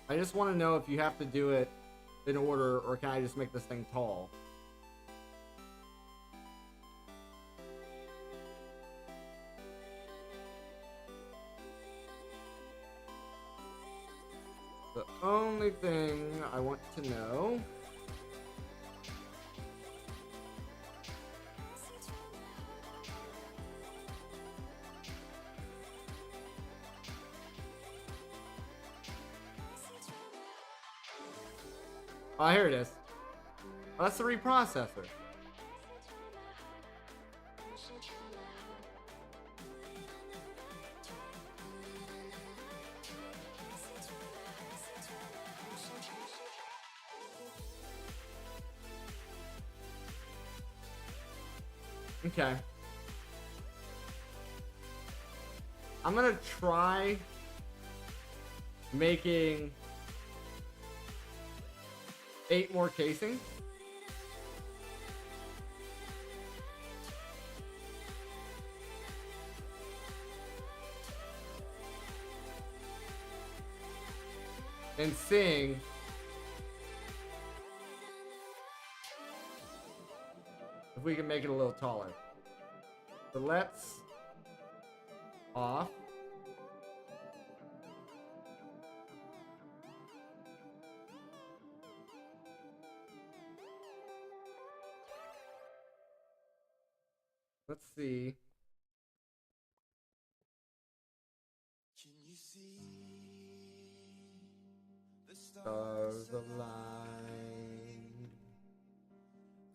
I just want to know if you have to do it in order, or can I just make this thing tall? The only thing I want to know. Oh, here it is. Oh, that's the reprocessor. Okay. I'm gonna try making 8 more casing. And seeing if we can make it a little taller. So let's off. Let's see. Can you see the Stars align.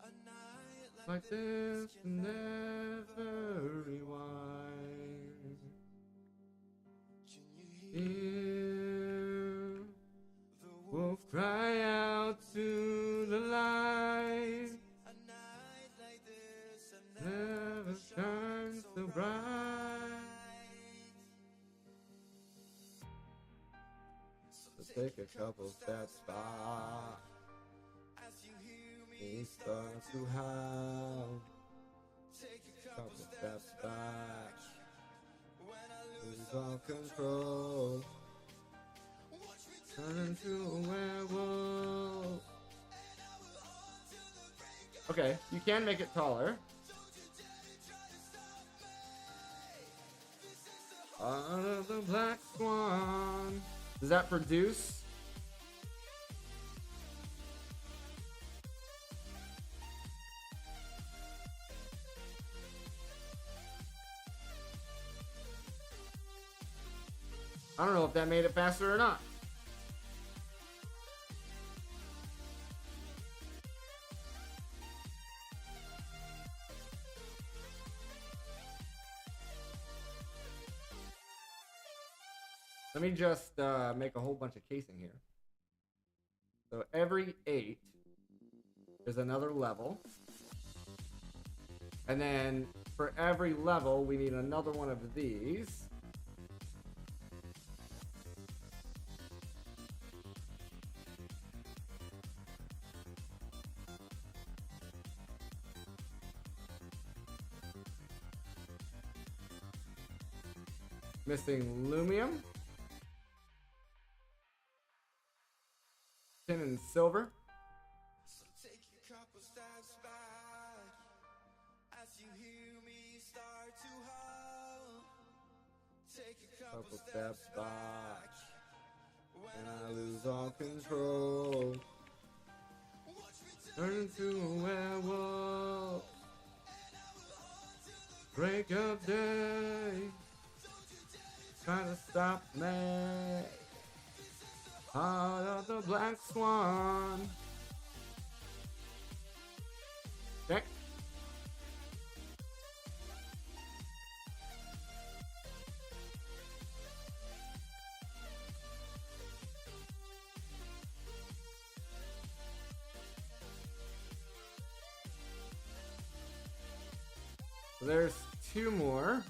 A night Like this can never rewind. Can you Hear the wolf cry out to the light. A night like this Never shines so bright. So take a couple steps back. As you hear me We start to howl. take a Couple couple steps back. When I Lose all control. watch me Turn into a werewolf. Okay, you can make it taller. Out of the black swan. Does that produce? I don't know if that made it faster or not. Let me just make a whole bunch of casing here. So every 8 is another level. And then for every level, we need another one of these. Missing lumium. Tin and silver. So take a couple steps back as you hear me start to hum. Take a couple steps back And I lose all control. Turn into a werewolf. Break of day. Trying to stop me. Heart of the black swan. Okay. So there's 2 more.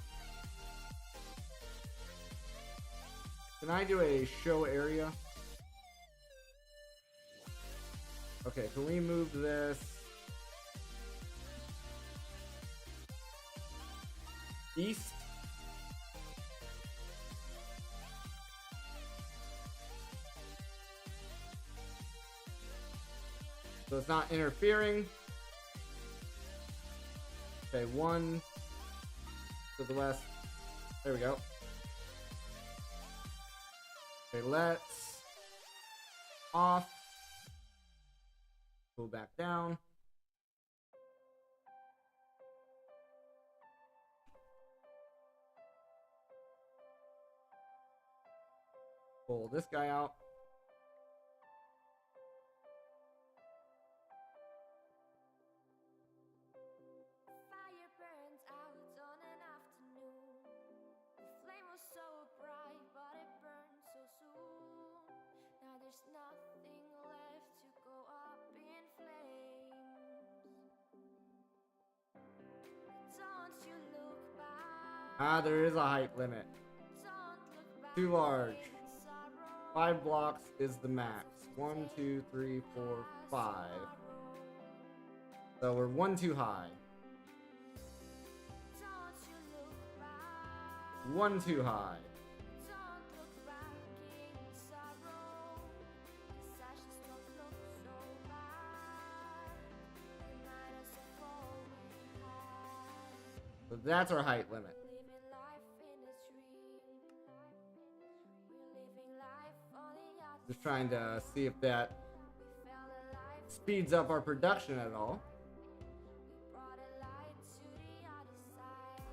Can I do a show area? Okay, can we move this east? So it's not interfering. Okay, 1 to the west. There we go. Okay, let's off. Go back down. Pull this guy out. Fire burns out on an afternoon. The flame was so bright, but it burned so soon. Now there's nothing left to go up in flames. Don't you look back. Ah, there is a height limit. Don't look back. Too large. in sorrow. 5 blocks is the max. 1, 2, 3, 4, 5. So we're 1 too high. Don't you look back. 1 too high. Don't look back in sorrow. The ashes don't look so bad. The night is falling high. So that's our height limit. We're living life in a dream. We're living life on the other Just trying to see if that We felt alive. speeds up our production at all. We brought a light to the other side.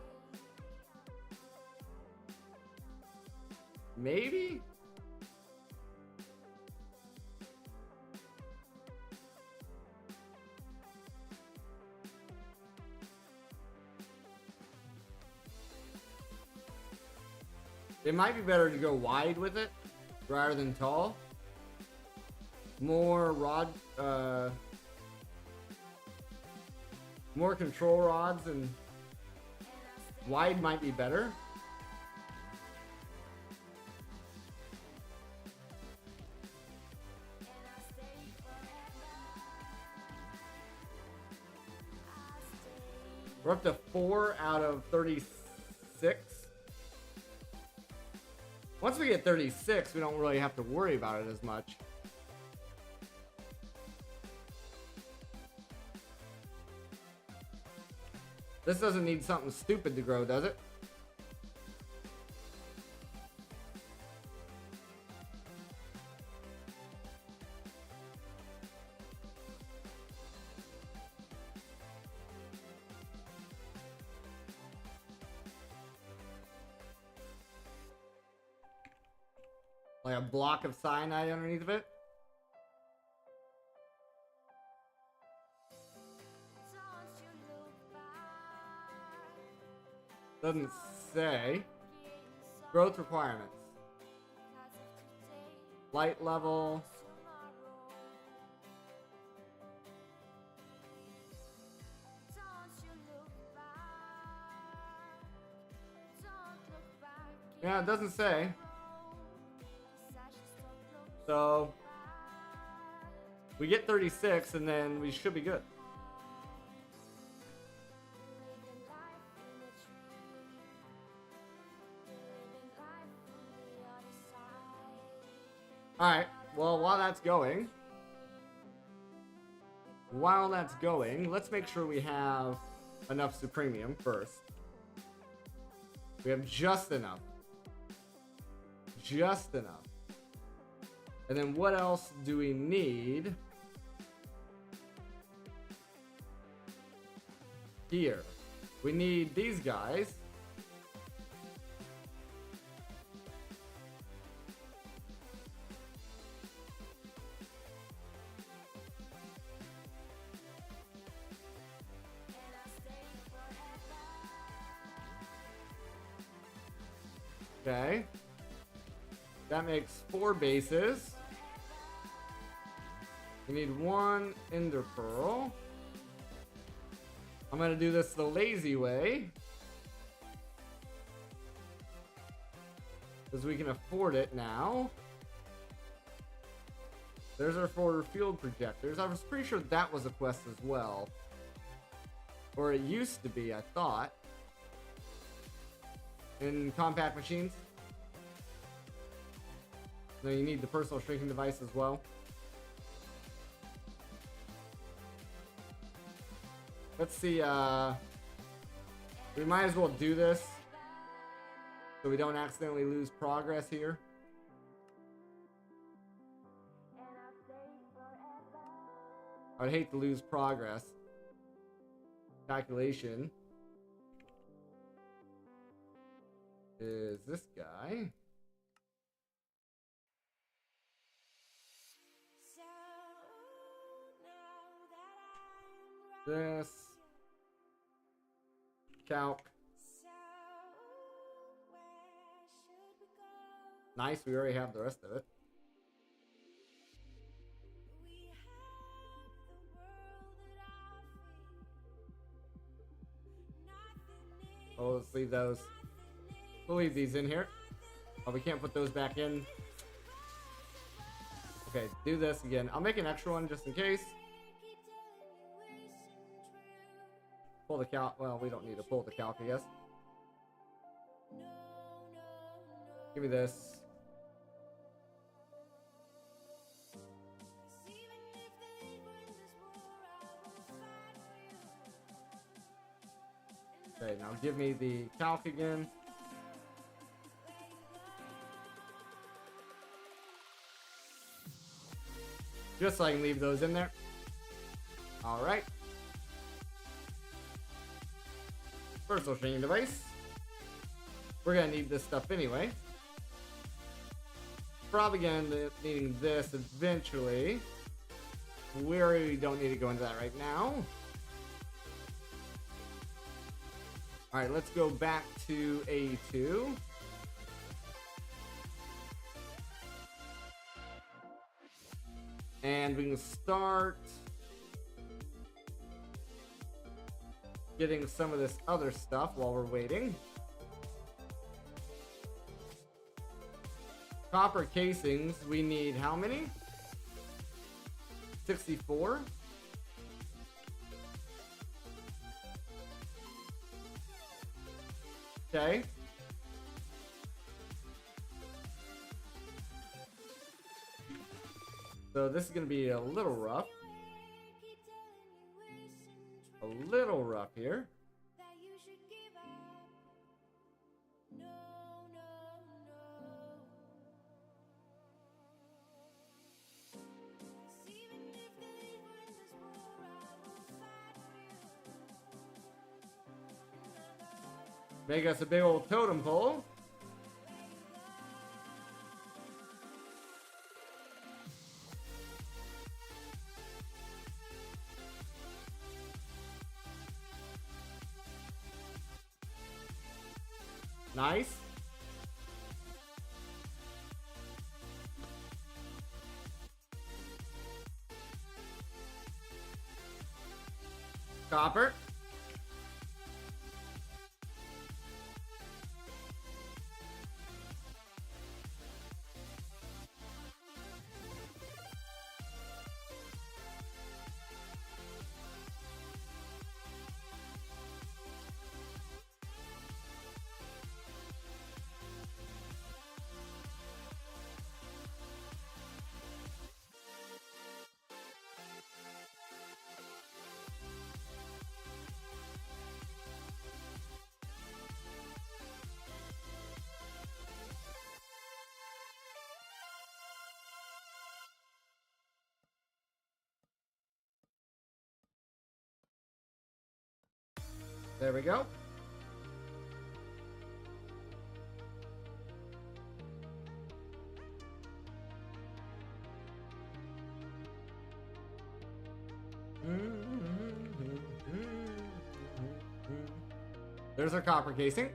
Maybe? It might be better to go wide with it rather than tall. More more control rods and wide might be better. And I stay forever. I stay. We're up to 4 out of 36. Once we get 36, we don't really have to worry about it as much. This doesn't need something stupid to grow, does it? Like a block of cyanide underneath of it? Don't you look back. Doesn't say. In Growth requirements. Light level. Yeah, it doesn't say. So we get 36 and then we should be good. Alright, well, while that's going, let's make sure we have enough Supremium first. We have just enough. Just enough. And then what else do we need? Here. We need these guys. Okay. That makes 4 bases. We need 1 Ender Pearl. I'm gonna do this the lazy way, because we can afford it now. There's our 4 field projectors. I was pretty sure that was a quest as well. Or it used to be, I thought. In compact machines. No, you need the personal shrinking device as well. Let's see, we might as well do this so we don't accidentally lose progress here. I'd hate to lose progress. Calculation is this guy. This. Calc. Nice, we already have the rest of it. Oh, let's leave those. We'll leave these in here. Oh, we can't put those back in. Okay, do this again. I'll make an extra one just in case. Pull the calc. Well, we don't need to pull the calc, I guess. Give me this. Okay, now give me the calc again. Just so I can leave those in there. Alright. Personal training device. We're gonna need this stuff anyway. Probably gonna end up needing this eventually. We really don't need to go into that right now. Alright, let's go back to A2. And we can start getting some of this other stuff while we're waiting. Copper casings, we need how many? 64. Okay. So this is going to be a little rough. A little rough here. Make us a big old totem pole. Nice. Copper. There we go. There's our copper casing.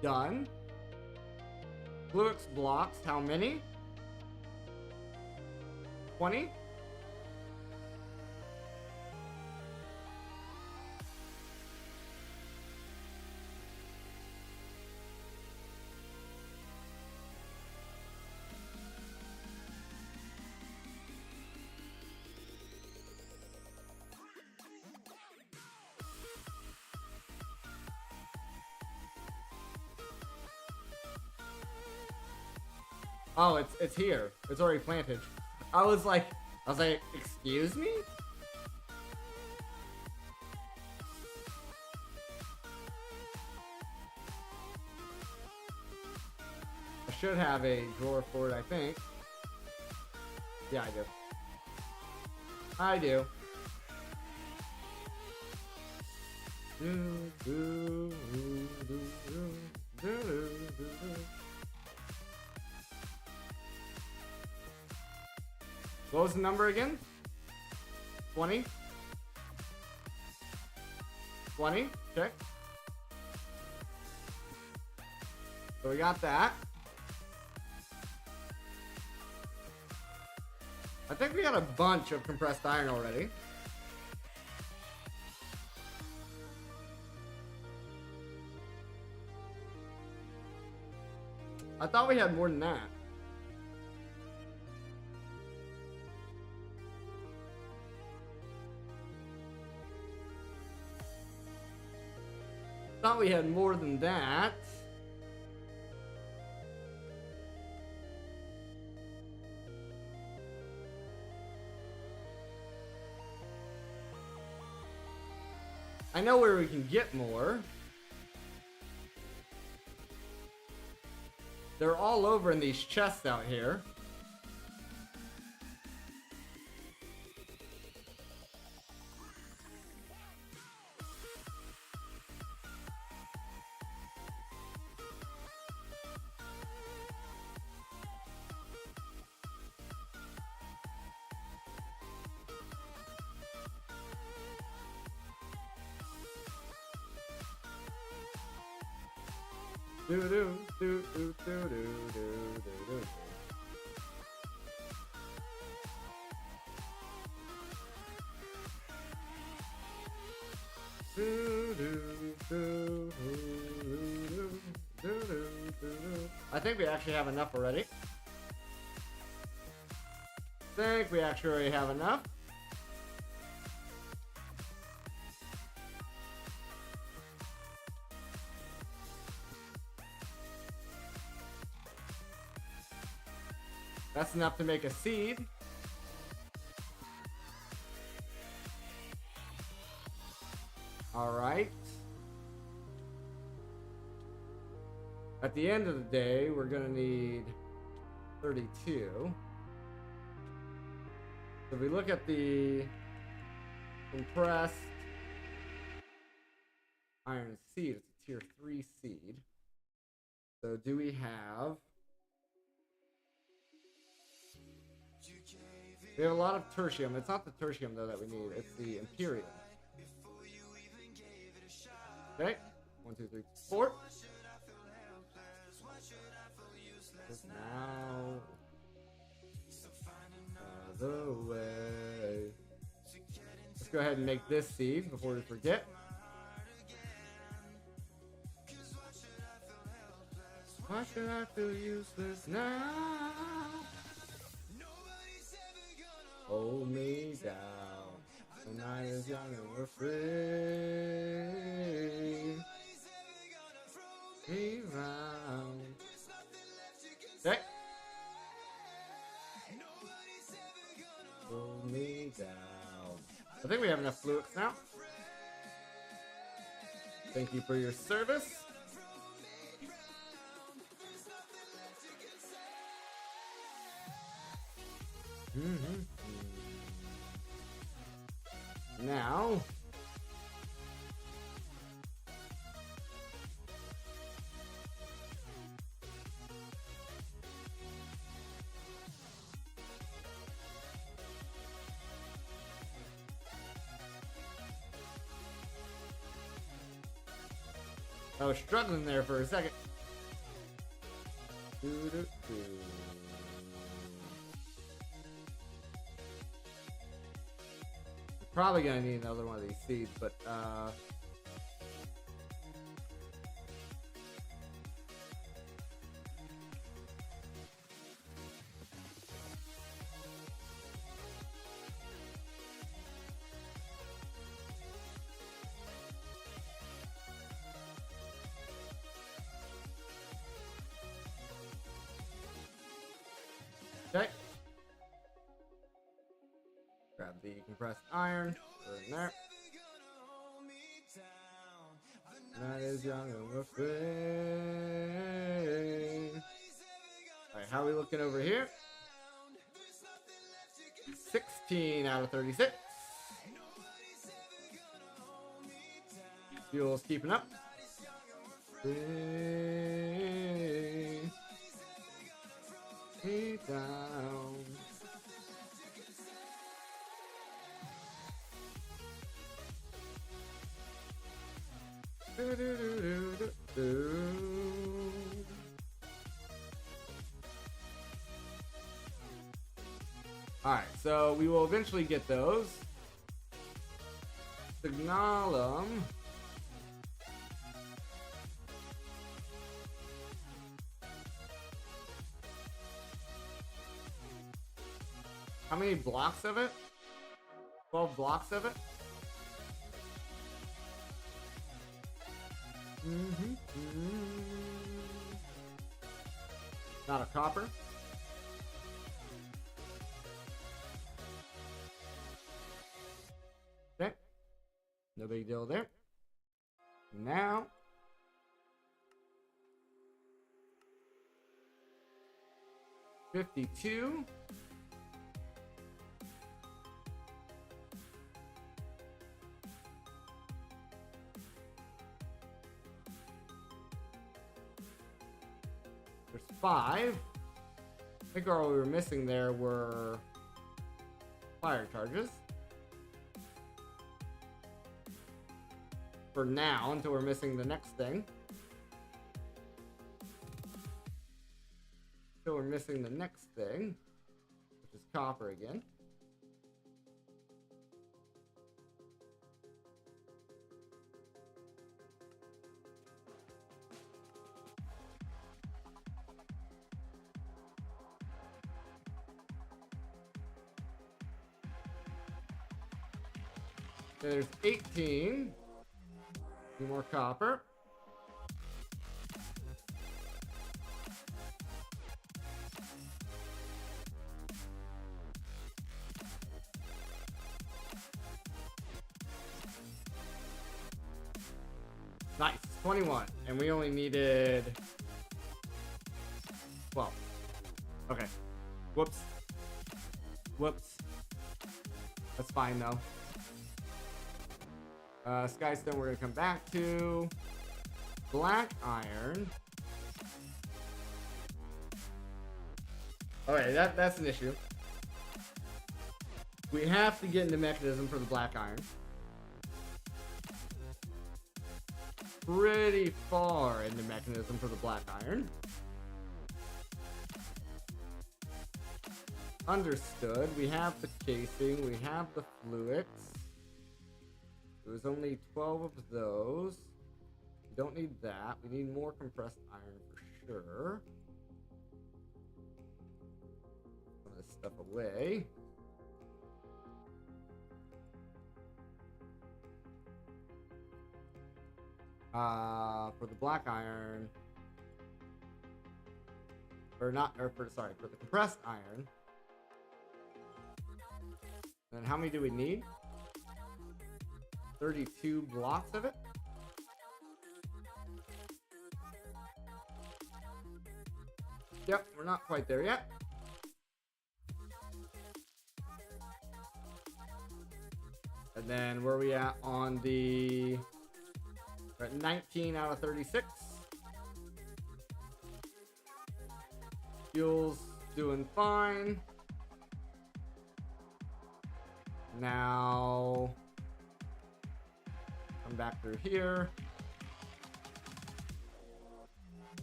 Done. Fluix blocks, how many? 20? Oh, it's here. It's already planted. I was like, excuse me? I should have a drawer for it, I think. Yeah, I do. I do. What was the number again? 20? 20? Check. So we got that. I think we got a bunch of compressed iron already. I thought we had more than that. Thought we had more than that. I know where we can get more. They're all over in these chests out here. Do do do do do do do do. I think we actually have enough already. Think we actually already have enough. That's enough to make a seed. All right. At the end of the day, we're gonna need 32. So if we look at the compressed iron seed, it's a tier 3 seed. So do we have... We have a lot of tertium. It's not the tertium though that we need. It's the imperium. Okay. 1, 2, 3, 4. Just now. The way. Let's go ahead and make this seed before we forget. Why should I feel useless now? Hold me down. The night is young and we're free. Me round. Okay. Hold me down. I think we have enough fluids now. Thank you for your service. Now, I was struggling there for a second. Probably gonna need another one of these seeds, but okay. Grab the compressed iron, put it in there. Night is young and we're free. Alright, how are we looking over here? 16 out of 36. Fuel's keeping up. Bring me down. Alright, so we will eventually get those. Signalum. How many blocks of it? 12 blocks of it? Not a copper. Okay. No big deal there. Now. $52. There's 5. I think all we were missing there were fire charges. For now, until we're missing the next thing. Until we're missing the next thing, which is copper again. There's 18. 2 more copper. Nice. 21. And we only needed 12. Okay. Whoops. Whoops. That's fine though. Skystone we're gonna come back to. Black iron. Alright, that's an issue. We have to get into mechanism for the black iron. Pretty far into mechanism for the black iron. Understood. We have the casing, we have the fluids. There was only 12 of those. We don't need that. We need more compressed iron for sure. Some of this stuff away. For the black iron, for the compressed iron. And how many do we need? 32 blocks of it. Yep, we're not quite there yet. And then where are we at on the... We're at 19 out of 36. Fuel's doing fine. Now, come back through here.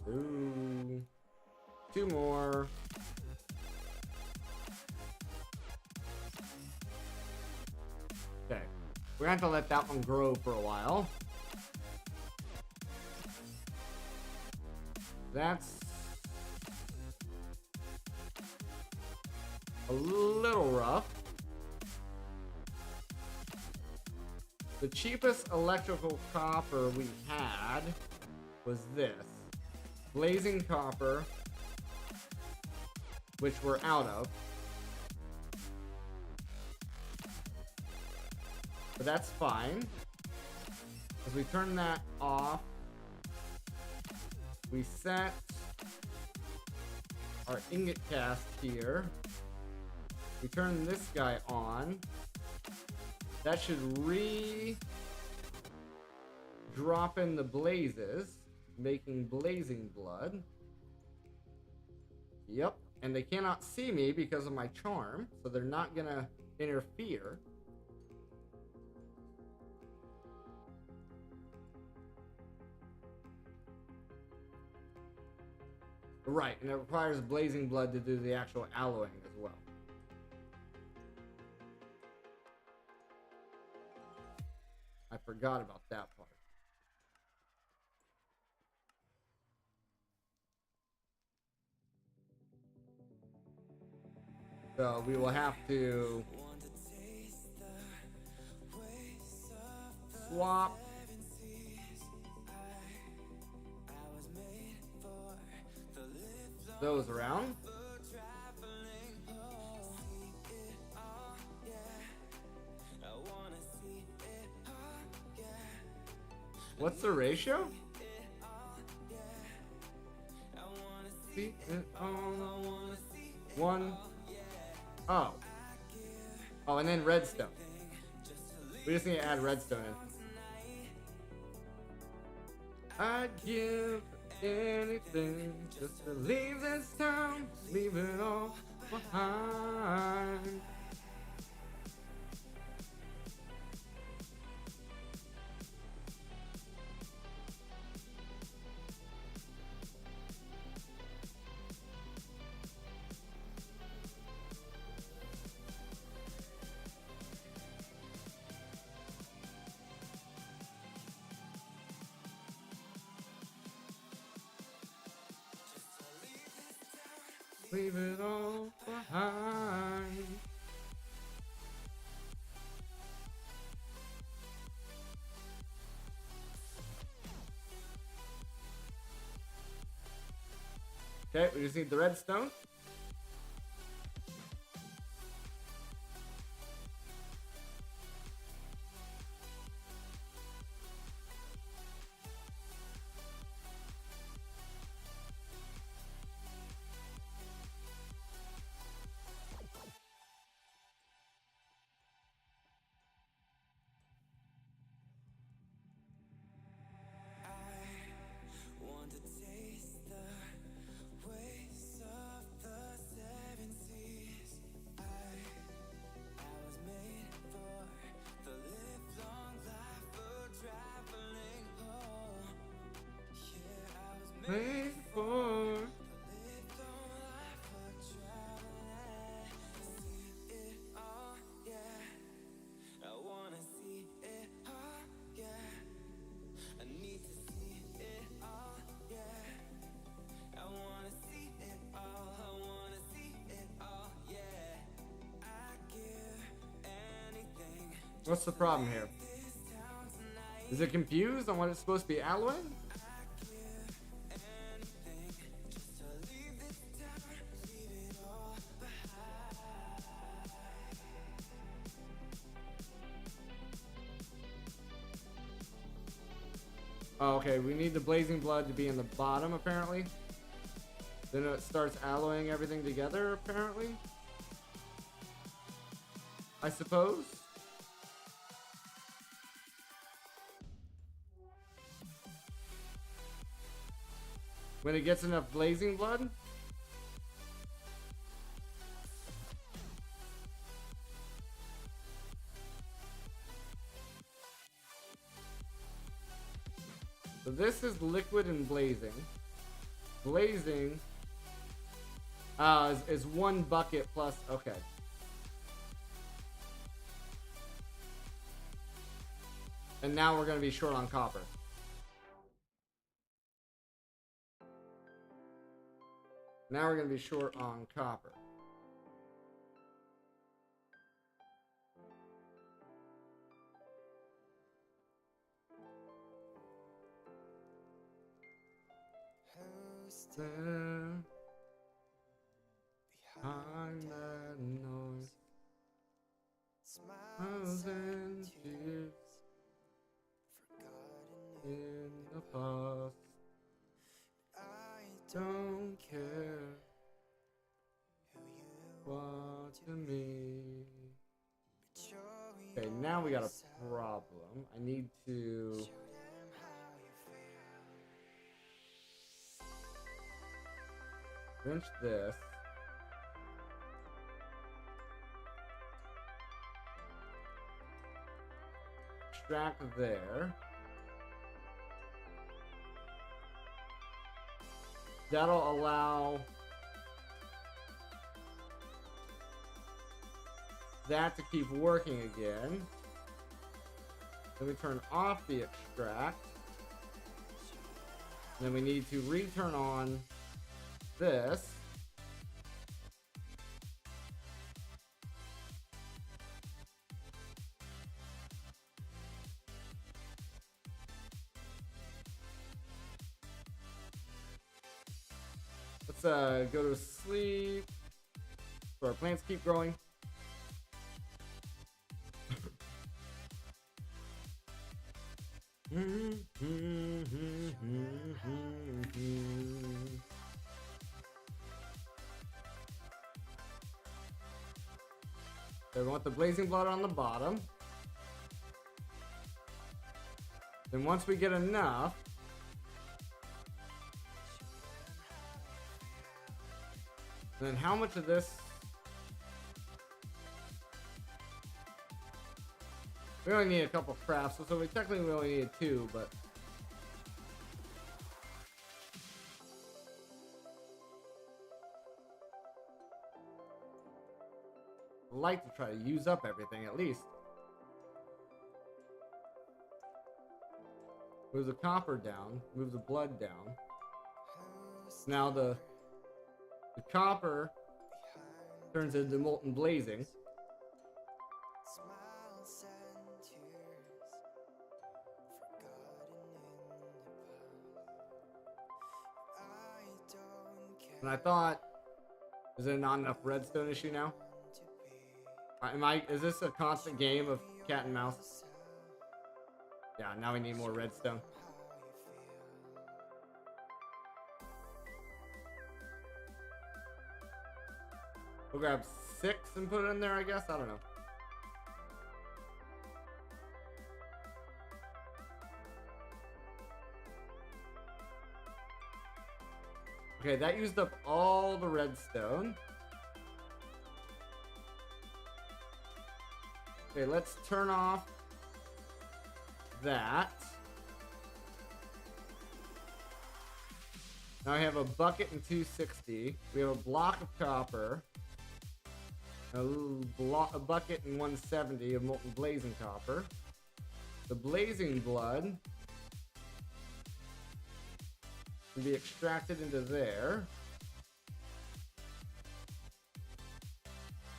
Ooh. 2 more. Okay. We're gonna have to let that one grow for a while. That's a little rough. The cheapest electrical copper we had was this. Blazing copper, which we're out of. But that's fine. As we turn that off, we set our ingot cast here. We turn this guy on. That should drop in the blazes, making blazing blood. Yep, and they cannot see me because of my charm, so they're not gonna interfere. Right, and it requires blazing blood to do the actual alloying as well. I forgot about that part. So we will have to swap those around. What's the ratio? See it all. 1. Oh. Oh, and then redstone. We just need to add redstone in. I'd give anything just to leave this town, leave it all behind. Leave it all behind. Okay, we just need the redstone. Wait for What's the problem here? Is it confused on what it's supposed to be alloying? Oh, okay, we need the blazing blood to be in the bottom, apparently. Then it starts alloying everything together, apparently. I suppose. When it gets enough blazing blood. So this is liquid and blazing. Blazing is one bucket plus, okay. And now we're going to be short on copper. Now we're going to be short on copper. Who's there behind that noise? Smiles and tears in the past. I don't care what to me. Okay, now we got a problem. I need to wrench this. Extract there. That'll allow that to keep working again. Then we turn off the extract. Then we need to return on this. Let's go to sleep so our plants keep growing. So we want the blazing blood on the bottom. Then once we get enough, then how much of this? We only need a couple crafts, so we technically only need 2, but I'd like to try to use up everything at least. Move the copper down, move the blood down. Now the copper turns into molten blazing. And I thought, is there not enough redstone issue now? Is this a constant game of cat and mouse? Yeah, now we need more redstone. We'll grab 6 and put it in there, I guess. I don't know. Okay, that used up all the redstone. Okay, let's turn off that. Now I have a bucket and 260. We have a block of copper. A bucket and 170 of molten blazing copper. The blazing blood can be extracted into there.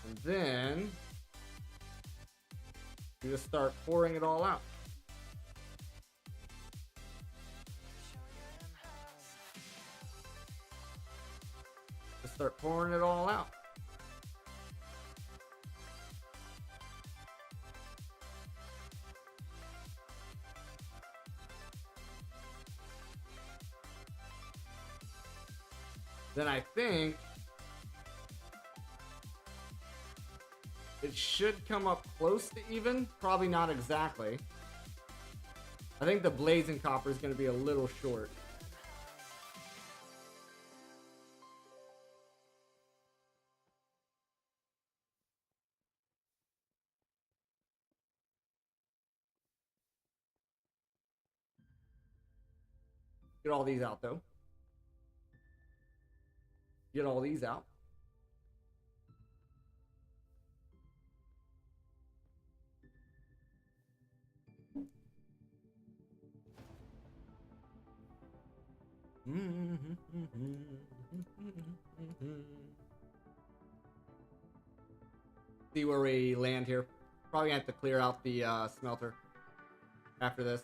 And then You just start pouring it all out. Just start pouring it all out. Then I think it should come up close to even. Probably not exactly. I think the blazing copper is going to be a little short. Get all these out though. Get all these out. See where we land here. Probably gonna have to clear out the smelter after this.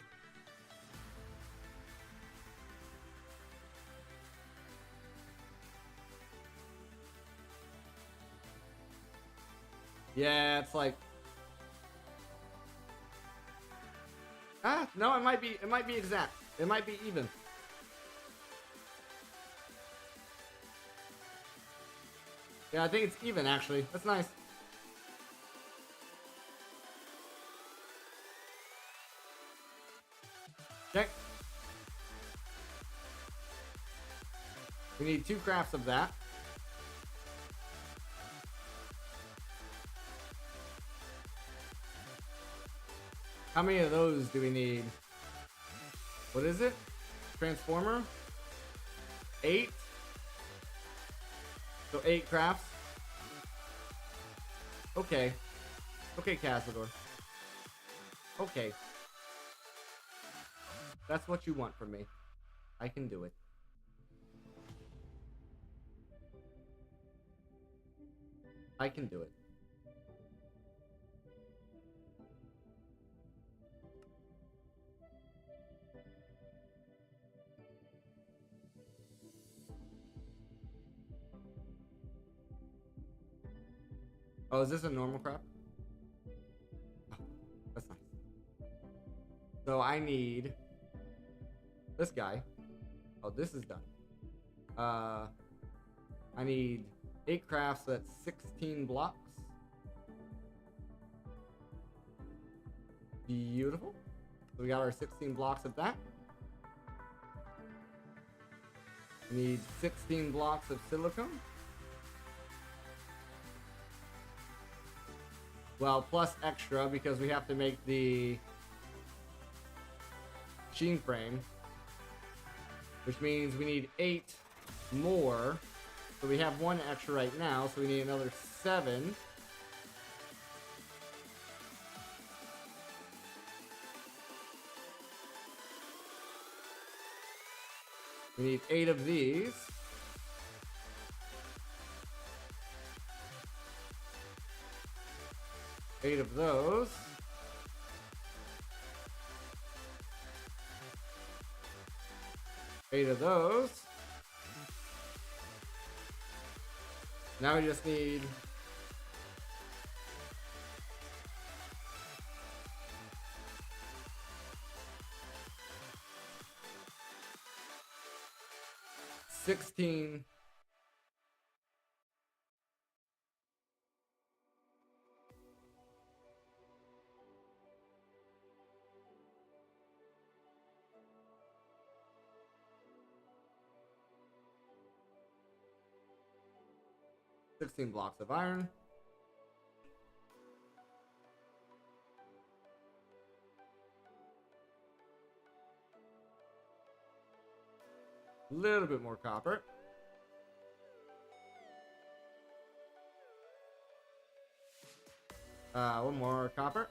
Yeah, it's like no, it might be exact. It might be even. Yeah, I think it's even actually. That's nice. Okay. We need 2 crafts of that. How many of those do we need? What is it? Transformer? 8? So 8 crafts? Okay. Okay, Cazador. Okay. That's what you want from me. I can do it. I can do it. Oh, is this a normal crop? Oh, that's nice. So I need this guy. Oh, this is done. I need 8 crafts, so that's 16 blocks. Beautiful. So we got our 16 blocks of that. We need 16 blocks of silicone. Well, plus extra because we have to make the machine frame, which means we need 8 more. So we have 1 extra right now, so we need another 7. We need 8 of these. Eight of those. Eight of those. Now we just need $16. $16 blocks of iron. A little bit more copper. One more copper.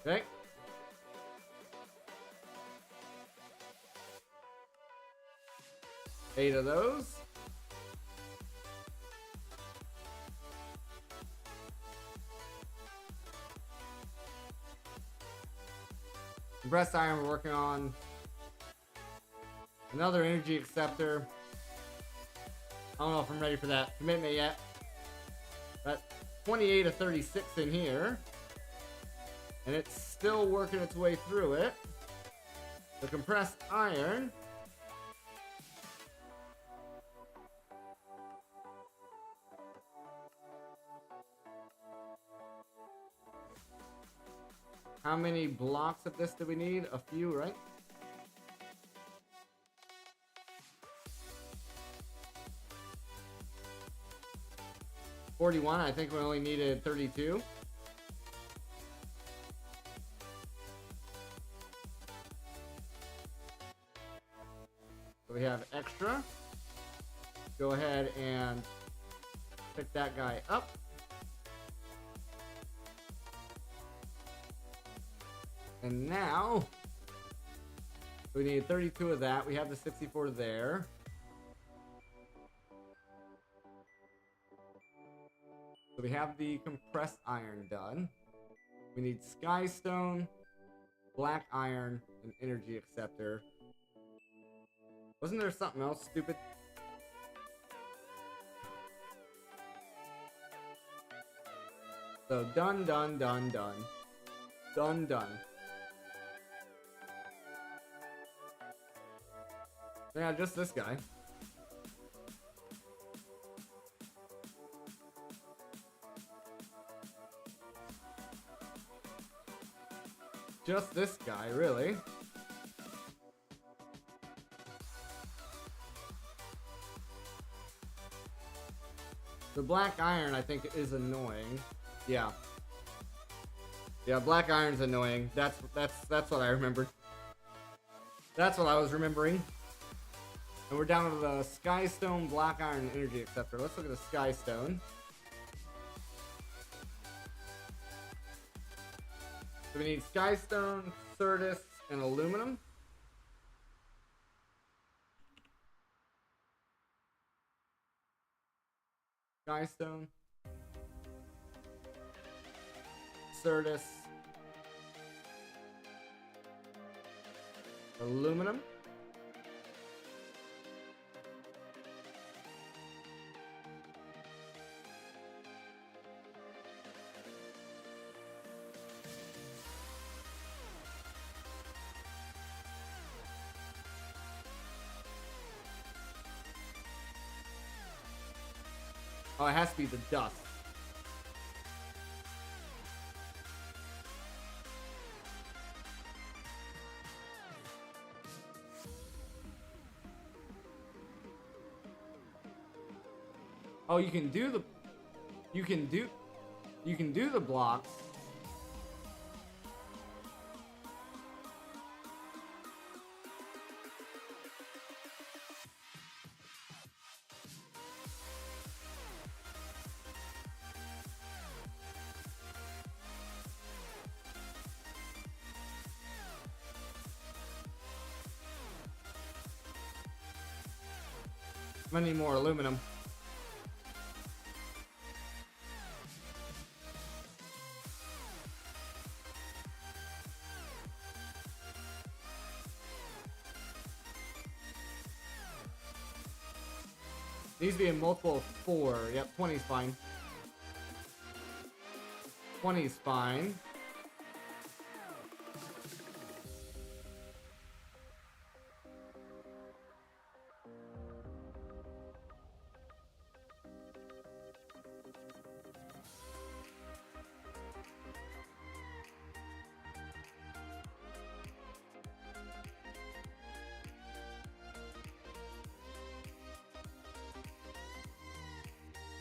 Okay. Eight of those. Compressed iron we're working on. Another energy acceptor. I don't know if I'm ready for that commitment yet. But 28 of 36 in here. And it's still working its way through it. The compressed iron. How many blocks of this do we need? A few, right? $41. I think we only needed 32. So we have extra. Go ahead and pick that guy up. And now we need 32 of that. We have the 64 there. So we have the compressed iron done. We need skystone, black iron, and energy acceptor. Wasn't there something else stupid? So done, done, done, done. Done, done. Yeah, just this guy. Just this guy, really. The black iron, I think, is annoying. Yeah. Yeah, black iron's annoying. That's what I remembered. That's what I was remembering. And we're down to the skystone, black iron, energy acceptor. Let's look at the skystone. So we need skystone, Certus, and aluminum. Skystone, Certus, aluminum. Oh, it has to be the dust. Oh, you can do the blocks. I need more aluminum. Needs to be a multiple of 4. Yep, 20 is fine. 20 is fine.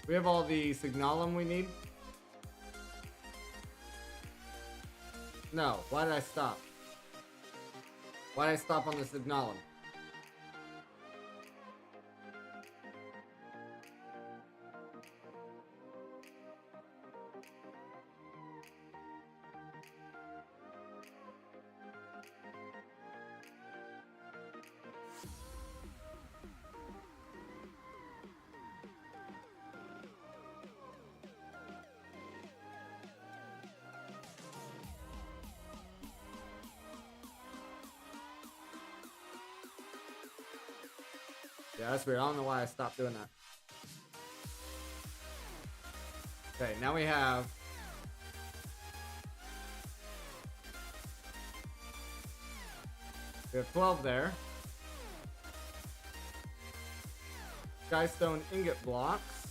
We have all the signalum we need. No, why did I stop? Why did I stop on the signalum? Yeah, that's weird. I don't know why I stopped doing that. Okay, now we have... We have 12 there. Skystone ingot blocks.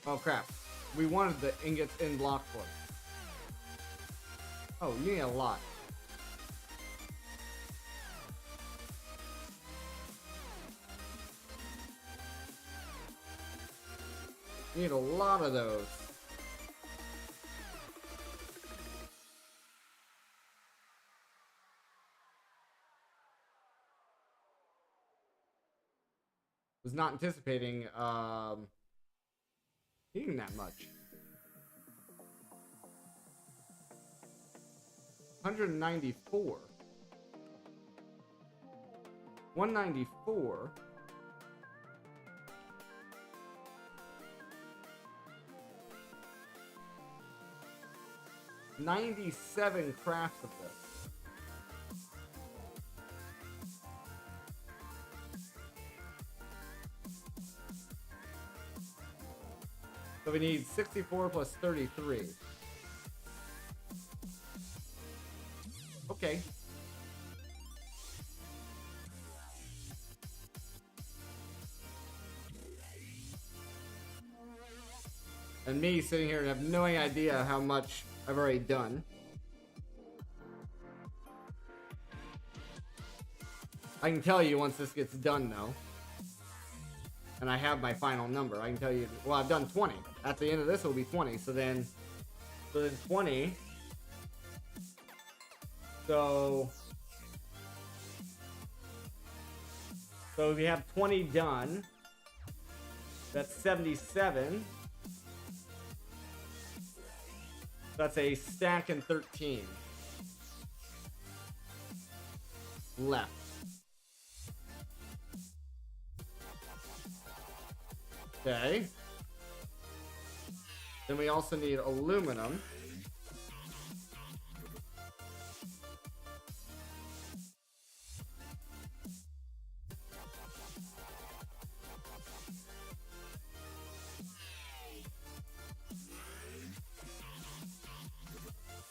Oh crap. We wanted the ingots in block form. Oh, you need a lot. You need a lot of those. Was not anticipating eating that much. 194. 194. $97 crafts of this. So we need 64 plus 33. Okay. And me sitting here and have no idea how much I've already done. I can tell you once this gets done though. And I have my final number. I can tell you, well, I've done 20. At the end of this, it will be 20. So then 20. So we have 20 done. That's 77. That's a stack and 13 left. Okay. Then we also need aluminum.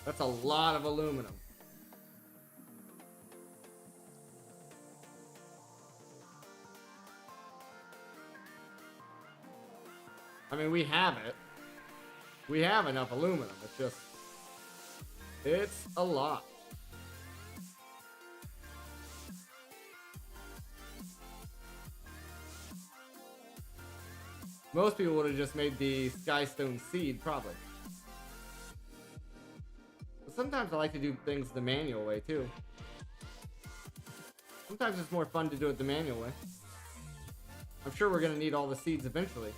That's a lot of aluminum. I mean, we have it. We have enough aluminum. It's just... it's a lot. Most people would have just made the Skystone seed, probably. But sometimes I like to do things the manual way, too. Sometimes it's more fun to do it the manual way. I'm sure we're going to need all the seeds eventually.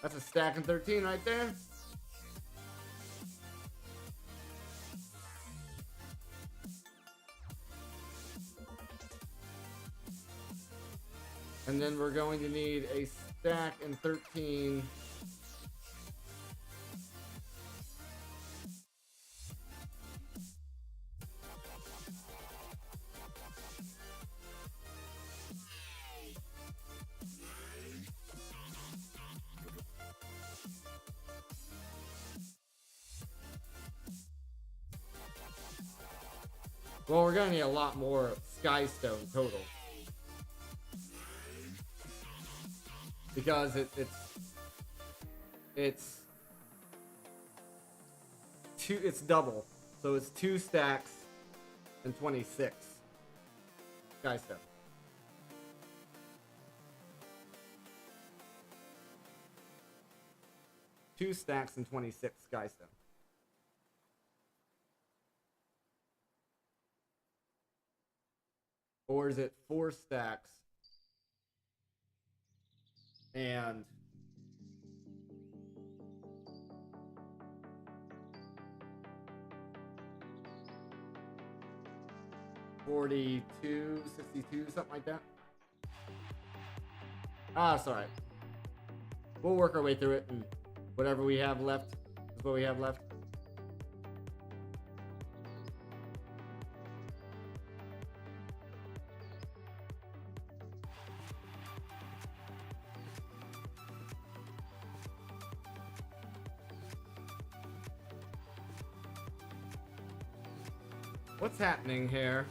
That's a stack and 13 right there. And then we're going to need a stack and 13. Well, we're gonna need a lot more Skystone total. Because it's double. So it's 2 stacks and 26 Skystone. Two stacks and 26 Skystone. Or is it 4 stacks and 42, 62, something like that? Ah, it's alright. We'll work our way through it, and whatever we have left is what we have left. What's happening here?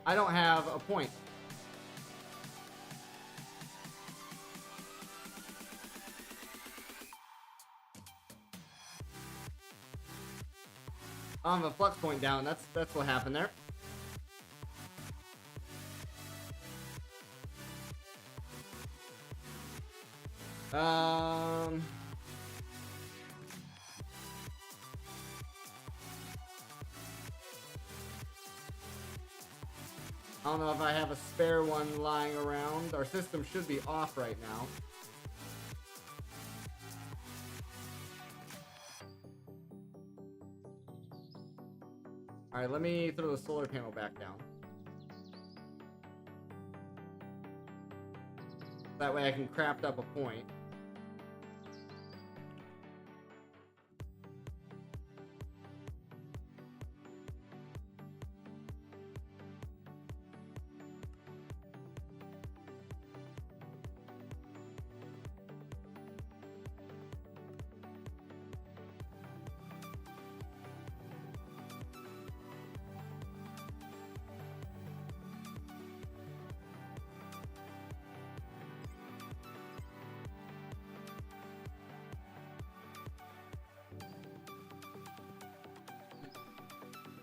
I don't have a point. I don't have a flux point down. That's what happened there. I don't know if I have a spare one lying around. Our system should be off right now. Alright, let me throw the solar panel back down. That way I can craft up a point.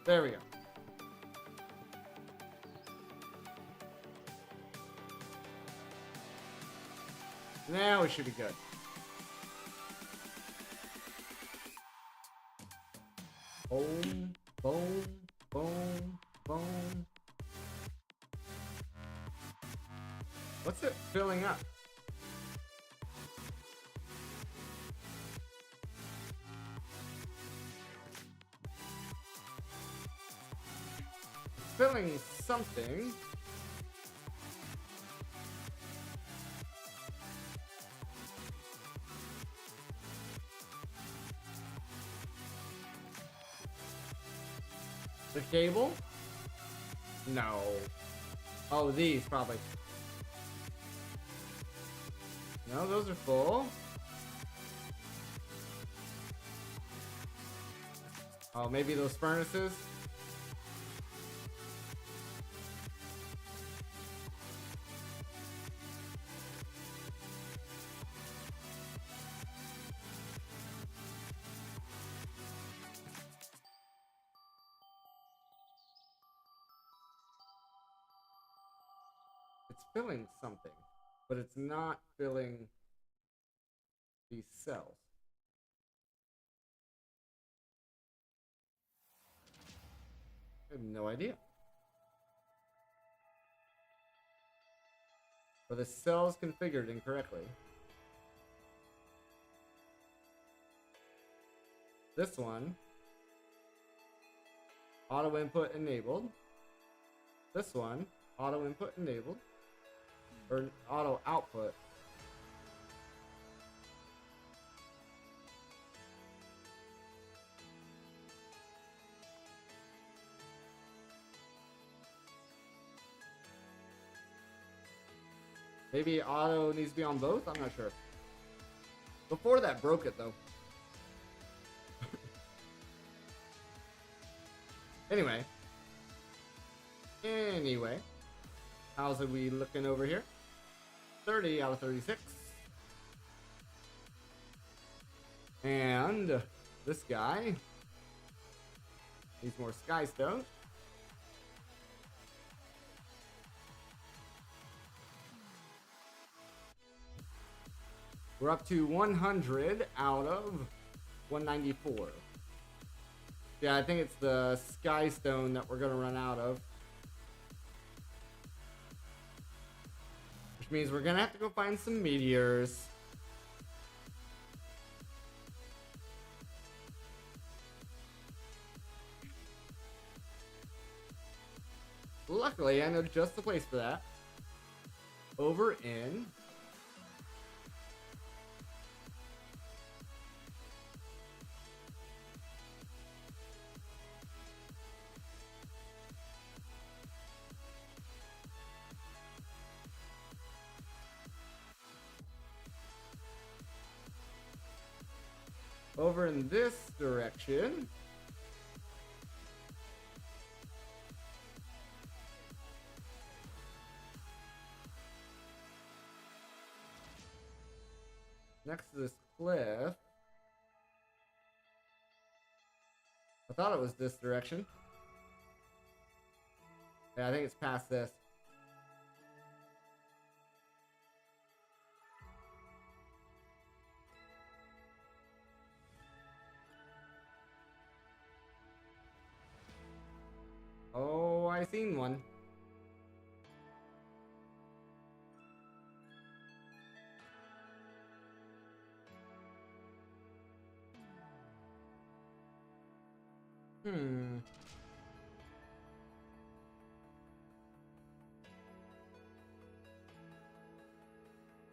There we go. Now we should be good. Boom, boom, boom, boom. What's it filling up? Filling something. The cable? No. Oh, these probably. No, those are full. Oh, maybe those furnaces? It's filling something, but it's not filling these cells. I have no idea. Or the cell's configured incorrectly. This one, auto input enabled. This one, auto input enabled. Or auto output. Maybe auto needs to be on both? I'm not sure. Before that broke it though. Anyway. How's it we looking over here? 30 out of 36. And this guy needs more sky stone. We're up to 100 out of 194. Yeah, I think it's the sky stone that we're gonna run out of. Which means we're gonna have to go find some meteors. Luckily, I know just the place for that. Over in... over in this direction. Next to this cliff. I thought it was this direction. Yeah, I think it's past this. Oh, I seen one.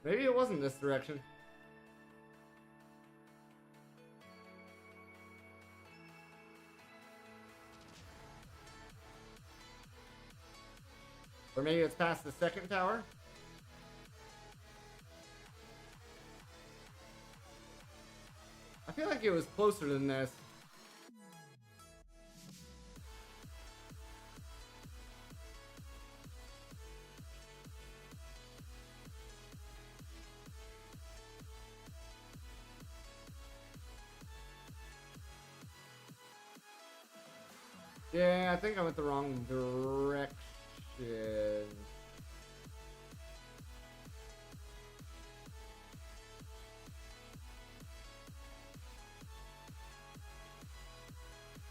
Maybe it wasn't this direction. Or maybe it's past the second tower. I feel like it was closer than this. Yeah, I think I went the wrong direction.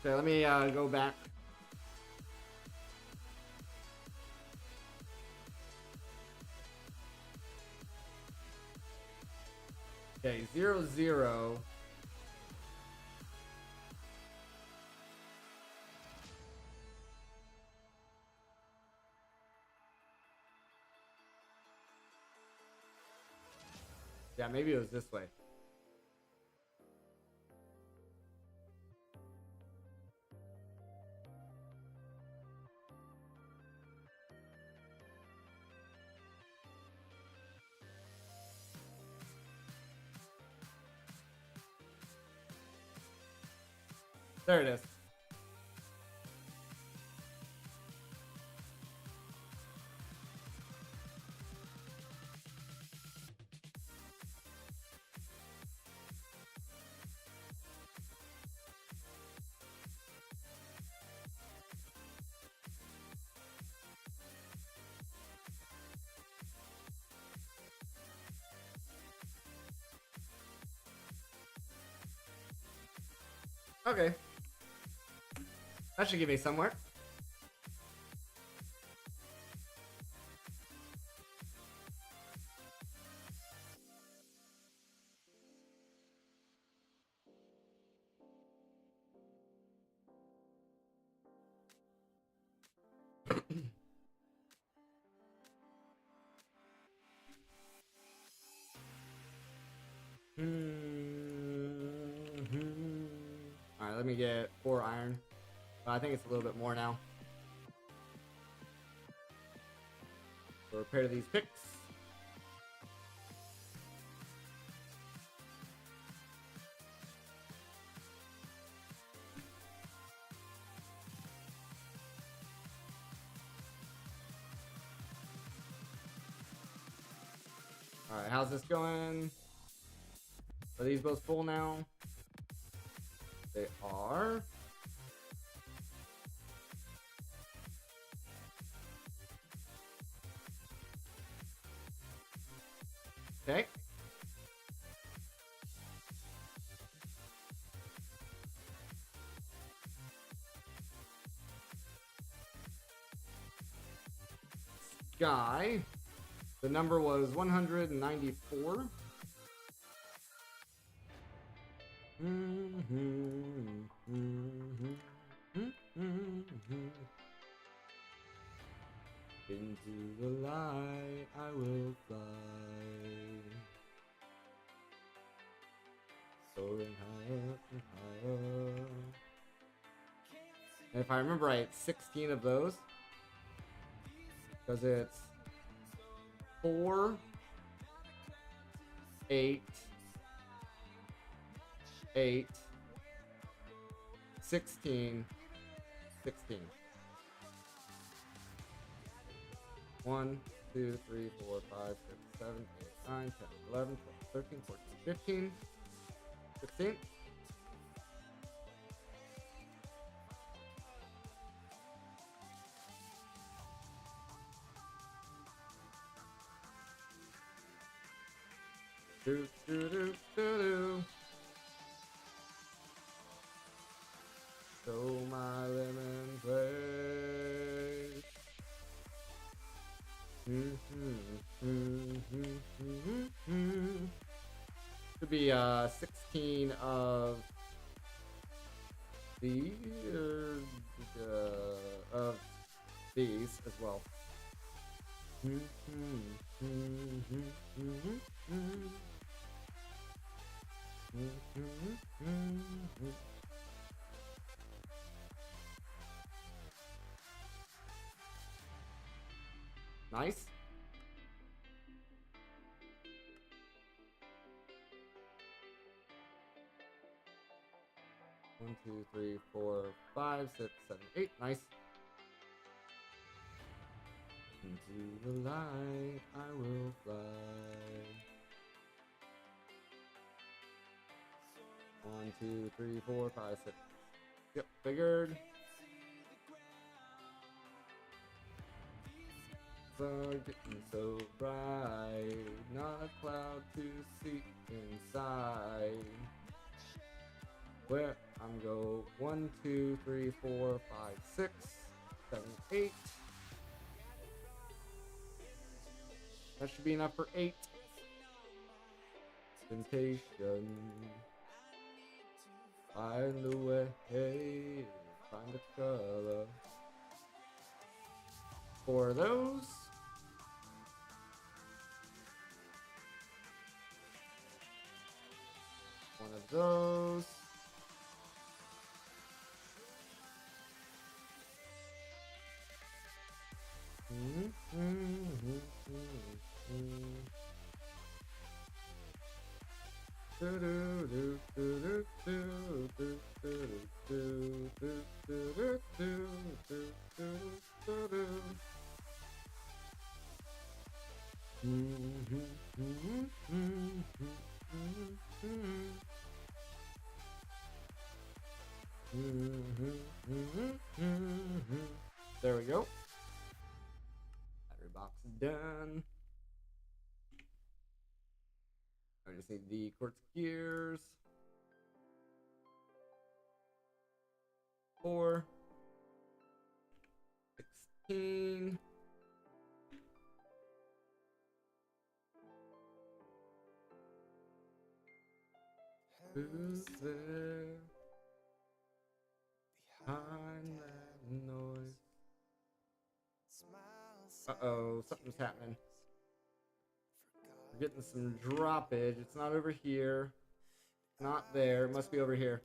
Okay, let me go back. Okay, 0-0. Yeah, maybe it was this way. There it is. Okay. That should get me somewhere. Alright, let me get 4 iron. I think it's a little bit more now. So repair these picks. Alright, how's this going? Are these both full now? They are. Okay. Sky. The number was 194. Into the light I will fly, soaring higher and higher. And if I remember right, 16 of those, because it's 4, 8, 8, 16, 16. 1, 2, 3, 4, 5, 6, 7, 8, 9, 10, 11, 12, 13, 14, 15, 16. Do, do, do, do, do. Show my lemon place. Should be 16 of these of these as well. Nice. One, two, three, four, 5, 6, 7, 8. Nice. Into the light I will fly. 1, 2, 3, 4, 5, 6. Yep, figured. Sun getting so bright, not a cloud to see inside. Where I'm go 1, 2, 3, 4, 5, 6, 7, 8. That should be enough for 8. Temptation. Find the way, find the color. For those. One of those. There we go. Battery box is done. I just need the quartz gears. 4, 16. Who's there behind that noise? Uh-oh, something's happening. We're getting some droppage. It's not over here. Not there. It must be over here.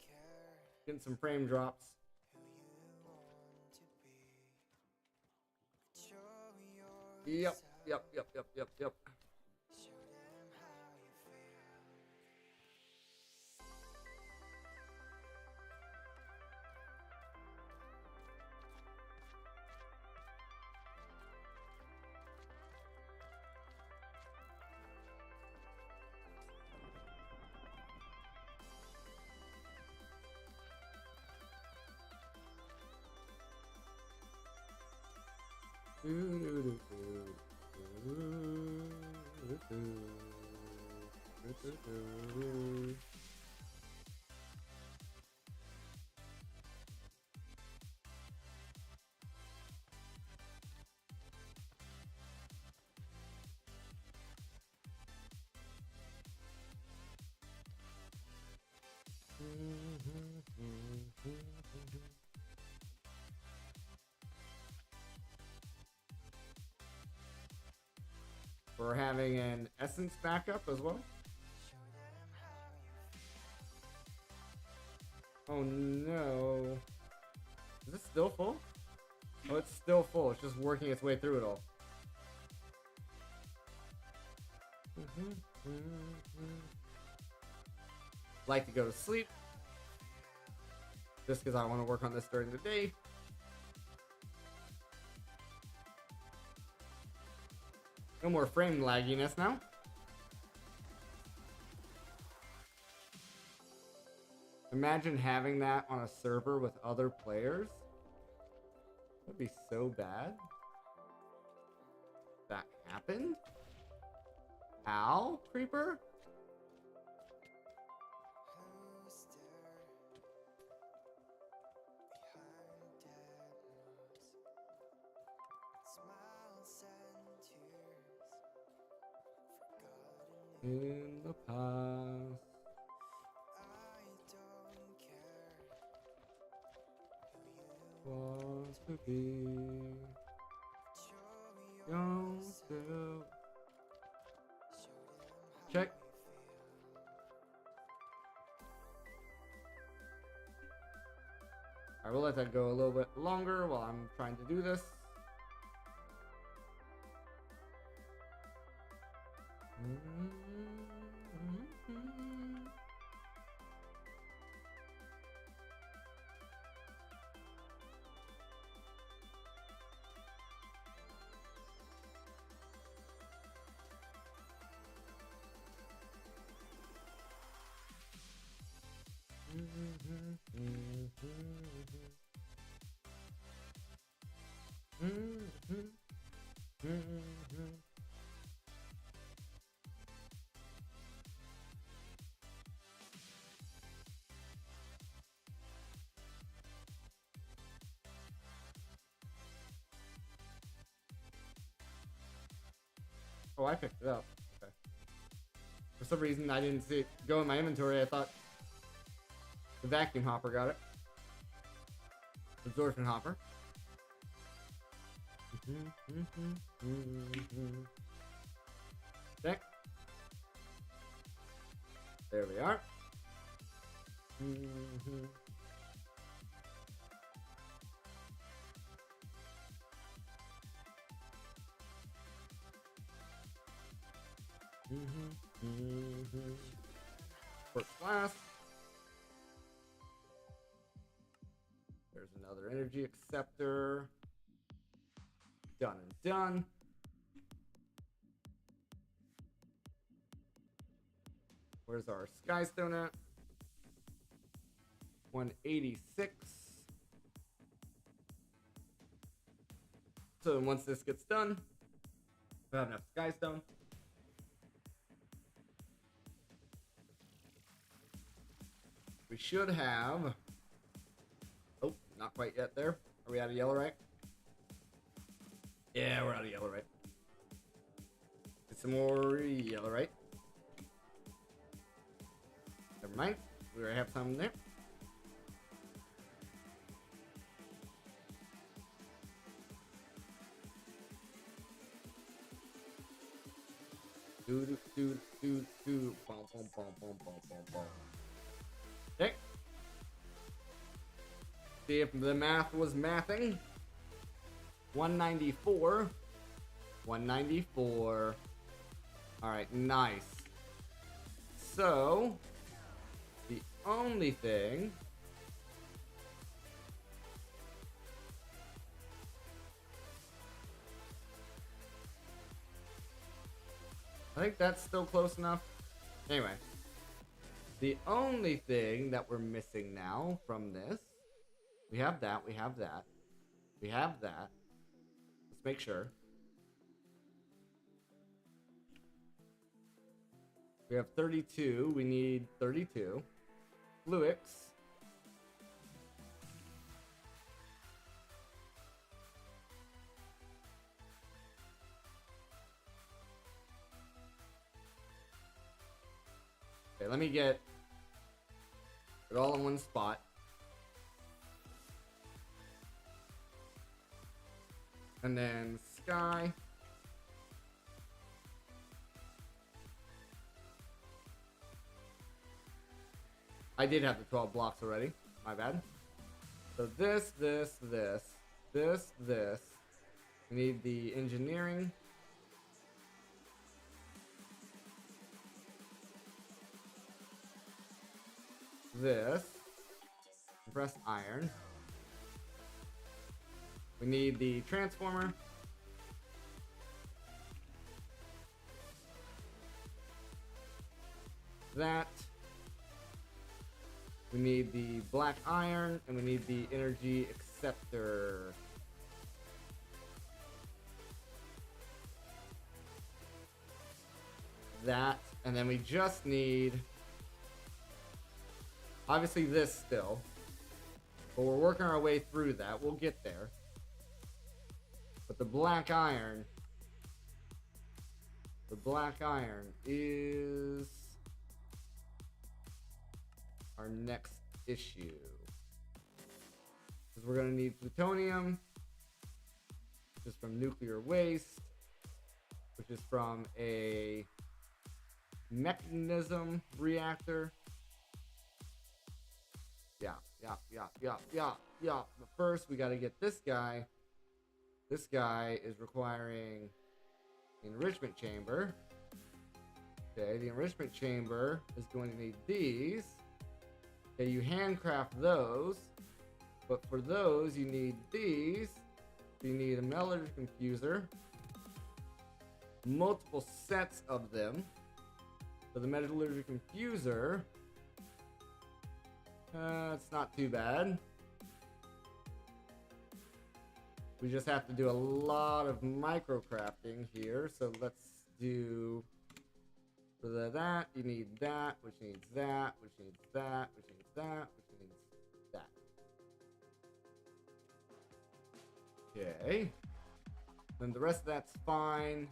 Getting some frame drops. Yep. We're having an essence backup as well. Oh no. Is this still full? Oh, it's still full. It's just working its way through it all. like to go to sleep. Just because I want to work on this during the day. No more frame lagginess now. Imagine having that on a server with other players. That'd be so bad. That happened? Ow, creeper? In the past, was to be young still. Check. I will let that go a little bit longer while I'm trying to do this. Oh, I picked it up. Okay. For some reason, I didn't see it go in my inventory. I thought the vacuum hopper got it. Absorption hopper. Check. There we are. First class. There's another energy acceptor. Done and done. Where's our Skystone at? 186. So once this gets done, we'll have enough Skystone. We should have... Oh, not quite yet there. Are we out of yellow right? Yeah, we're out of yellow right. Get some more yellow right. Never mind. We already have some there. Do do do do do. Bom bom bom bom bom bom bom. Okay. See if the math was mathing. 194. 194. Alright, nice. So, the only thing... I think that's still close enough. Anyway. The only thing that we're missing now from this... We have that, we have that. We have that. Let's make sure. We have 32. We need 32. Fluix. Okay, let me get it all in one spot. And then Sky. I did have the 12 blocks already. My bad. So this. We need the engineering. this. Compressed iron. We need the transformer. That. We need the black iron, and we need the energy acceptor. That, and then we just need, obviously this still, but we're working our way through that. We'll get there. But the black iron is our next issue. Because we're going to need plutonium, which is from nuclear waste, which is from a mechanism reactor. Yeah. But first, we got to get this guy. This guy is requiring the enrichment chamber. Okay, the enrichment chamber is going to need these. Okay, you handcraft those, but for those you need these. You need a metallurgy confuser, multiple sets of them. So the metallurgy confuser, it's not too bad. We just have to do a lot of micro crafting here. So let's do, for that, you need that, which needs that, which needs that, which needs that, which needs that. Okay. Then the rest of that's fine.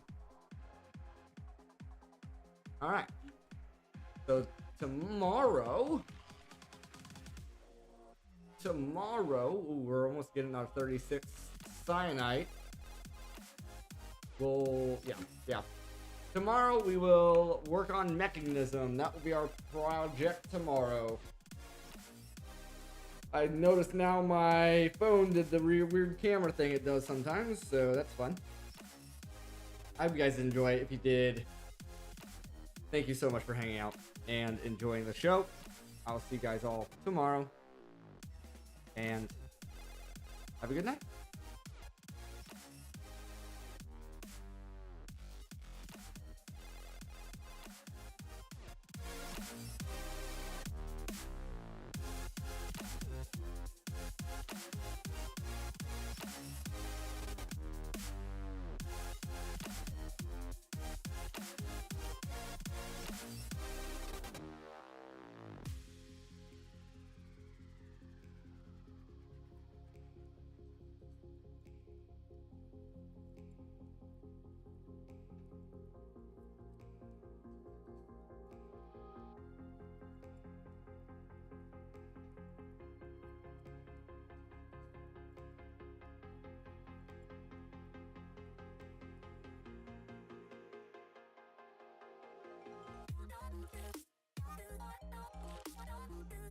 Alright. So tomorrow, ooh, we're almost getting our 36 cyanite. Yeah. Tomorrow we will work on mechanism. That will be our project tomorrow. I noticed now my phone did the weird camera thing it does sometimes, so that's fun. I hope you guys enjoy it. If you did, thank you so much for hanging out and enjoying the show. I'll see you guys all tomorrow. And have a good night. Get